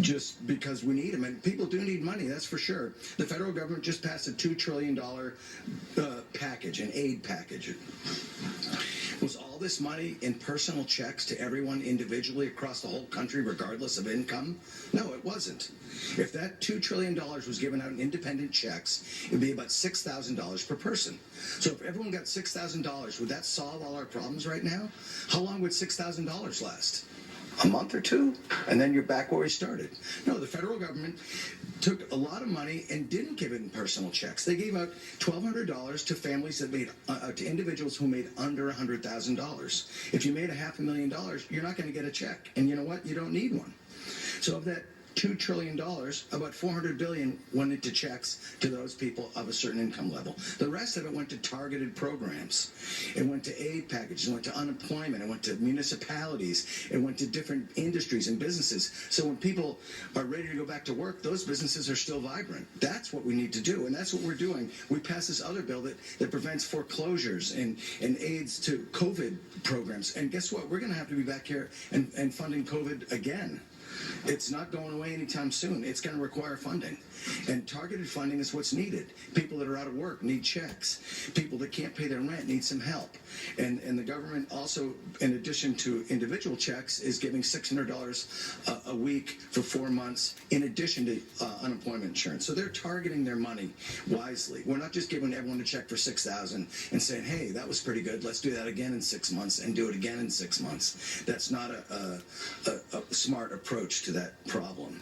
just because we need them. And people do need money, that's for sure. The federal government just passed a $2 trillion package, an aid package. Was all this money in personal checks to everyone individually across the whole country, regardless of income? No, it wasn't. If that $2 trillion was given out in independent checks, it would be about $6,000 per person. So if everyone got $6,000, would that solve all our problems right now? How long would $6,000 last? A month or two? And then you're back where we started. No, the federal government took a lot of money and didn't give it in personal checks. They gave out $1,200 to families that made, to individuals who made under $100,000. If you made $500,000, you're not going to get a check. And you know what? You don't need one. So of that $2 trillion, about $400 billion went into checks to those people of a certain income level. The rest of it went to targeted programs. It went to aid packages, it went to unemployment, it went to municipalities, it went to different industries and businesses. So when people are ready to go back to work, those businesses are still vibrant. That's what we need to do, and that's what we're doing. We passed this other bill that prevents foreclosures and aids to COVID programs. And guess what? We're going to have to be back here and funding COVID again. It's not going away anytime soon. It's going to require funding. And targeted funding is what's needed. People that are out of work need checks. People that can't pay their rent need some help. And the government also, in addition to individual checks, is giving $600 a week for 4 months in addition to unemployment insurance. So they're targeting their money wisely. We're not just giving everyone a check for $6,000 and saying, hey, that was pretty good. Let's do that again in 6 months and do it again in 6 months. That's not a smart approach to that problem.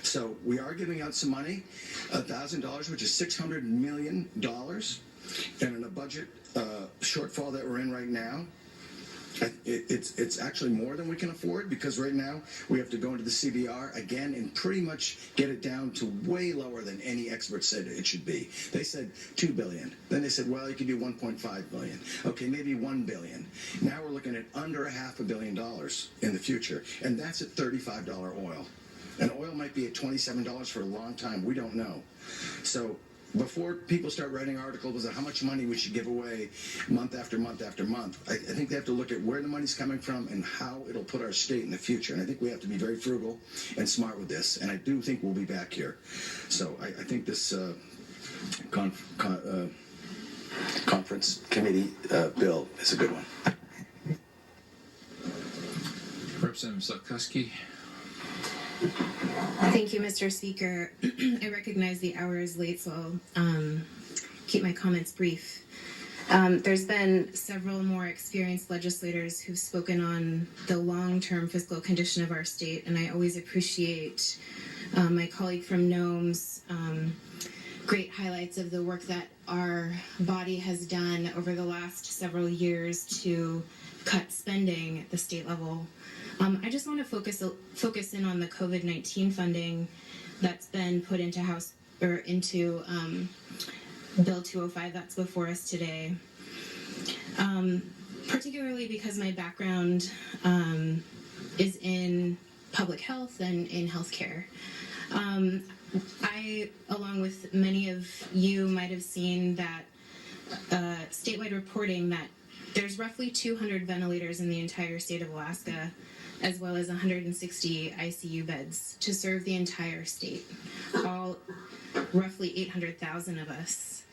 So we are giving out some money, $1,000, which is $600 million, and in a budget shortfall that we're in right now, it's actually more than we can afford, because right now we have to go into the CBR again and pretty much get it down to way lower than any expert said it should be. They said $2 billion. Then they said, well, you can do $1.5 billion. Okay, maybe $1 billion. Now we're looking at under $500 million in the future, and that's at $35 oil. And oil might be at $27 for a long time. We don't know. So before people start writing articles on how much money we should give away month after month after month, I think they have to look at where the money's coming from and how it'll put our state in the future. And I think we have to be very frugal and smart with this. And I do think we'll be back here. So I think this conference committee bill is a good one. Representative Zukoski. Thank you, Mr. Speaker. I recognize the hour is late, so I'll keep my comments brief. There's been several more experienced legislators who've spoken on the long-term fiscal condition of our state, and I always appreciate my colleague from Nome's great highlights of the work that our body has done over the last several years to cut spending at the state level. I just want to focus in on the COVID-19 funding that's been put into Bill 205 that's before us today. Particularly because my background is in public health and in healthcare. I, along with many of you, might have seen that statewide reporting that there's roughly 200 ventilators in the entire state of Alaska, as well as 160 ICU beds to serve the entire state, all roughly 800,000 of us.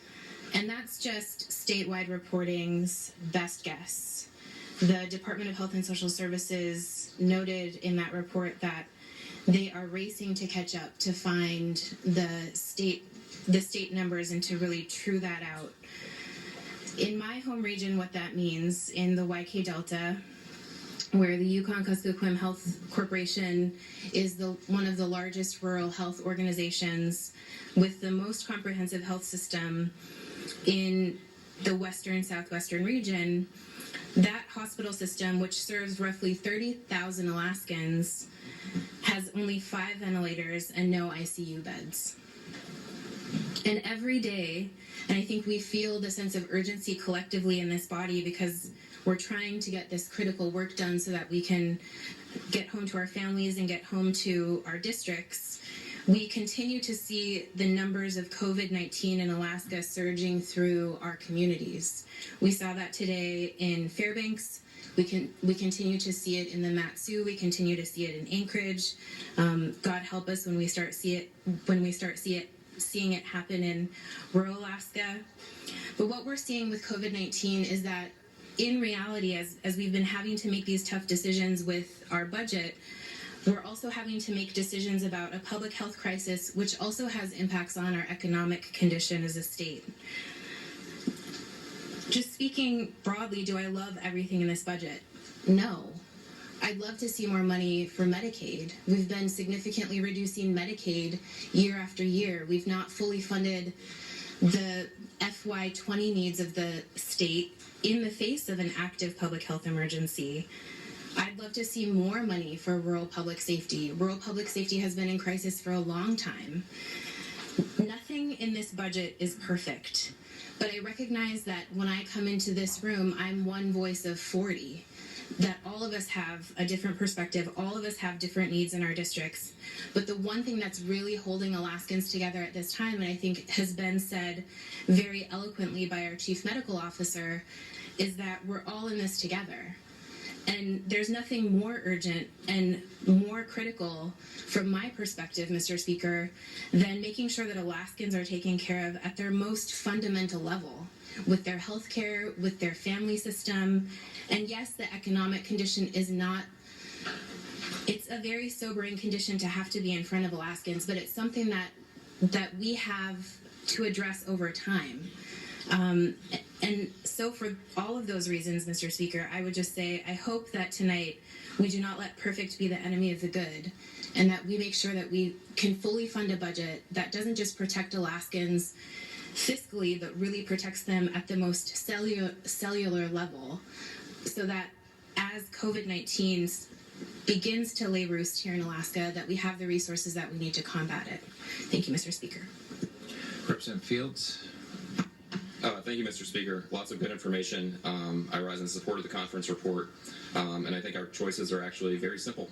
And that's just statewide reporting's best guess. The Department of Health and Social Services noted in that report that they are racing to catch up to find the state numbers and to really true that out. In my home region, what that means in the YK Delta, where the Yukon-Kuskokwim Health Corporation is one of the largest rural health organizations with the most comprehensive health system in the southwestern region, that hospital system, which serves roughly 30,000 Alaskans, has only 5 ventilators and no ICU beds. And every day, and I think we feel the sense of urgency collectively in this body because we're trying to get this critical work done so that we can get home to our families and get home to our districts. We continue to see the numbers of COVID-19 in Alaska surging through our communities. We saw that today in Fairbanks. We continue to see it in the Mat-Su. We continue to see it in Anchorage. God help us when we start seeing it happen in rural Alaska. But what we're seeing with COVID-19 is that in reality, as we've been having to make these tough decisions with our budget, we're also having to make decisions about a public health crisis, which also has impacts on our economic condition as a state. Just speaking broadly, do I love everything in this budget? No. I'd love to see more money for Medicaid. We've been significantly reducing Medicaid year after year. We've not fully funded the FY20 needs of the state in the face of an active public health emergency. I'd love to see more money for rural public safety. Rural public safety has been in crisis for a long time. Nothing in this budget is perfect, but I recognize that when I come into this room, I'm one voice of 40, that all of us have a different perspective, all of us have different needs in our districts, but the one thing that's really holding Alaskans together at this time, and I think has been said very eloquently by our chief medical officer, is that we're all in this together. And there's nothing more urgent and more critical from my perspective, Mr. Speaker, than making sure that Alaskans are taken care of at their most fundamental level, with their health care, with their family system. And yes, the economic condition is not, it's a very sobering condition to have to be in front of Alaskans, but it's something that we have to address over time. And so for all of those reasons, Mr. Speaker, I would just say I hope that tonight we do not let perfect be the enemy of the good, and that we make sure that we can fully fund a budget that doesn't just protect Alaskans fiscally, but really protects them at the most cellular level, so that as COVID-19 begins to lay roost here in Alaska, that we have the resources that we need to combat it. Thank you, Mr. Speaker. Representative Fields. Thank you, Mr. Speaker. Lots of good information. I rise in support of the conference report, and I think our choices are actually very simple.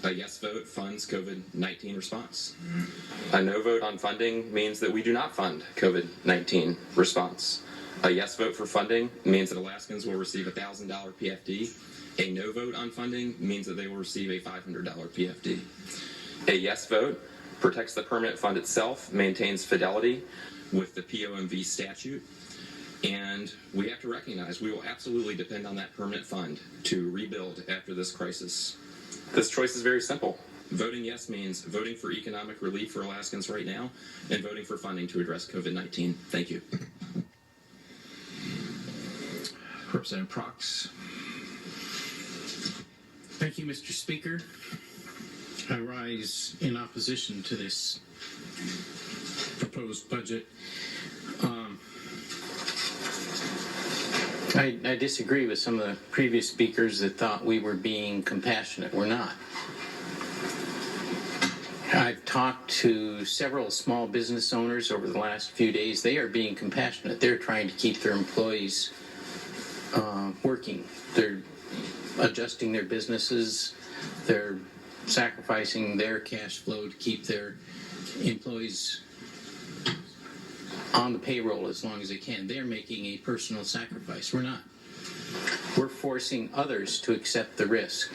A yes vote funds COVID-19 response. A no vote on funding means that we do not fund COVID-19 response. A yes vote for funding means that Alaskans will receive a $1,000 PFD. A no vote on funding means that they will receive a $500 PFD. A yes vote protects the permanent fund itself, maintains fidelity with the POMV statute, and we have to recognize we will absolutely depend on that permanent fund to rebuild after this crisis. This choice is very simple. Voting yes means voting for economic relief for Alaskans right now and voting for funding to address COVID-19. Thank you. Representative Prox. Thank you, Mr. Speaker. I rise in opposition to this proposed budget. I disagree with some of the previous speakers that thought we were being compassionate. We're not. I've talked to several small business owners over the last few days. They are being compassionate. They're trying to keep their employees working. They're adjusting their businesses. They're sacrificing their cash flow to keep their employees on the payroll as long as they can. They're making a personal sacrifice. We're not. We're forcing others to accept the risk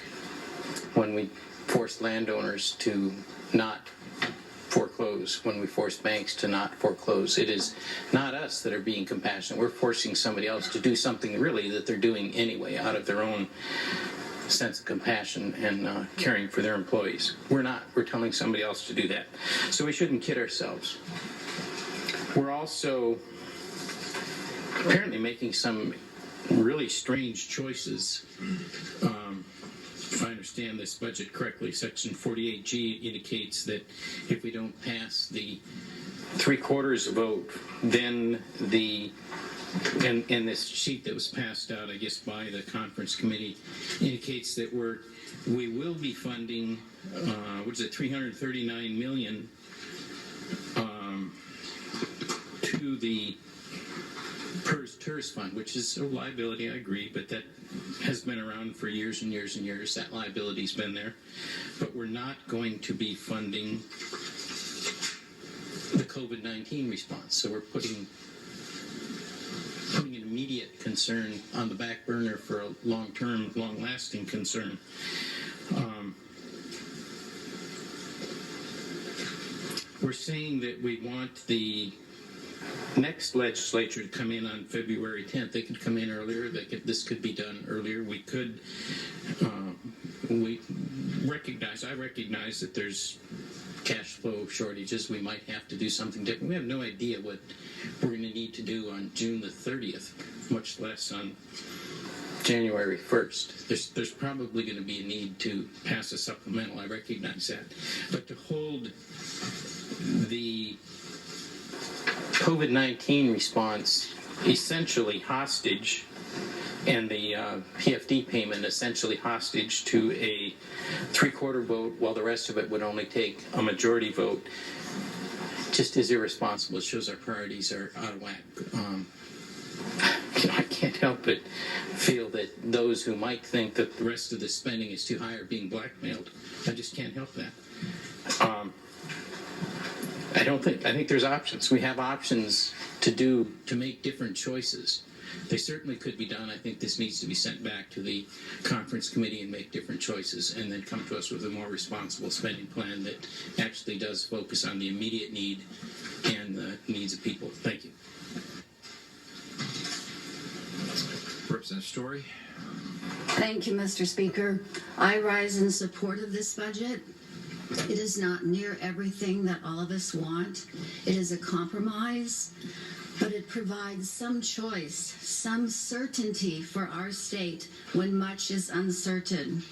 when we force landowners to not foreclose, when we force banks to not foreclose. It is not us that are being compassionate. We're forcing somebody else to do something really that they're doing anyway out of their own sense of compassion and caring for their employees. We're not. We're telling somebody else to do that. So we shouldn't kid ourselves. We're also apparently making some really strange choices. If I understand this budget correctly, Section 48G indicates that if we don't pass the 3/4 vote, then and this sheet that was passed out, I guess, by the conference committee indicates that we will be funding, $339 million to the PERS fund, which is a liability, I agree, but that has been around for years and years and years. That liability's been there. But we're not going to be funding the COVID-19 response. So we're putting an immediate concern on the back burner for a long-term, long-lasting concern. We're saying that we want the next legislature to come in on February 10th. They could come in earlier. This could be done earlier. We could. I recognize that there's cash flow shortages. We might have to do something different. We have no idea what we're going to need to do on June the 30th, much less on January 1st. There's probably going to be a need to pass a supplemental. I recognize that. But to hold the COVID-19 response essentially hostage and the PFD payment essentially hostage to a 3/4 vote while the rest of it would only take a majority vote just is irresponsible. It shows our priorities are out of whack. I can't help but feel that those who might think that the rest of the spending is too high are being blackmailed. I just can't help that. I think there's options. We have options to make different choices. They certainly could be done. I think this needs to be sent back to the conference committee and make different choices and then come to us with a more responsible spending plan that actually does focus on the immediate need and the needs of people. Thank you. Representative Story. Thank you, Mr. Speaker. I rise in support of this budget. It is not near everything that all of us want. It is a compromise, but it provides some choice, some certainty for our state when much is uncertain.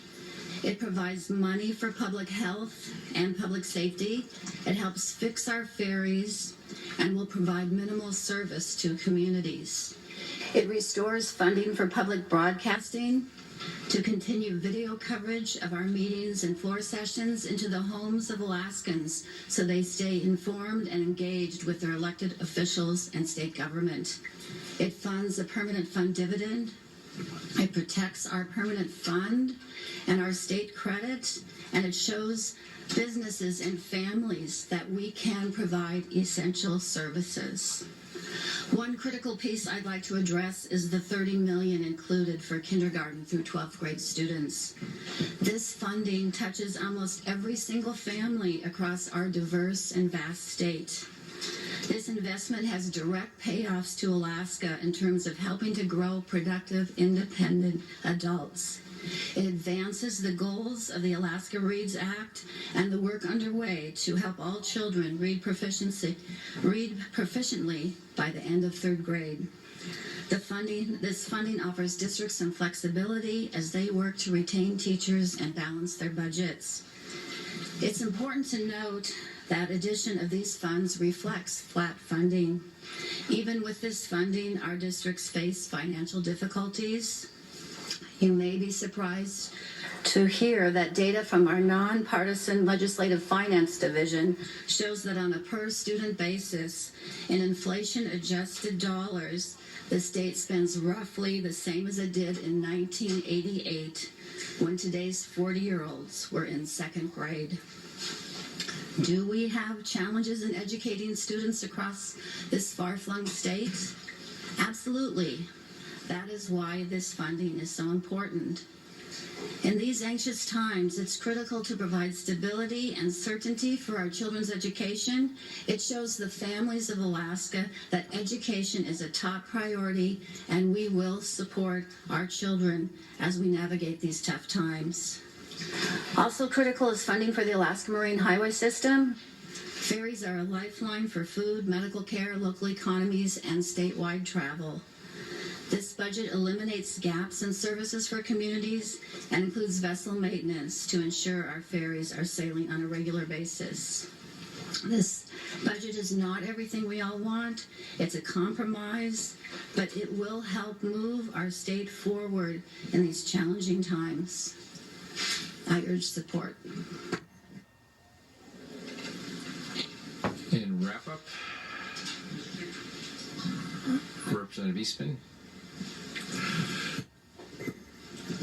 It provides money for public health and public safety. It helps fix our ferries and will provide minimal service to communities. It restores funding for public broadcasting to continue video coverage of our meetings and floor sessions into the homes of Alaskans so they stay informed and engaged with their elected officials and state government. It funds a permanent fund dividend. It protects our permanent fund and our state credit, and it shows businesses and families that we can provide essential services. One critical piece I'd like to address is the $30 million included for kindergarten through 12th grade students. This funding touches almost every single family across our diverse and vast state. This investment has direct payoffs to Alaska in terms of helping to grow productive, independent adults. It advances the goals of the Alaska Reads Act and the work underway to help all children read proficiently by the end of 3rd grade. This funding offers districts some flexibility as they work to retain teachers and balance their budgets. It's important to note that addition of these funds reflects flat funding. Even with this funding, our districts face financial difficulties. You may be surprised to hear that data from our nonpartisan Legislative Finance Division shows that on a per-student basis, in inflation-adjusted dollars, the state spends roughly the same as it did in 1988, when today's 40-year-olds were in 2nd grade. Do we have challenges in educating students across this far-flung state? Absolutely. That is why this funding is so important. In these anxious times, it's critical to provide stability and certainty for our children's education. It shows the families of Alaska that education is a top priority, and we will support our children as we navigate these tough times. Also critical is funding for the Alaska Marine Highway System. Ferries are a lifeline for food, medical care, local economies, and statewide travel. This budget eliminates gaps in services for communities and includes vessel maintenance to ensure our ferries are sailing on a regular basis. This budget is not everything we all want. It's a compromise, but it will help move our state forward in these challenging times. I urge support. In wrap-up, Representative Eastman.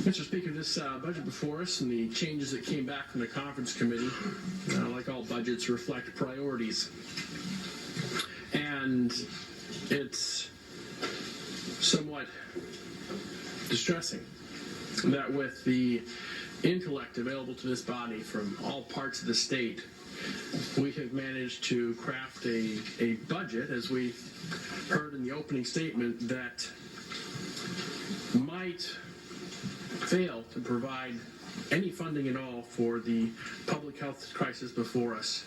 Mr. Speaker, this budget before us and the changes that came back from the conference committee, like all budgets, reflect priorities. And it's somewhat distressing that with the intellect available to this body from all parts of the state, we have managed to craft a budget, as we heard in the opening statement, that might fail to provide any funding at all for the public health crisis before us,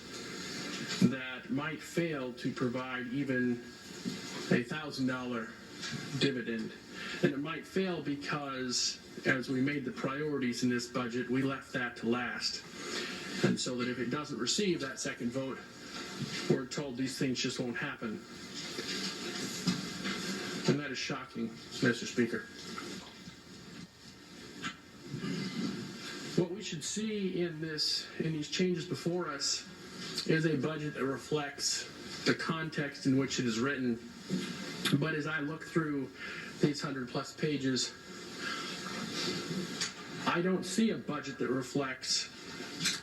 that might fail to provide even a $1,000 dividend, and it might fail because as we made the priorities in this budget, we left that to last. And so that if it doesn't receive that second vote, we're told these things just won't happen. And that is shocking, Mr. Speaker. What we should see in these changes before us is a budget that reflects the context in which it is written. But as I look through these 100+ pages, I don't see a budget that reflects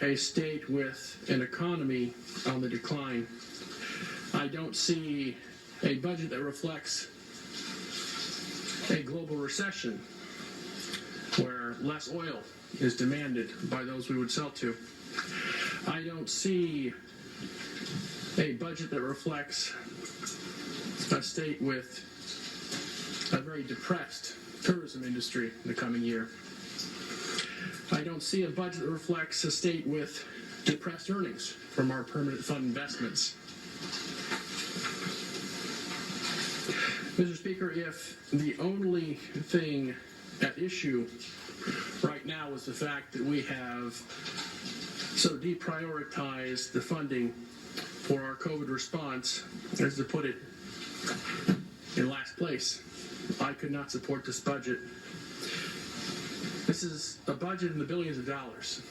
a state with an economy on the decline. I don't see a budget that reflects a global recession where less oil is demanded by those we would sell to. I don't see a budget that reflects a state with a very depressed tourism industry in the coming year. I don't see a budget that reflects a state with depressed earnings from our permanent fund investments. Mr. Speaker, if the only thing at issue right now is the fact that we have so deprioritized the funding for our COVID response, as to put it in last place, I could not support this budget. This is a budget in the billions of dollars.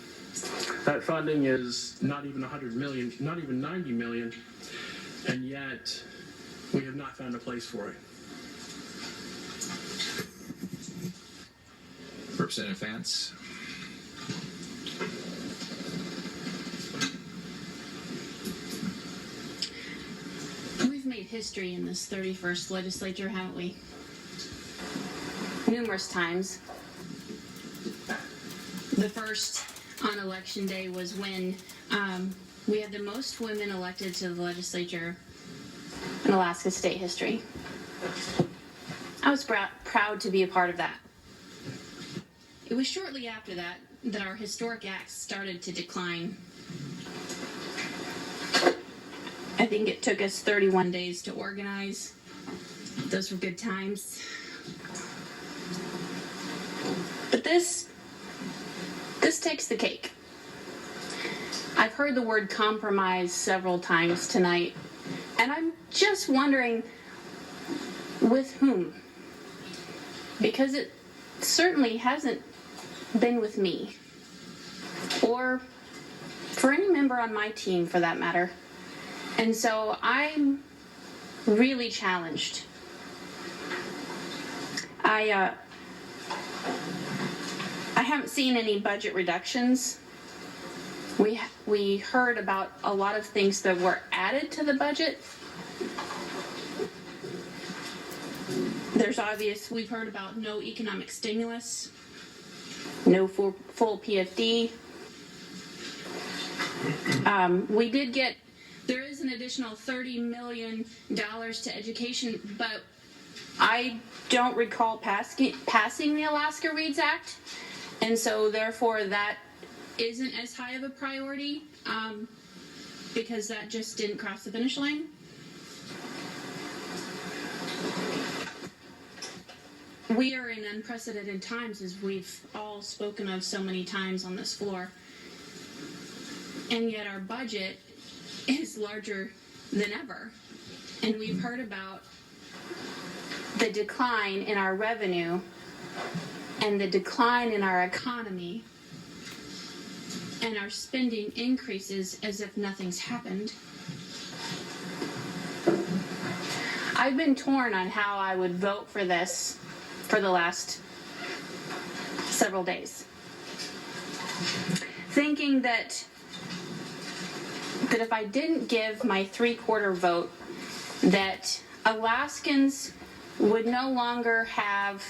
That funding is not even 100 million, not even 90 million, and yet we have not found a place for it. Representative Vance. We've made history in this 31st legislature, haven't we? Numerous times. The first on election day was when we had the most women elected to the legislature in Alaska state history. I was proud to be a part of that. It was shortly after that that our historic acts started to decline. I think it took us 31 days to organize. Those were good times. But this takes the cake. I've heard the word compromise several times tonight, and I'm just wondering with whom? Because it certainly hasn't been with me, or for any member on my team for that matter. And so I'm really challenged. I haven't seen any budget reductions. We heard about a lot of things that were added to the budget. We've heard about no economic stimulus, no full PFD. There is an additional $30 million to education, but I don't recall passing the Alaska Reads Act, and so therefore that isn't as high of a priority because that just didn't cross the finish line. We are in unprecedented times, as we've all spoken of so many times on this floor, and yet our budget is larger than ever, and we've heard about the decline in our revenue and the decline in our economy, and our spending increases as if nothing's happened. I've been torn on how I would vote for this for the last several days, thinking that if I didn't give my 3/4 vote, that Alaskans would no longer have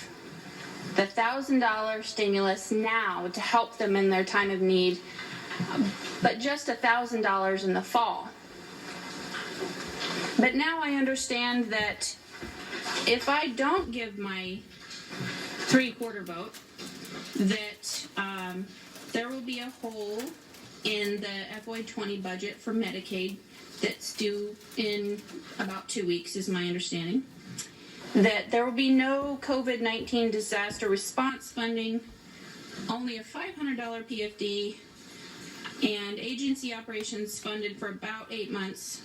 the $1,000 stimulus now to help them in their time of need, but just $1,000 in the fall. But now I understand that if I don't give my 3/4 vote, that there will be a hole in the FY20 budget for Medicaid that's due in about 2 weeks, is my understanding. That there will be no COVID-19 disaster response funding, only a $500 PFD, and agency operations funded for about 8 months.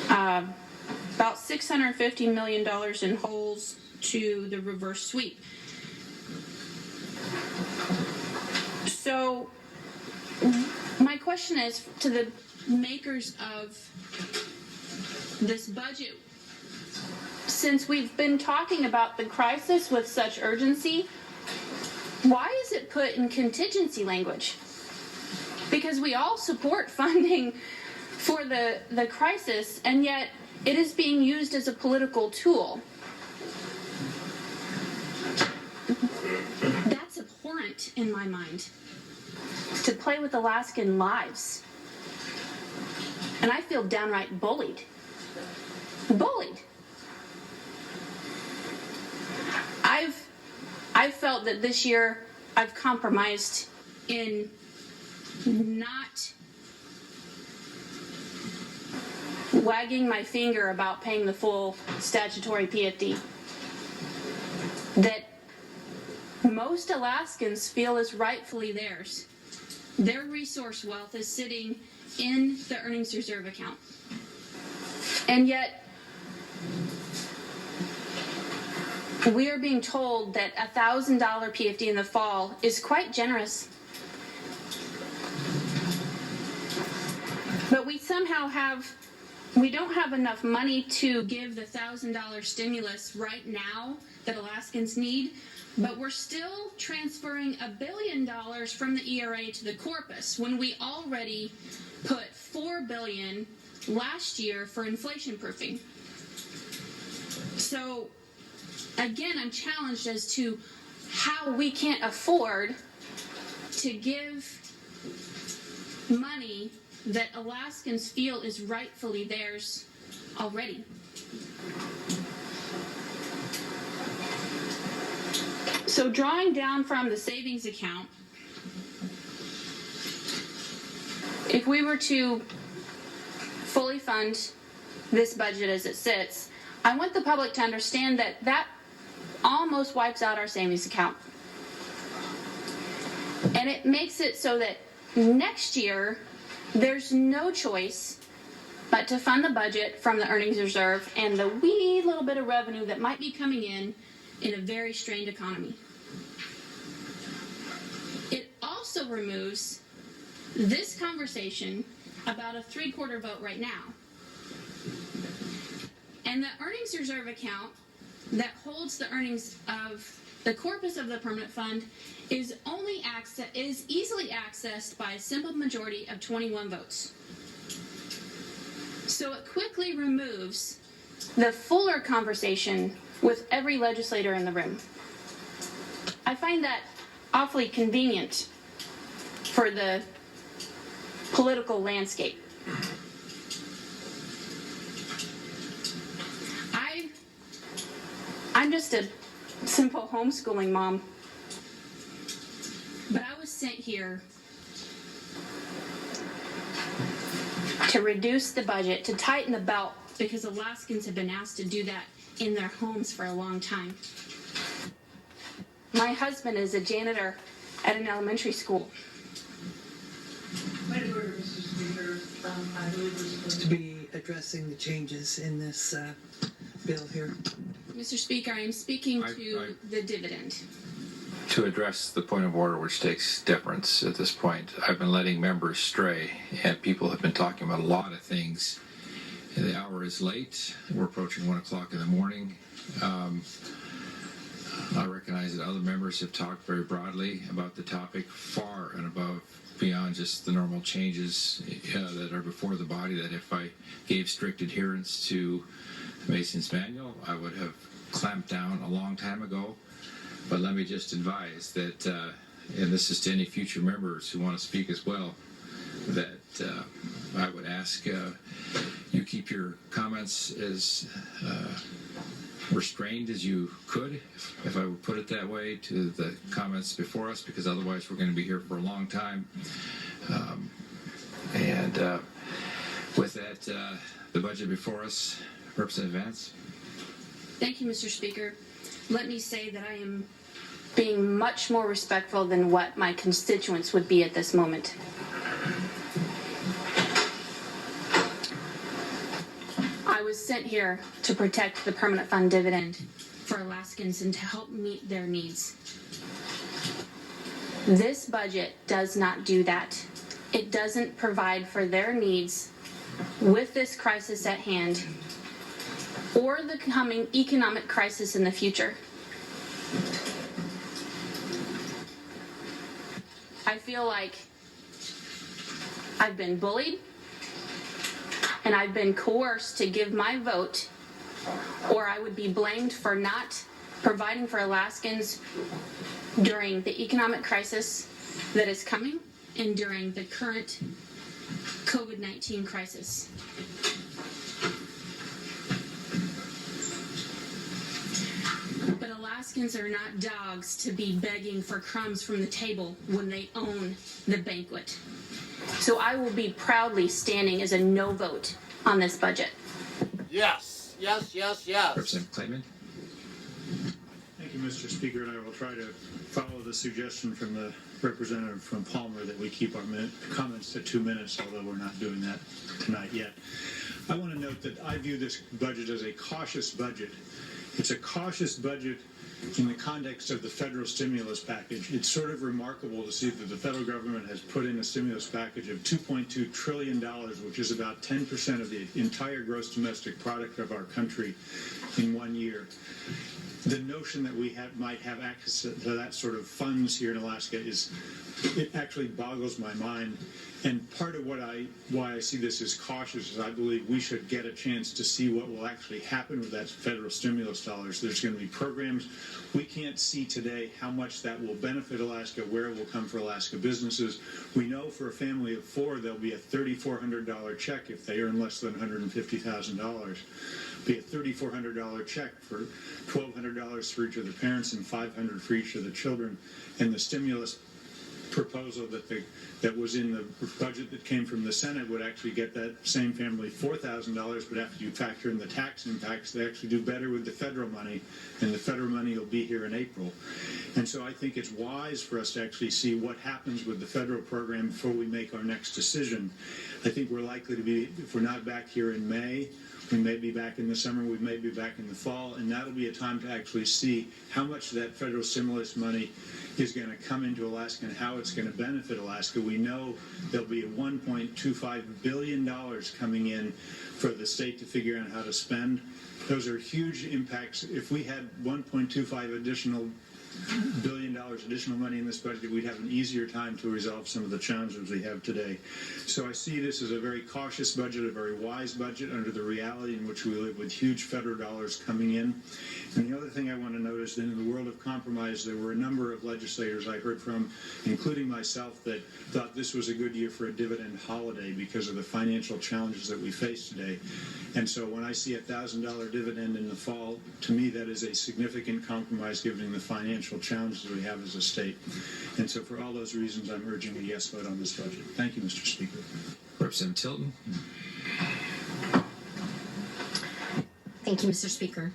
About $650 million in holes to the reverse sweep. So my question is to the makers of this budget, since we've been talking about the crisis with such urgency, why is it put in contingency language? Because we all support funding for the crisis, and yet it is being used as a political tool. That's abhorrent in my mind, to play with Alaskan lives. And I feel downright bullied. Bullied. I've felt that this year I've compromised in not wagging my finger about paying the full statutory PFD. That most Alaskans feel is rightfully theirs. Their resource wealth is sitting in the earnings reserve account. And yet, we are being told that $1,000 PFD in the fall is quite generous. But we don't have enough money to give the $1,000 stimulus right now that Alaskans need, but we're still transferring $1 billion from the ERA to the corpus when we already put $4 billion last year for inflation proofing. So again, I'm challenged as to how we can't afford to give money that Alaskans feel is rightfully theirs already. So drawing down from the savings account, if we were to fully fund this budget as it sits, I want the public to understand that that almost wipes out our savings account. And it makes it so that next year, there's no choice but to fund the budget from the earnings reserve and the wee little bit of revenue that might be coming in a very strained economy. It also removes this conversation about a 3/4 vote right now. And the earnings reserve account that holds the earnings of the corpus of the permanent fund is easily accessed by a simple majority of 21 votes. So it quickly removes the fuller conversation with every legislator in the room. I find that awfully convenient for the political landscape. I'm just a simple homeschooling mom, but I was sent here to reduce the budget, to tighten the belt, because Alaskans have been asked to do that in their homes for a long time. My husband is a janitor at an elementary school. Point of order, Mr. Speaker. I believe we're supposed to be addressing the changes in this bill here. Mr. Speaker, I am speaking to the dividend. To address the point of order, which takes deference at this point, I've been letting members stray, and people have been talking about a lot of things. And the hour is late. We're approaching 1 o'clock in the morning. I recognize that other members have talked very broadly about the topic, far and above, beyond just the normal changes that are before the body, that if I gave strict adherence to Mason's manual, I would have clamped down a long time ago. But let me just advise that, and this is to any future members who want to speak as well, that I would ask you keep your comments as restrained as you could, if I would put it that way, to the comments before us, because otherwise we're going to be here for a long time. With that, the budget before us, Representative Vance. Thank you, Mr. Speaker. Let me say that I am being much more respectful than what my constituents would be at this moment. I was sent here to protect the permanent fund dividend for Alaskans and to help meet their needs. This budget does not do that. It doesn't provide for their needs with this crisis at hand or the coming economic crisis in the future. I feel like I've been bullied and I've been coerced to give my vote, or I would be blamed for not providing for Alaskans during the economic crisis that is coming and during the current COVID-19 crisis. But Alaskans are not dogs to be begging for crumbs from the table when they own the banquet. So I will be proudly standing as a no vote on this budget. Yes, yes, yes, yes. Representative Clayman. Thank you, Mr. Speaker, and I will try to follow the suggestion from the representative from Palmer that we keep our comments to 2 minutes, although we're not doing that tonight yet. I want to note that I view this budget as a cautious budget It's a cautious budget in the context of the federal stimulus package. It's sort of remarkable to see that the federal government has put in a stimulus package of $2.2 trillion, which is about 10% of the entire gross domestic product of our country in 1 year. The notion that we might have access to that sort of funds here in Alaska it actually boggles my mind. And part of why I see this as cautious is I believe we should get a chance to see what will actually happen with that federal stimulus dollars. There's going to be programs. We can't see today how much that will benefit Alaska, where it will come for Alaska businesses. We know for a family of 4, there'll be a $3,400 check if they earn less than $150,000. Be a $3,400 check for $1,200 for each of the parents and $500 for each of the children. And the stimulus proposal that was in the budget that came from the Senate would actually get that same family $4,000, but after you factor in the tax impacts, they actually do better with the federal money, and the federal money will be here in April. And so I think it's wise for us to actually see what happens with the federal program before we make our next decision. I think we're likely to be, if we're not back here in May, we may be back in the summer, we may be back in the fall, and that'll be a time to actually see how much of that federal stimulus money is going to come into Alaska and how it's going to benefit Alaska. We know there'll be $1.25 billion coming in for the state to figure out how to spend. Those are huge impacts. If we had $1.25 billion additional money in this budget, we'd have an easier time to resolve some of the challenges we have today. So I see this as a very cautious budget, a very wise budget under the reality in which we live with huge federal dollars coming in. And the other thing I want to note is that in the world of compromise, there were a number of legislators I heard from, including myself, that thought this was a good year for a dividend holiday because of the financial challenges that we face today. And so when I see a $1,000 dividend in the fall, to me that is a significant compromise given the financial challenges we have as a state. And so for all those reasons, I'm urging a yes vote on this budget. Thank you, Mr. Speaker. Representative Tilton. Thank you, Mr. Speaker.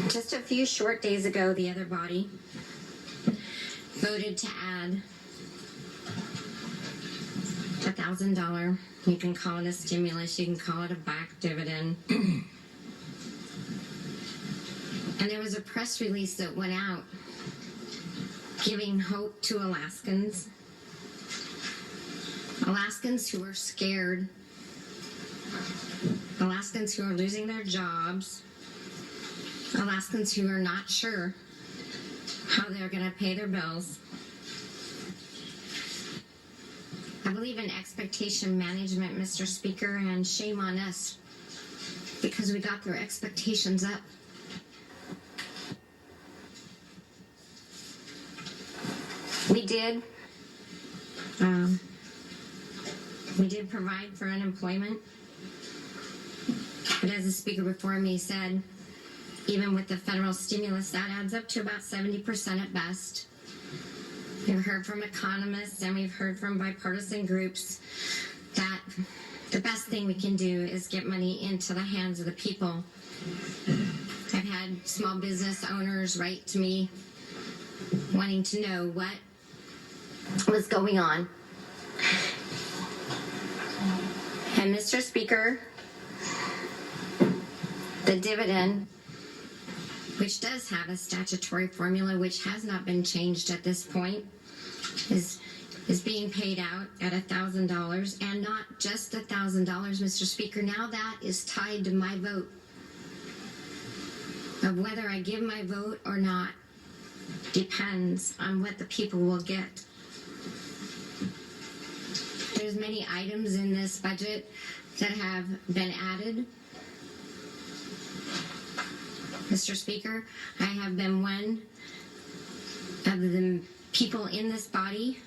Just a few short days ago, the other body voted to add $1,000. You can call it a stimulus, you can call it a back dividend. And there was a press release that went out giving hope to Alaskans. Alaskans who are scared. Alaskans who are losing their jobs. Alaskans who are not sure how they're going to pay their bills. I believe in expectation management, Mr. Speaker, and shame on us because we got their expectations up. We did provide for unemployment, but as the speaker before me said, even with the federal stimulus, that adds up to about 70% at best. We've heard from economists and we've heard from bipartisan groups that the best thing we can do is get money into the hands of the people. I've had small business owners write to me wanting to know what was going on. And Mr. Speaker, the dividend, which does have a statutory formula which has not been changed at this point, is being paid out at $1,000, and not just $1,000, Mr. Speaker. Now that is tied to my vote of whether I give my vote or not depends on what the people will get. There's many items in this budget that have been added. Mr. Speaker, I have been one of the people in this body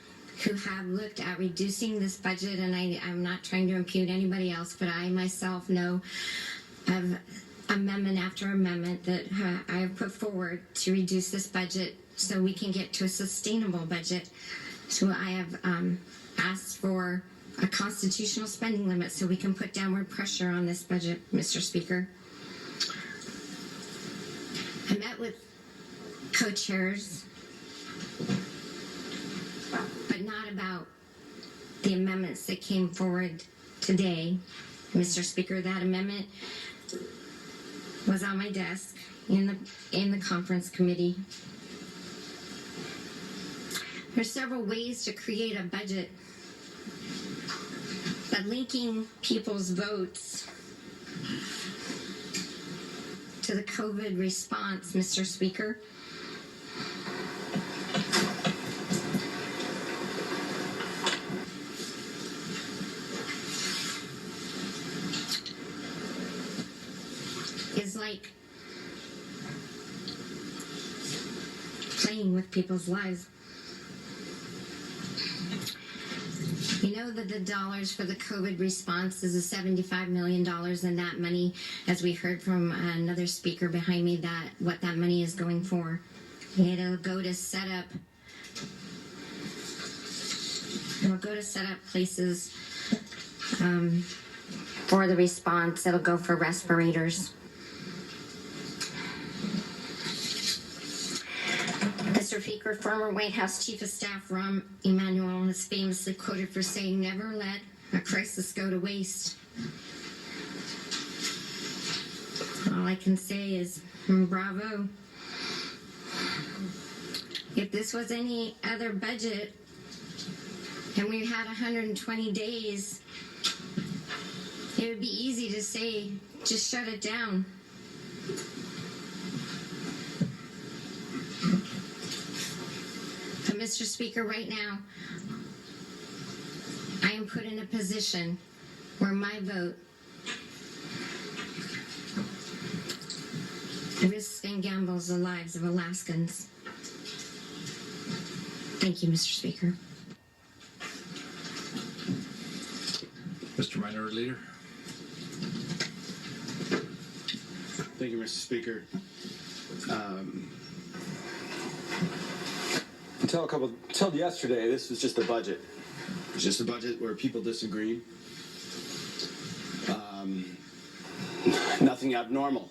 who have looked at reducing this budget, and I'm not trying to impugn anybody else, but I myself know of amendment after amendment that I have put forward to reduce this budget so we can get to a sustainable budget. So I have asked for a constitutional spending limit so we can put downward pressure on this budget, Mr. Speaker. I met with co-chairs, but not about the amendments that came forward today, Mr. Speaker, that amendment was on my desk in the conference committee. There's several ways to create a budget, but linking people's votes to the COVID response, Mr. Speaker, is like playing with people's lives. You know that the dollars for the COVID response is a $75 million, and that money, as we heard from another speaker behind me, that what that money is going for. It'll go to set up places for the response. It'll go for respirators. Mr. Speaker, former White House Chief of Staff Rahm Emanuel is famously quoted for saying, "Never let a crisis go to waste." All I can say is, bravo. If this was any other budget and we had 120 days, it would be easy to say, just shut it down. But Mr. Speaker, right now, I am put in a position where my vote risks and gambles the lives of Alaskans. Thank you, Mr. Speaker. Mr. Minority Leader. Thank you, Mr. Speaker. Until yesterday, this was just a budget. It was just a budget where people disagreed. Nothing abnormal.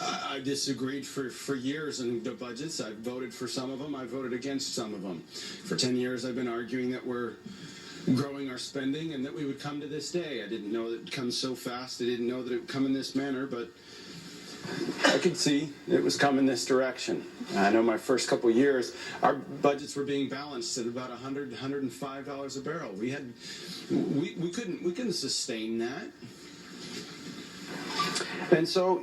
I disagreed for years in the budgets. I voted for some of them. I voted against some of them. For 10 years, I've been arguing that we're growing our spending and that we would come to this day. I didn't know that it would come so fast. I didn't know that it would come in this manner, but I could see it was coming this direction. I know my first couple of years, our budgets were being balanced at about $100, $105 a barrel. We couldn't sustain that. And so,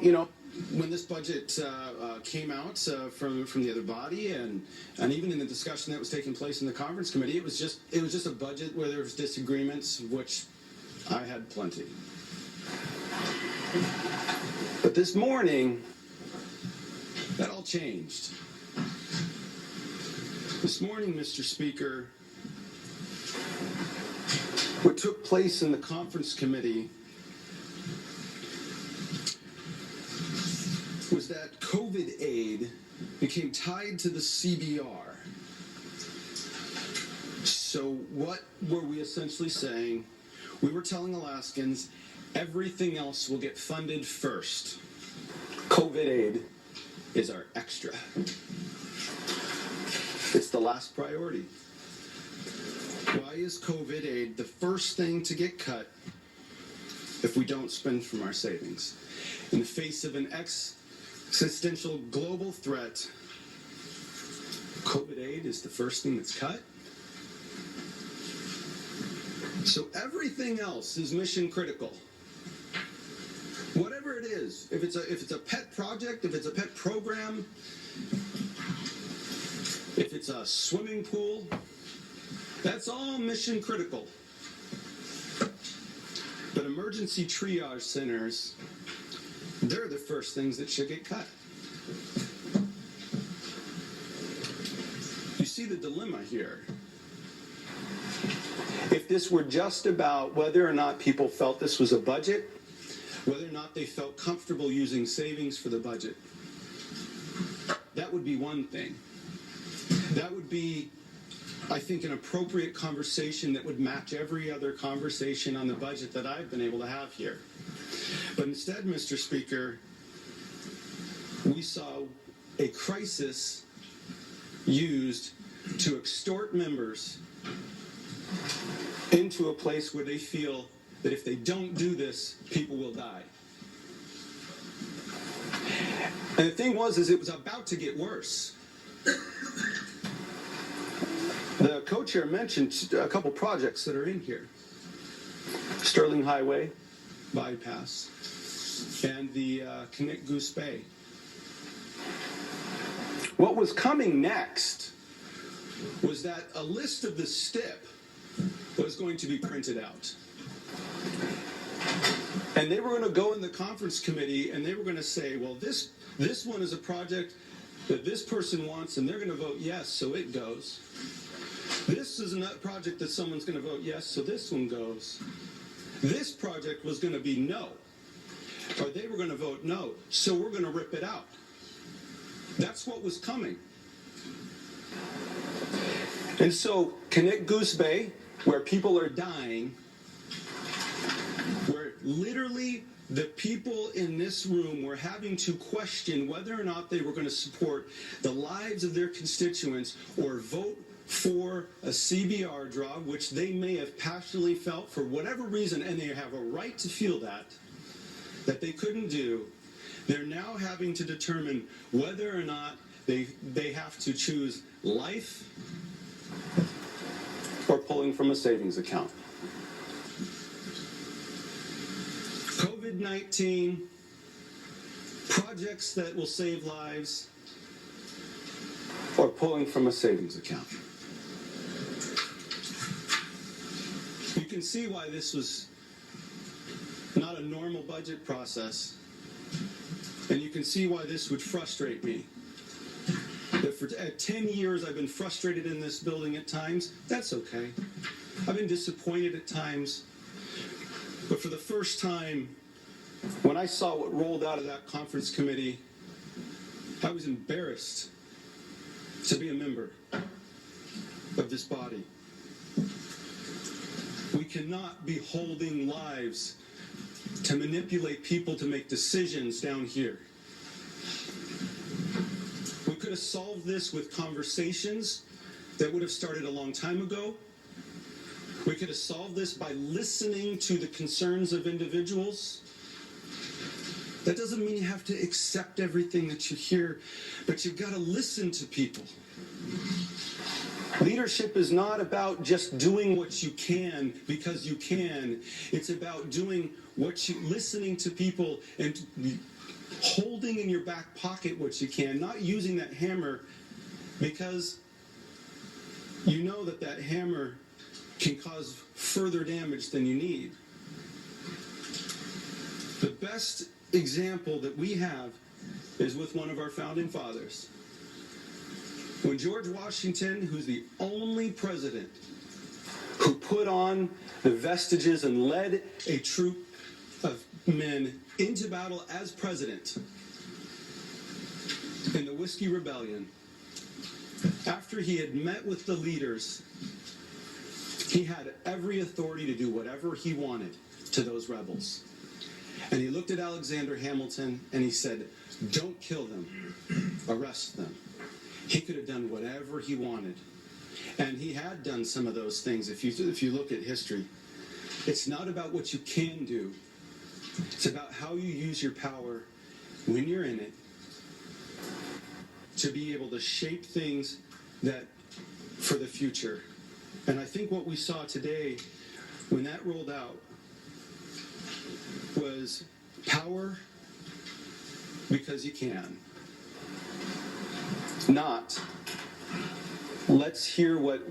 when this budget came out from the other body, and even in the discussion that was taking place in the conference committee, it was just a budget where there was disagreements, which I had plenty. But this morning, that all changed. This morning, Mr. Speaker, what took place in the conference committee was that COVID aid became tied to the CBR. So what were we essentially saying? We were telling Alaskans everything else will get funded first. COVID aid is our extra. It's the last priority. Why is COVID aid the first thing to get cut if we don't spend from our savings? In the face of an existential global threat, COVID aid is the first thing that's cut. So everything else is mission critical. Whatever it is, if it's a pet project, if it's a pet program, if it's a swimming pool, that's all mission critical. But emergency triage centers, they're the first things that should get cut. You see the dilemma here. If this were just about whether or not people felt this was a budget, whether or not they felt comfortable using savings for the budget, that would be one thing. That would be, I think, an appropriate conversation that would match every other conversation on the budget that I've been able to have here. But instead, Mr. Speaker, we saw a crisis used to extort members into a place where they feel that if they don't do this, people will die. And the thing was, it was about to get worse. The co-chair mentioned a couple projects that are in here. Sterling Highway bypass and the Connect Goose Bay. What was coming next was that a list of the STIP was going to be printed out. And they were going to go in the conference committee and they were going to say, well, this one is a project that this person wants and they're going to vote yes, so it goes. This is a project that someone's going to vote yes, so this one goes. This project was going to be no, or they were going to vote no, so we're going to rip it out. That's what was coming. And so Connect Goose Bay, where people are dying, where literally the people in this room were having to question whether or not they were going to support the lives of their constituents or vote for a CBR draw, which they may have passionately felt for whatever reason, and they have a right to feel that they couldn't do. They're now having to determine whether or not they have to choose life or pulling from a savings account. COVID-19, projects that will save lives, or pulling from a savings account. You can see why this was not a normal budget process, and you can see why this would frustrate me. That for 10 years I've been frustrated in this building at times. That's okay. I've been disappointed at times. But for the first time, when I saw what rolled out of that conference committee, I was embarrassed to be a member of this body. We cannot be holding lives to manipulate people to make decisions down here. We could have solved this with conversations that would have started a long time ago. We could have solved this by listening to the concerns of individuals. That doesn't mean you have to accept everything that you hear, but you've got to listen to people. Leadership is not about just doing what you can because you can. It's about doing listening to people and holding in your back pocket what you can, not using that hammer because you know that hammer can cause further damage than you need. The best example that we have is with one of our founding fathers. When George Washington, who's the only president who put on the vestiges and led a troop of men into battle as president in the Whiskey Rebellion, after he had met with the leaders, he had every authority to do whatever he wanted to those rebels. And he looked at Alexander Hamilton and he said, "Don't kill them, arrest them." He could have done whatever he wanted. And he had done some of those things if you look at history. It's not about what you can do. It's about how you use your power when you're in it to be able to shape things that for the future. And I think what we saw today when that rolled out was power because you can. Not, let's hear what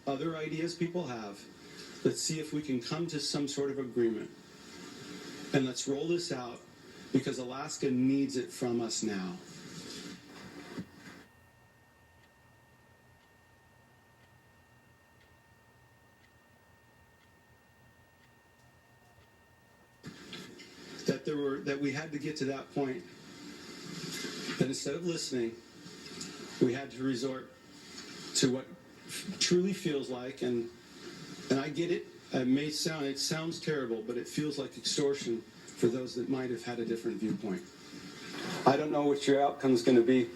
other ideas people have. Let's see if we can come to some sort of agreement. And let's roll this out because Alaska needs it from us now. That we had to get to that point. That instead of listening, we had to resort to what truly feels like, and I get it. It sounds terrible, but it feels like extortion for those that might have had a different viewpoint. I don't know what your outcome is going to be.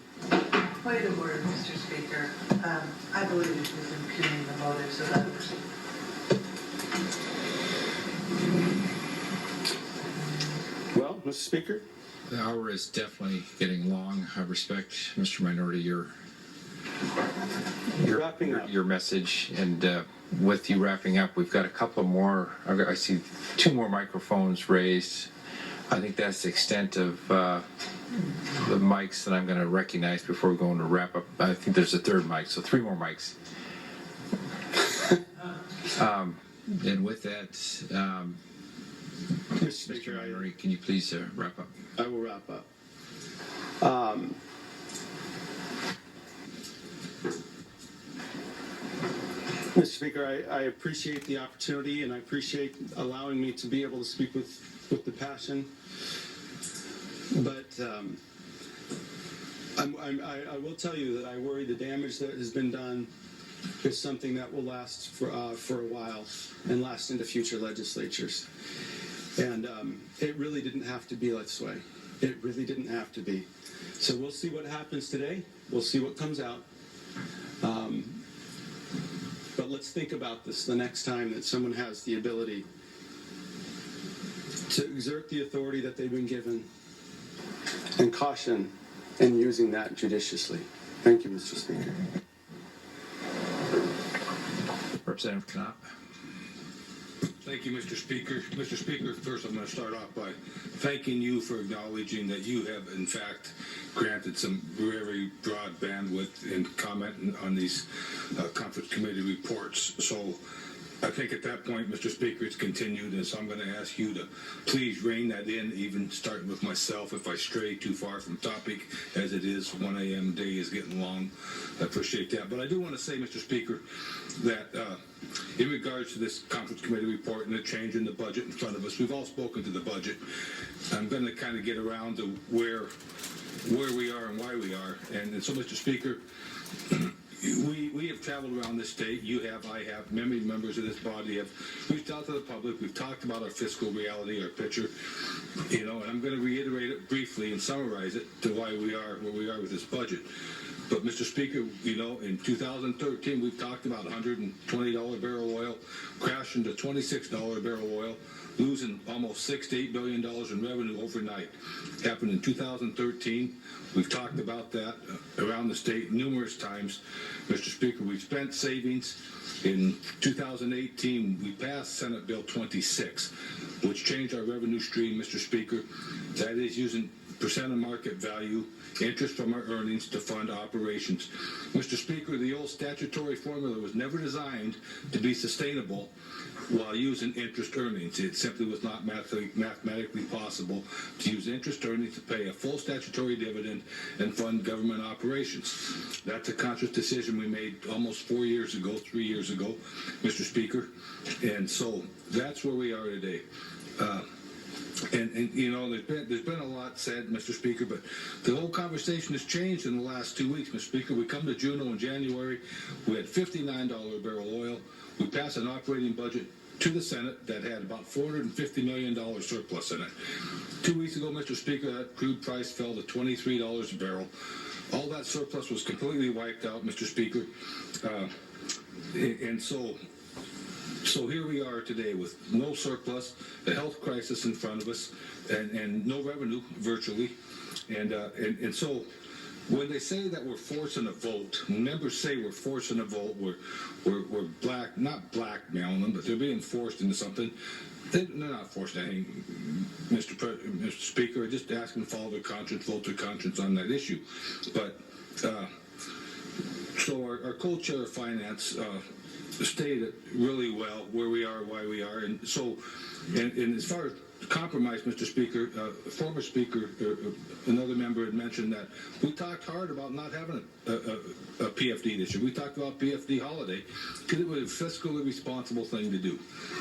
Point of order, Mr. Speaker. I believe it is impugning the motives of others. Well, Mr. Speaker? The hour is definitely getting long. I respect, Mr. Minority, your wrapping up. Your message, and with you wrapping up, we've got a couple more. I see 2 more microphones raised. I think that's the extent of the mics that I'm going to recognize before we go into wrap up. I think there's a 3rd mic, so 3 more mics. And with that, Mr. Speaker, Minority, can you please wrap up? I will wrap up. Mr. Speaker, I appreciate the opportunity, and I appreciate allowing me to be able to speak with the passion. But I will tell you that I worry the damage that has been done is something that will last for a while and last into future legislatures. And it really didn't have to be this way. It really didn't have to be. So we'll see what happens today. We'll see what comes out. But let's think about this the next time that someone has the ability to exert the authority that they've been given and caution in using that judiciously. Thank you, Mr. Speaker. Representative Knopp. Thank you, Mr. Speaker. Mr. Speaker, first I'm going to start off by thanking you for acknowledging that you have, in fact, granted some very broad bandwidth in commenting on these conference committee reports. So I think at that point, Mr. Speaker, it's continued, and so I'm going to ask you to please rein that in, even starting with myself, if I stray too far from topic, as it is. 1 a.m. day is getting long. I appreciate that. But I do want to say, Mr. Speaker, that in regards to this conference committee report and the change in the budget in front of us, we've all spoken to the budget. I'm going to kind of get around to where we are and why we are. And so, Mr. Speaker, we have traveled around this state. You have, I have, many members of this body have reached out to the public. We've talked about our fiscal reality, our picture, and I'm going to reiterate it briefly and summarize it to why we are where we are with this budget. But, Mr. Speaker, in 2013, we've talked about $120 barrel oil crashing to $26 barrel oil, losing almost $6 to $8 billion in revenue overnight. Happened in 2013. We've talked about that around the state numerous times. Mr. Speaker, we've spent savings. In 2018, we passed Senate Bill 26, which changed our revenue stream, Mr. Speaker. That is using percent of market value, interest from our earnings to fund operations. Mr. Speaker, the old statutory formula was never designed to be sustainable while using interest earnings. It simply was not mathematically possible to use interest earnings to pay a full statutory dividend and fund government operations. That's a conscious decision we made almost 3 years ago, Mr. Speaker. And so that's where we are today. There's been a lot said, Mr. Speaker, but the whole conversation has changed in the last 2 weeks, Mr. Speaker. We come to Juneau in January. We had $59 barrel oil. We passed an operating budget to the Senate that had about $450 million surplus in it. 2 weeks ago, Mr. Speaker, that crude price fell to $23 a barrel. All that surplus was completely wiped out, Mr. Speaker. So here we are today with no surplus, a health crisis in front of us, and no revenue virtually, and so when they say that we're forcing a vote, when members say we're forcing a vote, we're not blackmailing them, but they're being forced into something. They're not forced anything, Mr. Speaker. Just ask them to follow their conscience, vote their conscience on that issue. But so our co-chair of finance stated really well where we are, why we are, and so, and as far as compromise, Mr. Speaker, former Speaker, another member had mentioned that we talked hard about not having a PFD this year. We talked about PFD holiday because it was a fiscally responsible thing to do.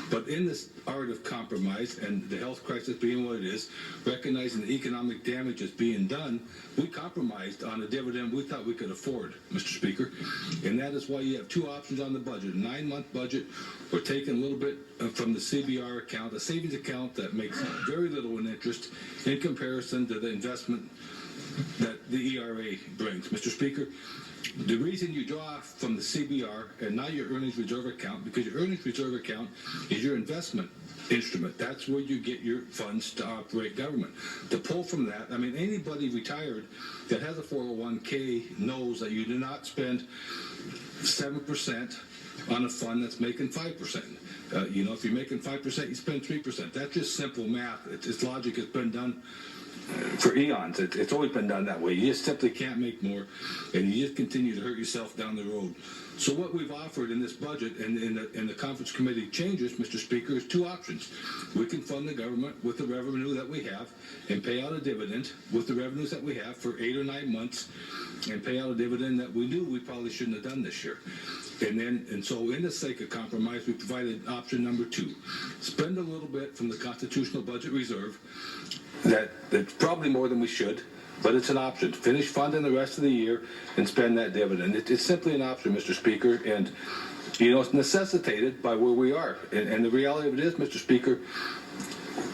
But in this art of compromise and the health crisis being what it is, recognizing the economic damage that's being done, we compromised on a dividend we thought we could afford, Mr. Speaker. And that is why you have 2 options on the budget. A 9-month budget, we're taking a little bit from the CBR account, a savings account that makes very little in interest in comparison to the investment that the ERA brings. Mr. Speaker, the reason you draw from the CBR and not your earnings reserve account, because your earnings reserve account is your investment instrument. That's where you get your funds to operate government. To pull from that, I mean, anybody retired that has a 401k knows that you do not spend 7% on a fund that's making 5%. If you're making 5%, you spend 3%. That's just simple math. It's logic. It's been done for eons. It's always been done that way. You just simply can't make more, and you just continue to hurt yourself down the road. So what we've offered in this budget and in the conference committee changes, Mr. Speaker, is two options. We can fund the government with the revenue that we have and pay out a dividend with the revenues that we have for 8 or 9 months and pay out a dividend that we knew we probably shouldn't have done this year. And so in the sake of compromise, we provided option number 2. Spend a little bit from the constitutional budget reserve. That's probably more than we should, but it's an option. Finish funding the rest of the year and spend that dividend. It's simply an option, Mr. Speaker, and it's necessitated by where we are. And the reality of it is, Mr. Speaker,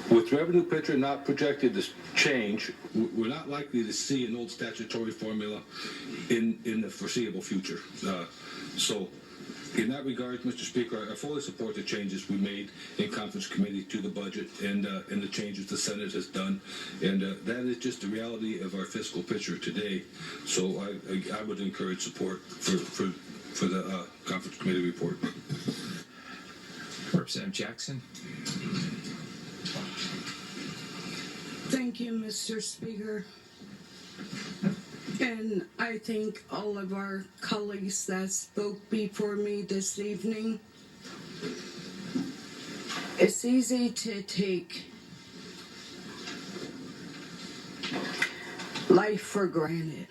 with revenue picture not projected to change, we're not likely to see an old statutory formula in the foreseeable future. So in that regard, Mr. Speaker, I fully support the changes we made in conference committee to the budget and the changes the Senate has done. And that is just the reality of our fiscal picture today. So I would encourage support for the conference committee report. Representative Jackson. Thank you, Mr. Speaker. And I thank all of our colleagues that spoke before me this evening. It's easy to take life for granted.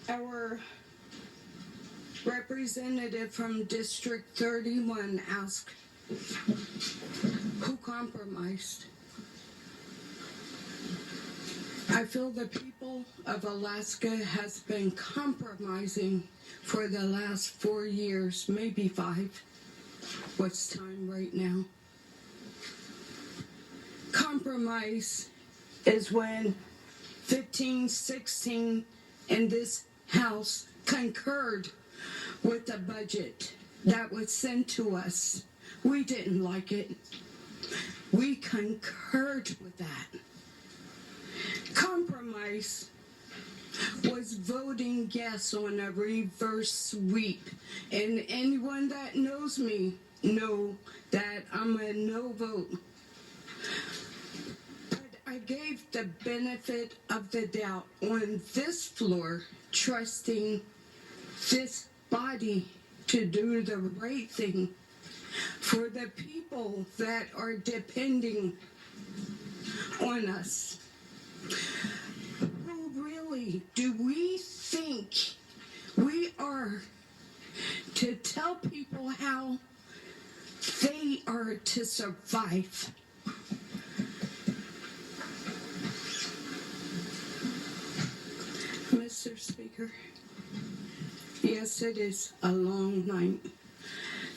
Our representative from District 31 asked, who compromised? I feel the people of Alaska has been compromising for the last 4 years, maybe 5. What's time right now? Compromise is when 15, 16 in this House concurred with the budget that was sent to us. We didn't like it. We concurred with that. Compromise was voting yes on a reverse sweep. And anyone that knows me know that I'm a no vote. But I gave the benefit of the doubt on this floor, trusting this body to do the right thing for the people that are depending on us. Who really do we think we are to tell people how they are to survive? Mr. Speaker, yes, it is a long night,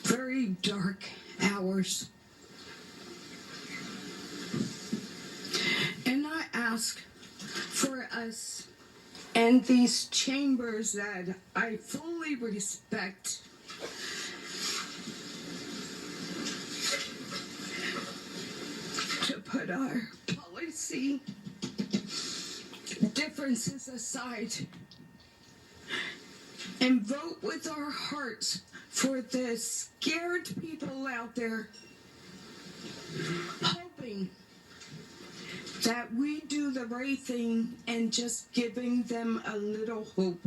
very dark hours. And I ask for us and these chambers that I fully respect to put our policy differences aside and vote with our hearts for the scared people out there, hoping that we do the right thing and just giving them a little hope.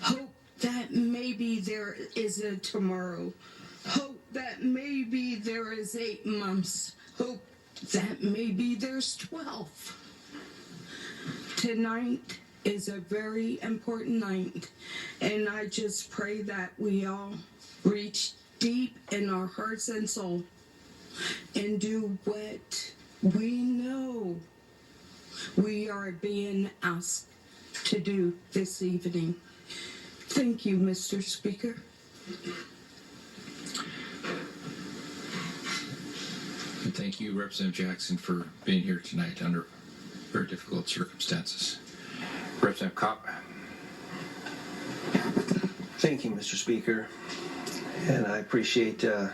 Hope that maybe there is a tomorrow. Hope that maybe there is 8 months. Hope that maybe there's 12. Tonight is a very important night, and I just pray that we all reach deep in our hearts and soul and do what we know we are being asked to do this evening. Thank you, Mr. Speaker. thank you, Representative Jackson, for being here tonight under very difficult circumstances. Representative Kopp. Thank you, Mr. Speaker. And I appreciate a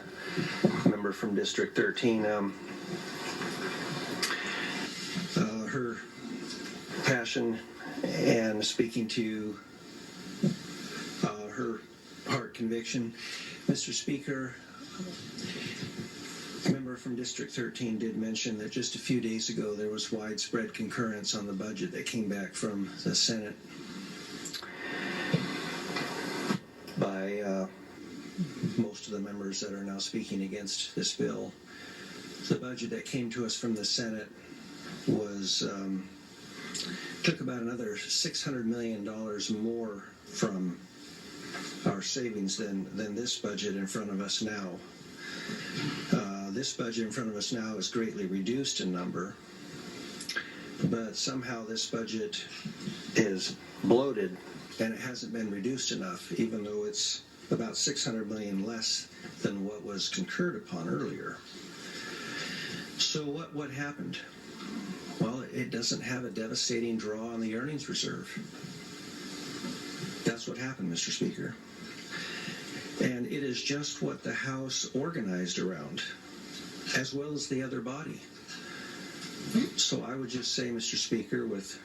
member from District 13, her passion and speaking to her heart conviction. Mr. Speaker, a member from District 13 did mention that just a few days ago there was widespread concurrence on the budget that came back from the Senate by most of the members that are now speaking against this bill. The budget that came to us from the Senate was took about another $600 million more from our savings than this budget in front of us now. This budget in front of us now is greatly reduced in number, but somehow this budget is bloated and it hasn't been reduced enough, even though it's about $600 million less than what was concurred upon earlier. So what happened? Well, it doesn't have a devastating draw on the earnings reserve. That's what happened, Mr. Speaker. And it is just what the House organized around, as well as the other body. So I would just say, Mr. Speaker, with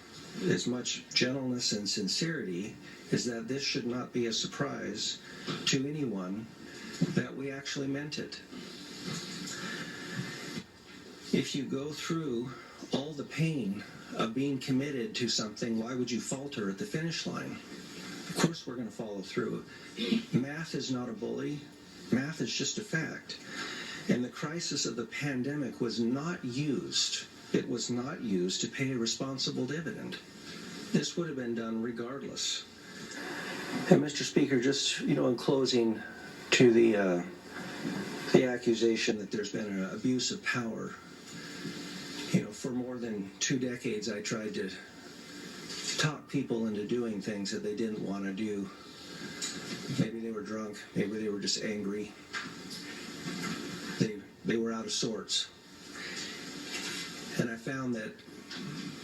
as much gentleness and sincerity, is that this should not be a surprise to anyone that we actually meant it. If you go through all the pain of being committed to something, why would you falter at the finish line? Of course we're going to follow through. Math is not a bully. Math is just a fact. And the crisis of the pandemic was not used. It was not used to pay a responsible dividend. This would have been done regardless. And Mr. Speaker, just, in closing to the accusation that there's been an abuse of power, for more than 2 decades I tried to talk people into doing things that they didn't want to do. Maybe they were drunk, maybe they were just angry. They were out of sorts. And I found that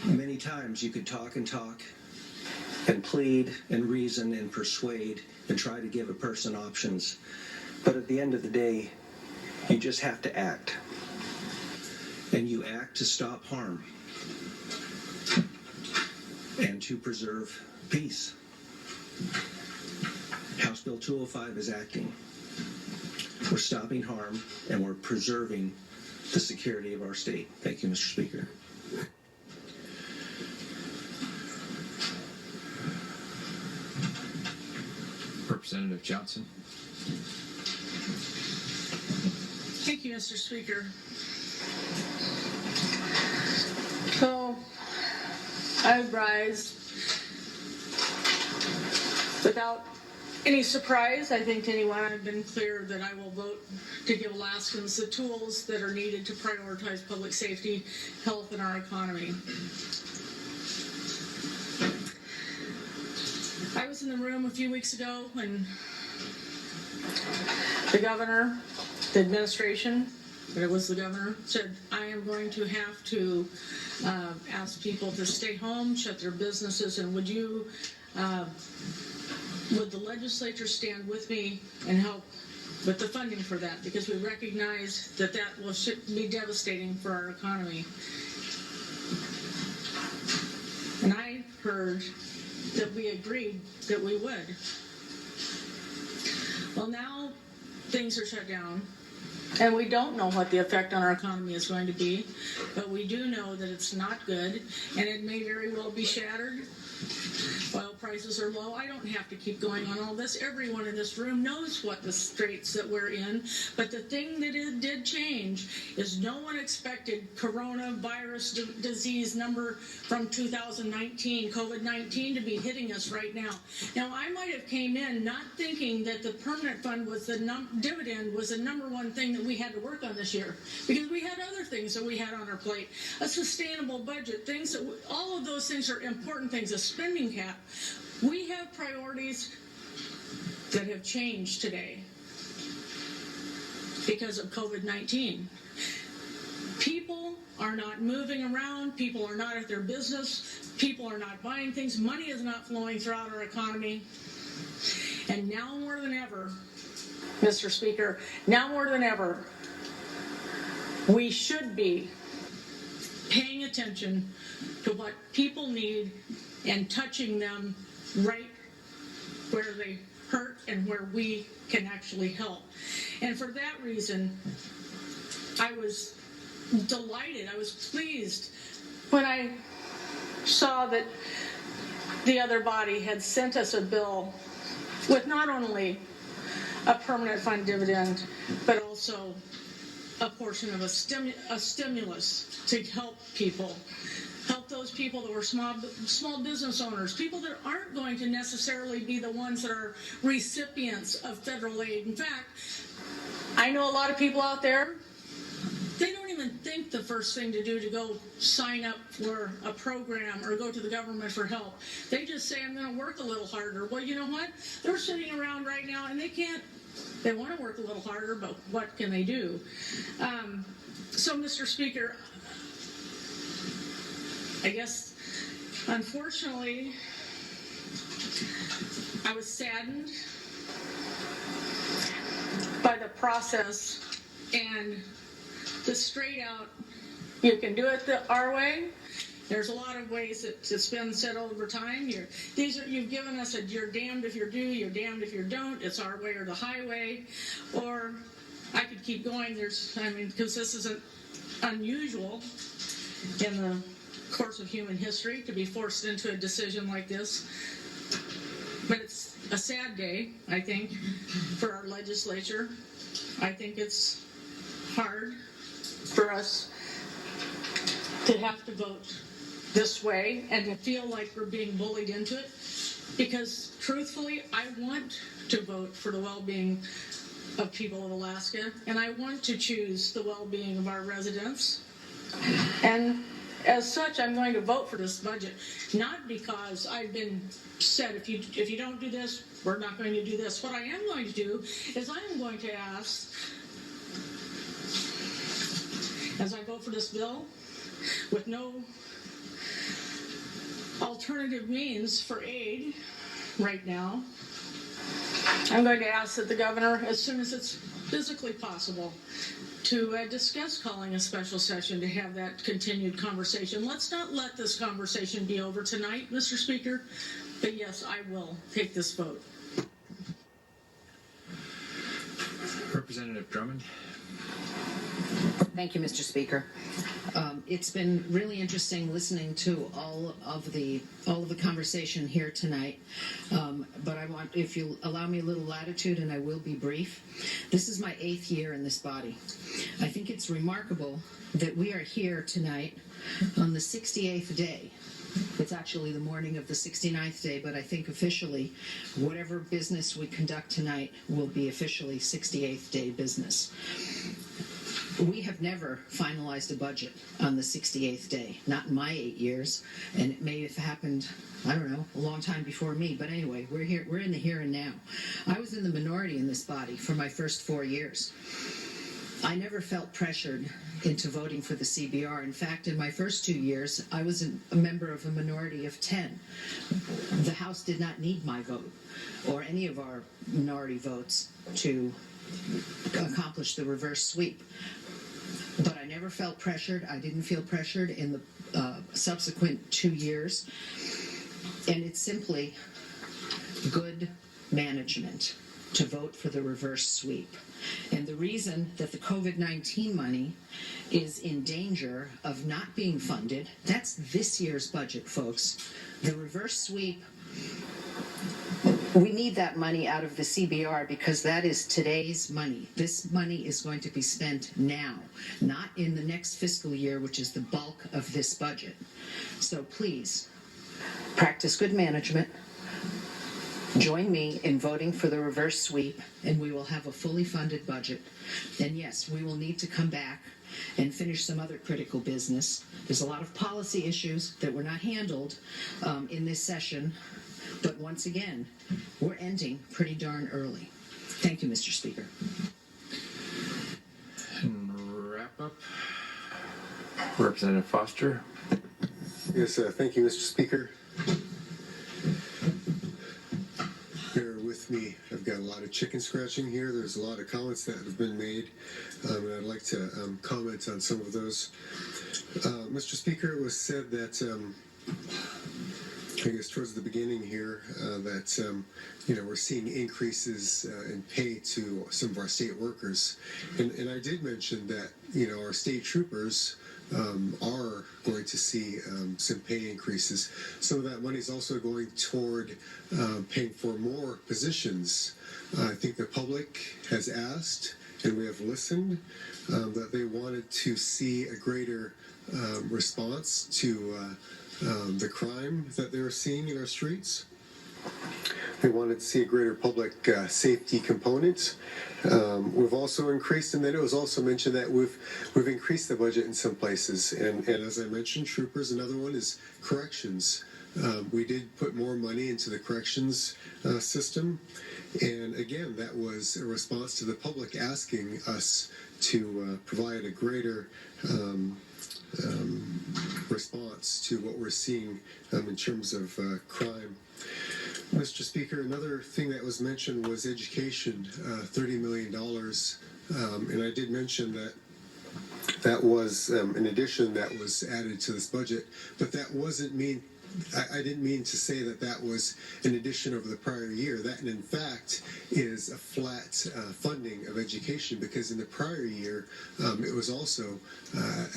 many times you could talk and plead and reason and persuade and try to give a person options. But at the end of the day, you just have to act. And you act to stop harm and to preserve peace. House Bill 205 is acting. We're stopping harm and we're preserving the security of our state. Thank you, Mr. Speaker. Representative Johnson. Thank you, Mr. Speaker. So, I rise without any surprise, I think, to anyone. I've been clear that I will vote to give Alaskans the tools that are needed to prioritize public safety, health, and our economy. I was in the room a few weeks ago when the governor, the administration, but it was the governor, said, I am going to have to ask people to stay home, shut their businesses, and would the legislature stand with me and help with the funding for that? Because we recognize that will be devastating for our economy. And I heard that we agreed that we would. Well, now things are shut down. And we don't know what the effect on our economy is going to be, but we do know that it's not good, and it may very well be shattered. Oil prices are low. I don't have to keep going on all this. Everyone in this room knows what the straits that we're in, but the thing that it did change is no one expected coronavirus disease number from 2019, COVID-19, to be hitting us right now. Now, I might have came in not thinking that the permanent fund was dividend was the number one thing that we had to work on this year, because we had other things that we had on our plate. A sustainable budget, things that all of those things are important things. A spending cap. We have priorities that have changed today because of COVID-19. are not moving around, people are not at their business, people are not buying things, money is not flowing throughout our economy. And now more than ever, Mr. Speaker, now more than ever, we should be paying attention to what people need and touching them right where they hurt and where we can actually help. And for that reason, I was delighted, I was pleased when I saw that the other body had sent us a bill with not only a permanent fund dividend, but also a portion of a stimulus to help people. Help those people that were small business owners, people that aren't going to necessarily be the ones that are recipients of federal aid. In fact, I know a lot of people out there, they don't even think the first thing to do to go sign up for a program or go to the government for help. They just say, I'm going to work a little harder. Well, you know what? They're sitting around right now and they can't. They want to work a little harder, but what can they do? So, Mr. Speaker, I guess, unfortunately, I was saddened by the process and the straight out, you can do it our way. There's a lot of ways it's been said over time. You've given us you're damned if you do, you're damned if you don't. It's our way or the highway. Or I could keep going. Because this isn't unusual in the course of human history to be forced into a decision like this. But it's a sad day, I think, for our legislature. I think it's hard for us to have to vote this way and to feel like we're being bullied into it, because truthfully, I want to vote for the well-being of people of Alaska, and I want to choose the well-being of our residents. And as such, I'm going to vote for this budget, not because I've been said, if you don't do this, we're not going to do this. What I am going to do is I am going to ask, as I vote for this bill, with no alternative means for aid right now, I'm going to ask that the governor, as soon as it's physically possible, to discuss calling a special session to have that continued conversation. Let's not let this conversation be over tonight, Mr. Speaker, but yes, I will take this vote. Representative Drummond. Thank you, Mr. Speaker. It's been really interesting listening to all of the conversation here tonight. But I want, if you allow me a little latitude, and I will be brief. This is my 8th year in this body. I think it's remarkable that we are here tonight on the 68th day. It's actually the morning of the 69th day, but I think officially, whatever business we conduct tonight will be officially 68th day business. We have never finalized a budget on the 68th day, not in my 8 years, and it may have happened, I don't know, a long time before me, but anyway, we're here, we're in the here and now. I was in the minority in this body for my first 4 years. I never felt pressured into voting for the CBR. In fact, in my first 2 years, I was a member of a minority of 10. The House did not need my vote or any of our minority votes to accomplish the reverse sweep. But I never felt pressured. I didn't feel pressured in the subsequent 2 years. And it's simply good management to vote for the reverse sweep. And the reason that the COVID-19 money is in danger of not being funded, that's this year's budget, folks. The reverse sweep, we need that money out of the CBR because that is today's money. This money is going to be spent now, not in the next fiscal year, which is the bulk of this budget. So please, practice good management. Join me in voting for the reverse sweep, and we will have a fully funded budget. And yes, we will need to come back and finish some other critical business. There's a lot of policy issues that were not handled in this session. But once again, we're ending pretty darn early. Thank you, Mr. Speaker. And wrap up. Representative Foster. Yes, thank you, Mr. Speaker. Bear with me. I've got a lot of chicken scratching here. There's a lot of comments that have been made, and I'd like to comment on some of those. Mr. Speaker, it was said that, I guess towards the beginning here, that we're seeing increases in pay to some of our state workers, and I did mention that our state troopers are going to see some pay increases. Some of that money is also going toward paying for more positions. I think the public has asked, and we have listened, that they wanted to see a greater response to the crime that they're seeing in our streets. They wanted to see a greater public safety component. We've also increased, and then it was also mentioned that we've increased the budget in some places. And as I mentioned, troopers. Another one is corrections. We did put more money into the corrections system, and again, that was a response to the public asking us to provide a greater response to what we're seeing in terms of crime. Mr. Speaker, another thing that was mentioned was education, $30 million. And I did mention that was an addition that was added to this budget, but that wasn't mean. I didn't mean to say that was an addition over the prior year. That, in fact, is a flat funding of education, because in the prior year, it was also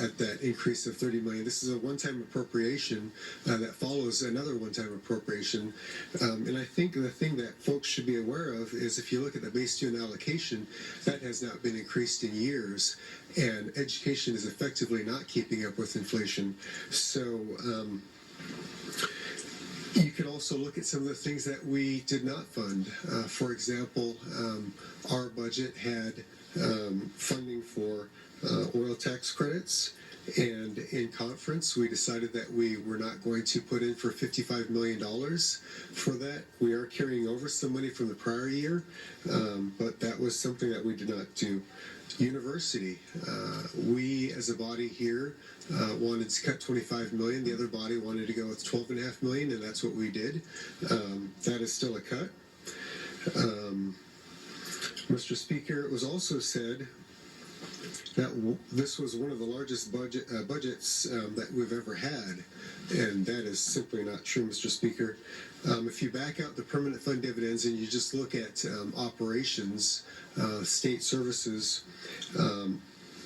at that increase of $30 million. This is a one-time appropriation that follows another one-time appropriation. And I think the thing that folks should be aware of is, if you look at the base student allocation, that has not been increased in years, and education is effectively not keeping up with inflation. So, you could also look at some of the things that we did not fund. For example, our budget had funding for oil tax credits, and in conference we decided that we were not going to put in for $55 million for that. We are carrying over some money from the prior year, but that was something that we did not do. University, we as a body here wanted to cut $25 million. The other body wanted to go with $12.5 million, and that's what we did. That is still a cut. Mr. Speaker, it was also said that this was one of the largest budgets that we've ever had, and that is simply not true, Mr. Speaker. If you back out the permanent fund dividends and you just look at operations, state services,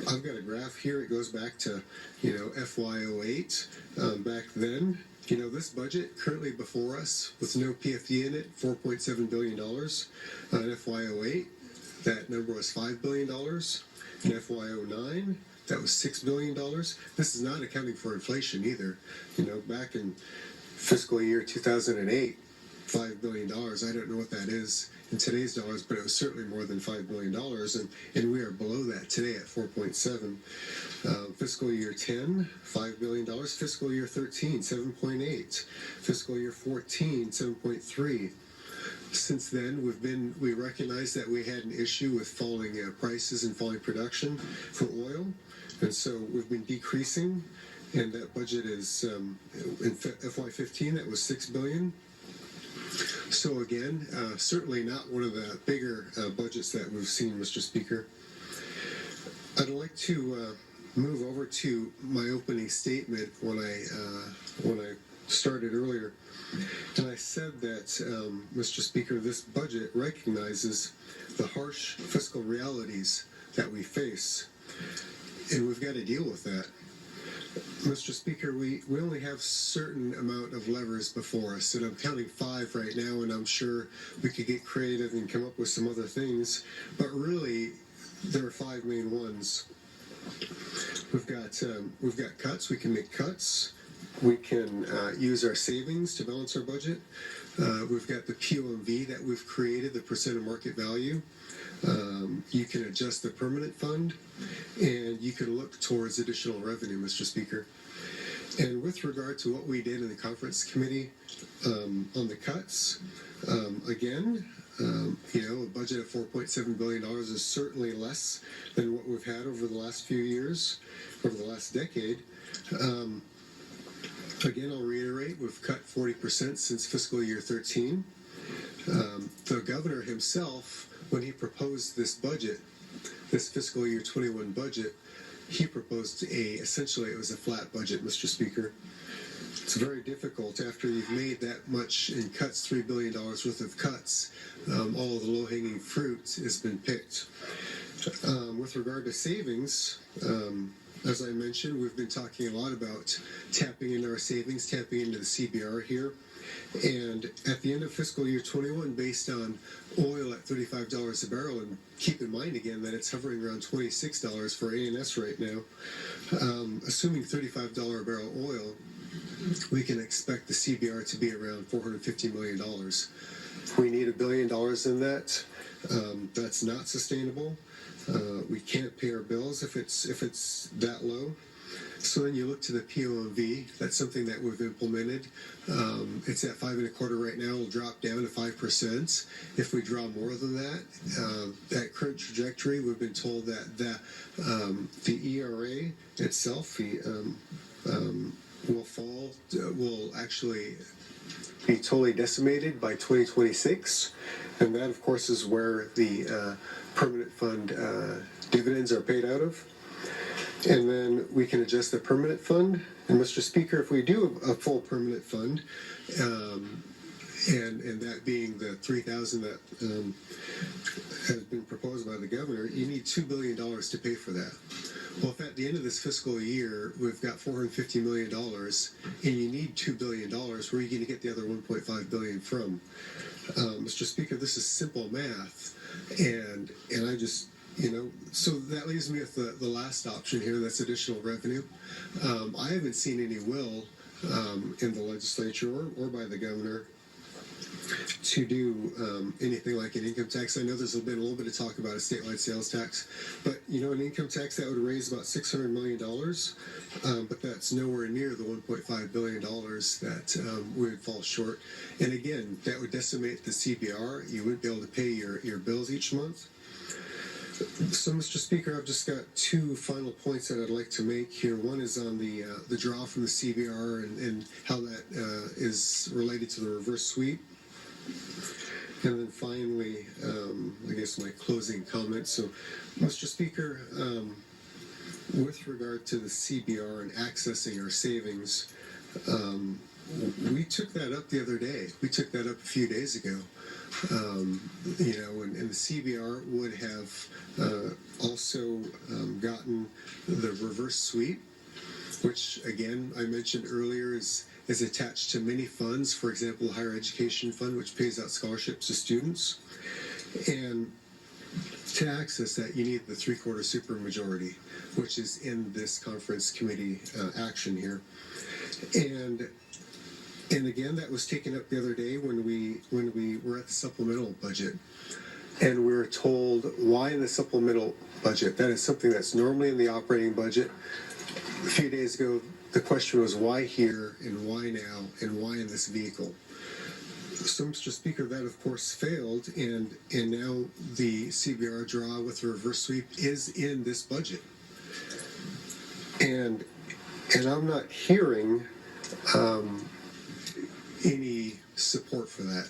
I've got a graph here. It goes back to, FY08. Back then, this budget currently before us with no PFD in it, $4.7 billion. In FY08, that number was $5 billion. In FY09, that was $6 billion. This is not accounting for inflation either. Back in fiscal year 2008, $5 billion. I don't know what that is in today's dollars, but it was certainly more than $5 billion, and we are below that today at 4.7. Fiscal year 10, $5 billion. Fiscal year 13, 7.8. Fiscal year 14, 7.3. Since then, we recognized that we had an issue with falling prices and falling production for oil, and so we've been decreasing. And that budget is in FY15, that was $6 billion. So again, certainly not one of the bigger budgets that we've seen, Mr. Speaker. I'd like to move over to my opening statement when I started earlier. And I said that, Mr. Speaker, this budget recognizes the harsh fiscal realities that we face, and we've got to deal with that. Mr. Speaker, we only have a certain amount of levers before us, and I'm counting 5 right now, and I'm sure we could get creative and come up with some other things, but really, there are 5 main ones. We've got cuts. We can make cuts. We can use our savings to balance our budget. We've got the POMV that we've created, the percent of market value. You can adjust the permanent fund, and you can look towards additional revenue, Mr. Speaker. And with regard to what we did in the conference committee on the cuts, again, A budget of $4.7 billion is certainly less than what we've had over the last few years, over the last decade. Again, I'll reiterate, we've cut 40% since fiscal year 13. The governor himself, when he proposed this budget, this fiscal year 21 budget, he proposed essentially it was a flat budget, Mr. Speaker. It's very difficult after you've made that much in cuts, $3 billion worth of cuts. All of the low-hanging fruit has been picked. With regard to savings, as I mentioned, we've been talking a lot about tapping into our savings, tapping into the CBR here. And at the end of fiscal year 21, based on oil at $35 a barrel, and keep in mind again that it's hovering around $26 for ANS right now, assuming $35 a barrel oil, we can expect the CBR to be around $450 million. We need $1 billion in that. That's not sustainable. We can't pay our bills if it's that low. So then you look to the POMV. That's something that we've implemented. It's at 5.25 right now. It'll drop down to 5%. If we draw more than that, that current trajectory, we've been told that the ERA itself will fall, will actually be totally decimated by 2026. And that, of course, is where the permanent fund dividends are paid out of. And then we can adjust the permanent fund. And Mr. Speaker, if we do a full permanent fund, and that being the $3,000 that has been proposed by the governor, you need $2 billion to pay for that. Well, if at the end of this fiscal year we've got $450 million and you need $2 billion, where are you going to get the other $1.5 billion from? Mr. Speaker, this is simple math, and I just, so that leaves me with the last option here, that's additional revenue. I haven't seen any will in the legislature or by the governor to do anything like an income tax. I know there's been a little bit of talk about a statewide sales tax, but an income tax that would raise about $600 million, but that's nowhere near the $1.5 billion that we would fall short. And again, that would decimate the CBR. You wouldn't be able to pay your bills each month. So, Mr. Speaker, I've just got two final points that I'd like to make here. One is on the draw from the CBR and how that is related to the reverse sweep. And then finally, I guess my closing comments. So, Mr. Speaker, with regard to the CBR and accessing our savings, we took that up the other day. We took that up a few days ago. And the CBR would have also gotten the reverse sweep, which, again, I mentioned earlier is attached to many funds, for example, the Higher Education Fund, which pays out scholarships to students. And to access that, you need the 3/4 supermajority, which is in this conference committee action here. And again, that was taken up the other day when we were at the supplemental budget. And we were told why in the supplemental budget. That is something that's normally in the operating budget. A few days ago, the question was why here and why now and why in this vehicle. So, Mr. Speaker, that of course failed, and now the CBR draw with the reverse sweep is in this budget. And I'm not hearing any support for that.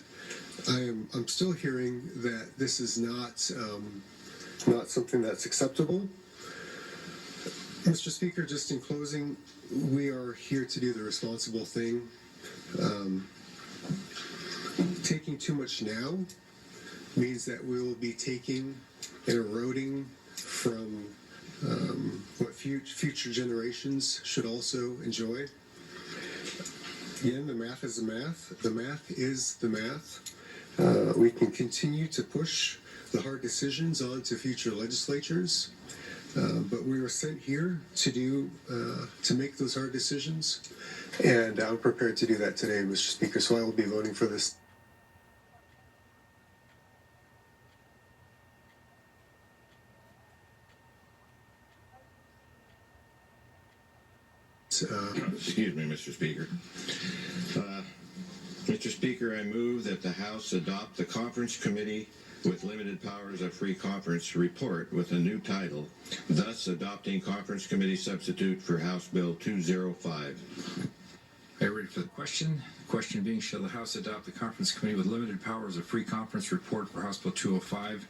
I'm still hearing that this is not something that's acceptable. Mr. Speaker, just in closing, we are here to do the responsible thing. Taking too much now means that we will be taking and eroding from what future generations should also enjoy. Again, the math is the math. The math is the math. We can continue to push the hard decisions onto future legislatures, but we were sent here to make those hard decisions, and I'm prepared to do that today, Mr. Speaker, so I will be voting for this. Excuse me, Mr. Speaker. Mr. Speaker, I move that the House adopt the Conference Committee with Limited Powers of Free Conference report with a new title, thus adopting Conference Committee substitute for House Bill 205. Are you ready for the question? The question being, shall the House adopt the Conference Committee with Limited Powers of Free Conference report for House Bill 205,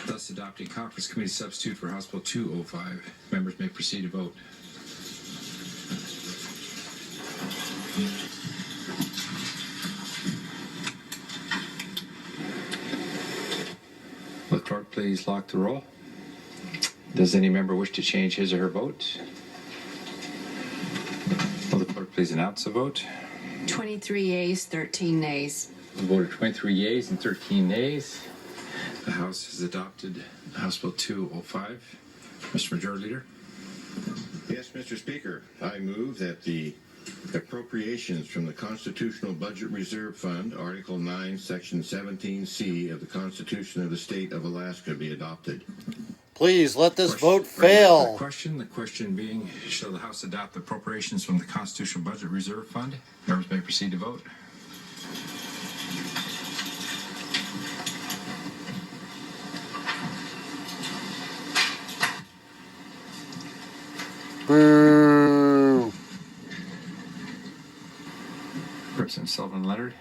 thus adopting Conference Committee substitute for House Bill 205? Members may proceed to vote. Will the clerk please lock the roll? Does any member wish to change his or her vote? Will the clerk please announce the vote? 23 yeas, 13 nays. Voted 23 yeas and 13 nays. The House has adopted House Bill 205. Mr. Majority Leader. Yes, Mr. Speaker, I move that the appropriations from the Constitutional Budget Reserve Fund, Article 9, Section 17C of the Constitution of the State of Alaska be adopted. Please let this vote fail. The question being, shall the House adopt the appropriations from the Constitutional Budget Reserve Fund? Members may proceed to vote. Boo. Representative Sullivan Leonard.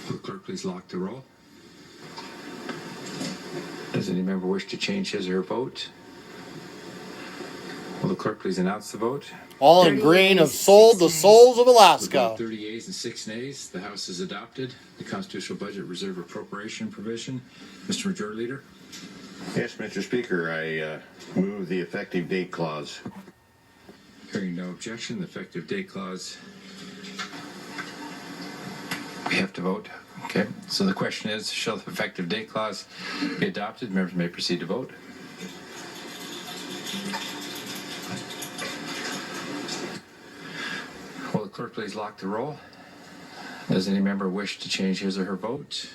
Will the clerk please lock the roll? Does any member wish to change his or her vote? Will the clerk please announce the vote? All in green have sold the souls of Alaska. 30 yeas and 6 nays. The House has adopted the Constitutional Budget Reserve Appropriation provision. Mr. Majority Leader. Yes, Mr. Speaker, I move the effective date clause. Hearing no objection, the effective date clause. We have to vote. Okay. So the question is, shall the effective date clause be adopted? Members may proceed to vote. Will the clerk please lock the roll? Does any member wish to change his or her vote?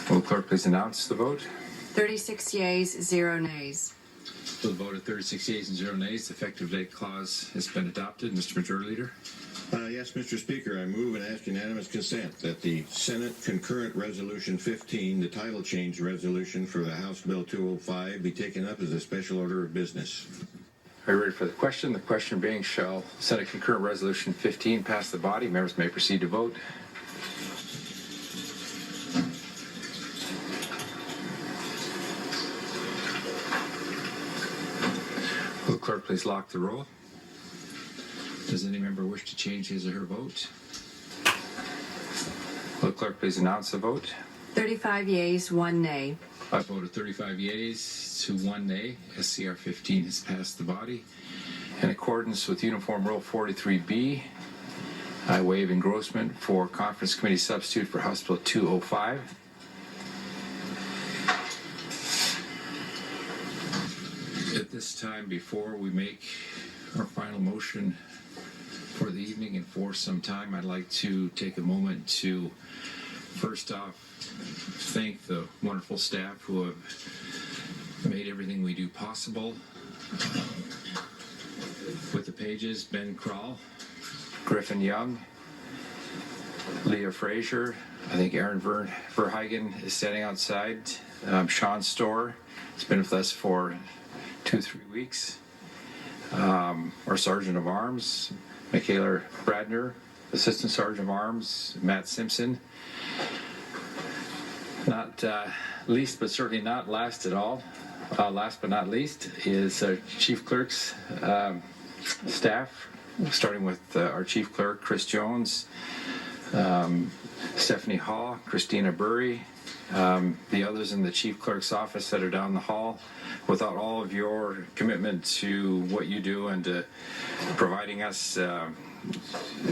Will the clerk please announce the vote? 36 yeas, 0 nays. For the vote of 36 yeas and 0 nays, the effective date clause has been adopted. Mr. Majority Leader. Yes, Mr. Speaker, I move and ask unanimous consent that the Senate Concurrent Resolution 15, the title change resolution for the House Bill 205, be taken up as a special order of business. Are you ready for the question? The question being, shall Senate Concurrent Resolution 15 pass the body? Members may proceed to vote. Will the clerk please lock the roll? Does any member wish to change his or her vote? Will the clerk please announce the vote? 35 yeas, 1 nay. By a vote of 35 yeas to 1 nay, SCR 15 has passed the body. In accordance with Uniform Rule 43B, I waive engrossment for Conference Committee substitute for House Bill 205. At this time, before we make our final motion for the evening and for some time, I'd like to take a moment to first off thank the wonderful staff who have made everything we do possible. With the pages, Ben Krall, Griffin Young, Leah Frazier, I think Aaron Verheigen is standing outside, Sean Storr has been with us for 2-3 weeks, our Sergeant of Arms, Michaela Bradner, Assistant Sergeant of Arms, Matt Simpson. Not least, but certainly not last at all. Last but not least is Chief Clerk's staff, starting with our Chief Clerk, Chris Jones, Stephanie Hall, Christina Burry, the others in the Chief Clerk's office that are down the hall. Without all of your commitment to what you do and to providing us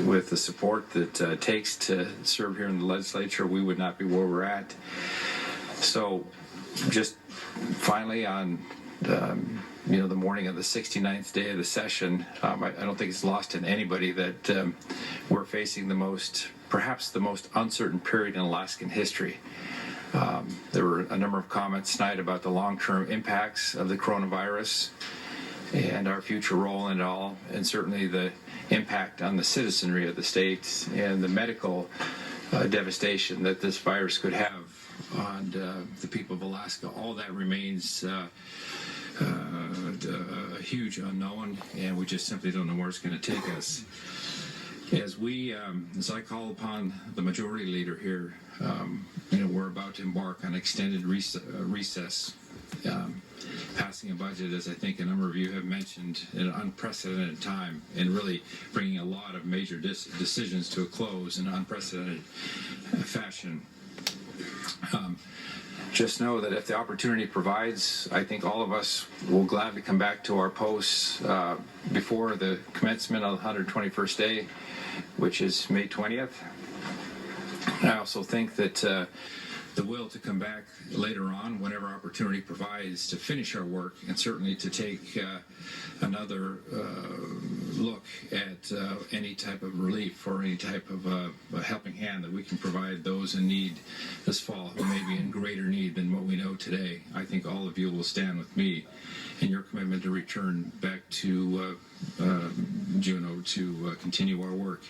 with the support that it takes to serve here in the legislature, we would not be where we're at. So just finally on the morning of the 69th day of the session, I don't think it's lost on anybody that we're facing perhaps the most uncertain period in Alaskan history. There were a number of comments tonight about the long-term impacts of the coronavirus and our future role in it all, and certainly the impact on the citizenry of the state and the medical devastation that this virus could have on the people of Alaska. All that remains a huge unknown, and we just simply don't know where it's going to take us. As I call upon the majority leader here, we're about to embark on extended recess, passing a budget, as I think a number of you have mentioned, in an unprecedented time, and really bringing a lot of major decisions to a close in an unprecedented fashion. Just know that if the opportunity provides, I think all of us will gladly come back to our posts before the commencement of the 121st day, which is May 20th. I also think that the will to come back later on, whenever opportunity provides, to finish our work, and certainly to take another look at any type of relief or any type of a helping hand that we can provide those in need this fall who may be in greater need than what we know today. I think all of you will stand with me in your commitment to return back to Juneau to continue our work.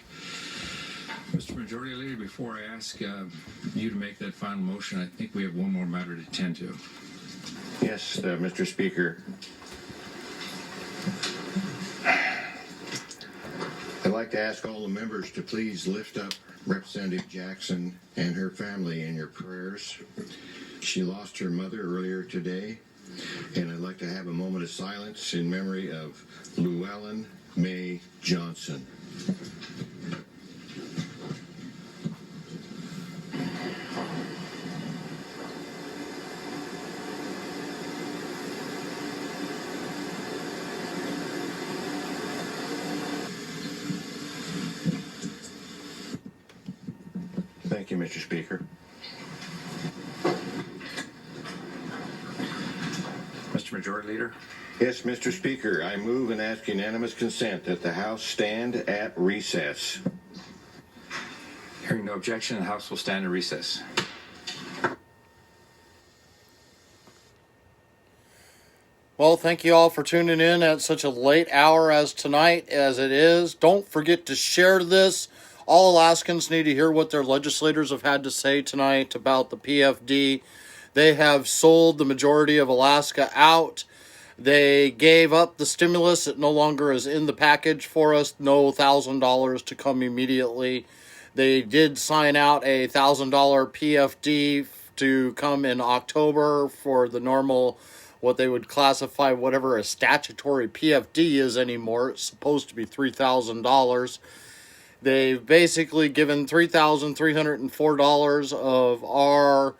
Mr. Majority Leader, before I ask you to make that final motion, I think we have one more matter to attend to. Yes, Mr. Speaker. I'd like to ask all the members to please lift up Representative Jackson and her family in your prayers. She lost her mother earlier today, and I'd like to have a moment of silence in memory of Llewellyn May Johnson. Thank you, Mr. Speaker. Mr. Majority Leader? Yes, Mr. Speaker. I move and ask unanimous consent that the House stand at recess. Hearing no objection, the House will stand in recess. Well, thank you all for tuning in at such a late hour as tonight as it is. Don't forget to share this. All Alaskans need to hear what their legislators have had to say tonight about the PFD. They have sold the majority of Alaska out. They gave up the stimulus. It no longer is in the package for us. No $1,000 to come immediately. They did sign out a $1,000 PFD to come in October for the normal, what they would classify whatever a statutory PFD is anymore. It's supposed to be $3,000. They've basically given $3,304 of our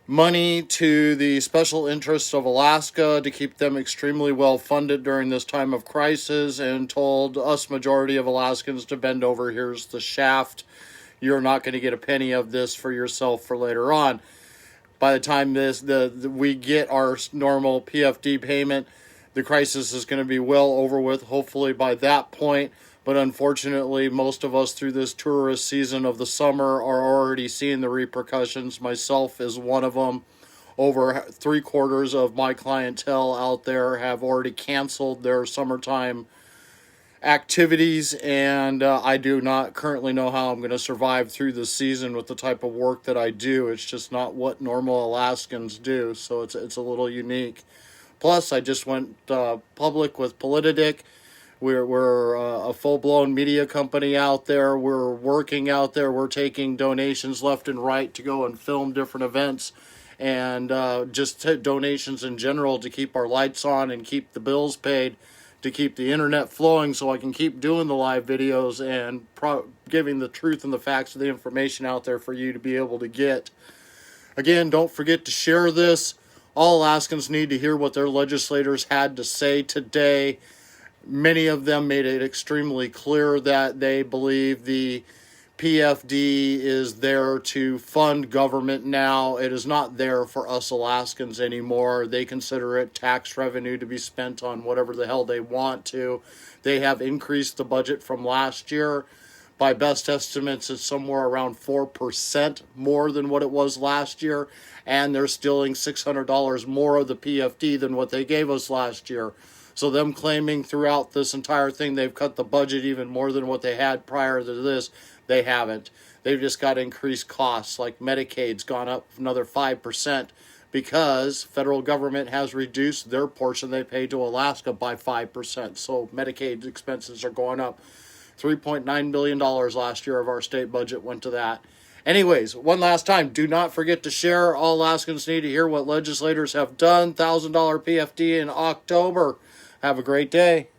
money to the special interests of Alaska to keep them extremely well funded during this time of crisis, and told us majority of Alaskans to bend over. Here's the shaft. You're not going to get a penny of this for yourself for later on. By the time we get our normal PFD payment, the crisis is going to be well over with, hopefully by that point. But unfortunately, most of us through this tourist season of the summer are already seeing the repercussions. Myself is one of them. Over 3/4 of my clientele out there have already canceled their summertime activities, and I do not currently know how I'm going to survive through the season with the type of work that I do. It's just not what normal Alaskans do, so it's a little unique. Plus, I just went public with Politidic. We're a full-blown media company out there. We're working out there. We're taking donations left and right to go and film different events, and just donations in general to keep our lights on and keep the bills paid, to keep the internet flowing so I can keep doing the live videos and giving the truth and the facts of the information out there for you to be able to get. Again, don't forget to share this. All Alaskans need to hear what their legislators had to say today. Many of them made it extremely clear that they believe the PFD is there to fund government now. It is not there for us Alaskans anymore. They consider it tax revenue to be spent on whatever the hell they want to. They have increased the budget from last year. By best estimates, it's somewhere around 4% more than what it was last year, and they're stealing $600 more of the PFD than what they gave us last year. So them claiming throughout this entire thing they've cut the budget even more than what they had prior to this, they haven't. They've just got increased costs, like Medicaid's gone up another 5% because federal government has reduced their portion they pay to Alaska by 5%. So Medicaid expenses are going up. $3.9 billion last year of our state budget went to that. Anyways, one last time, do not forget to share. All Alaskans need to hear what legislators have done. $1,000 PFD in October. Have a great day.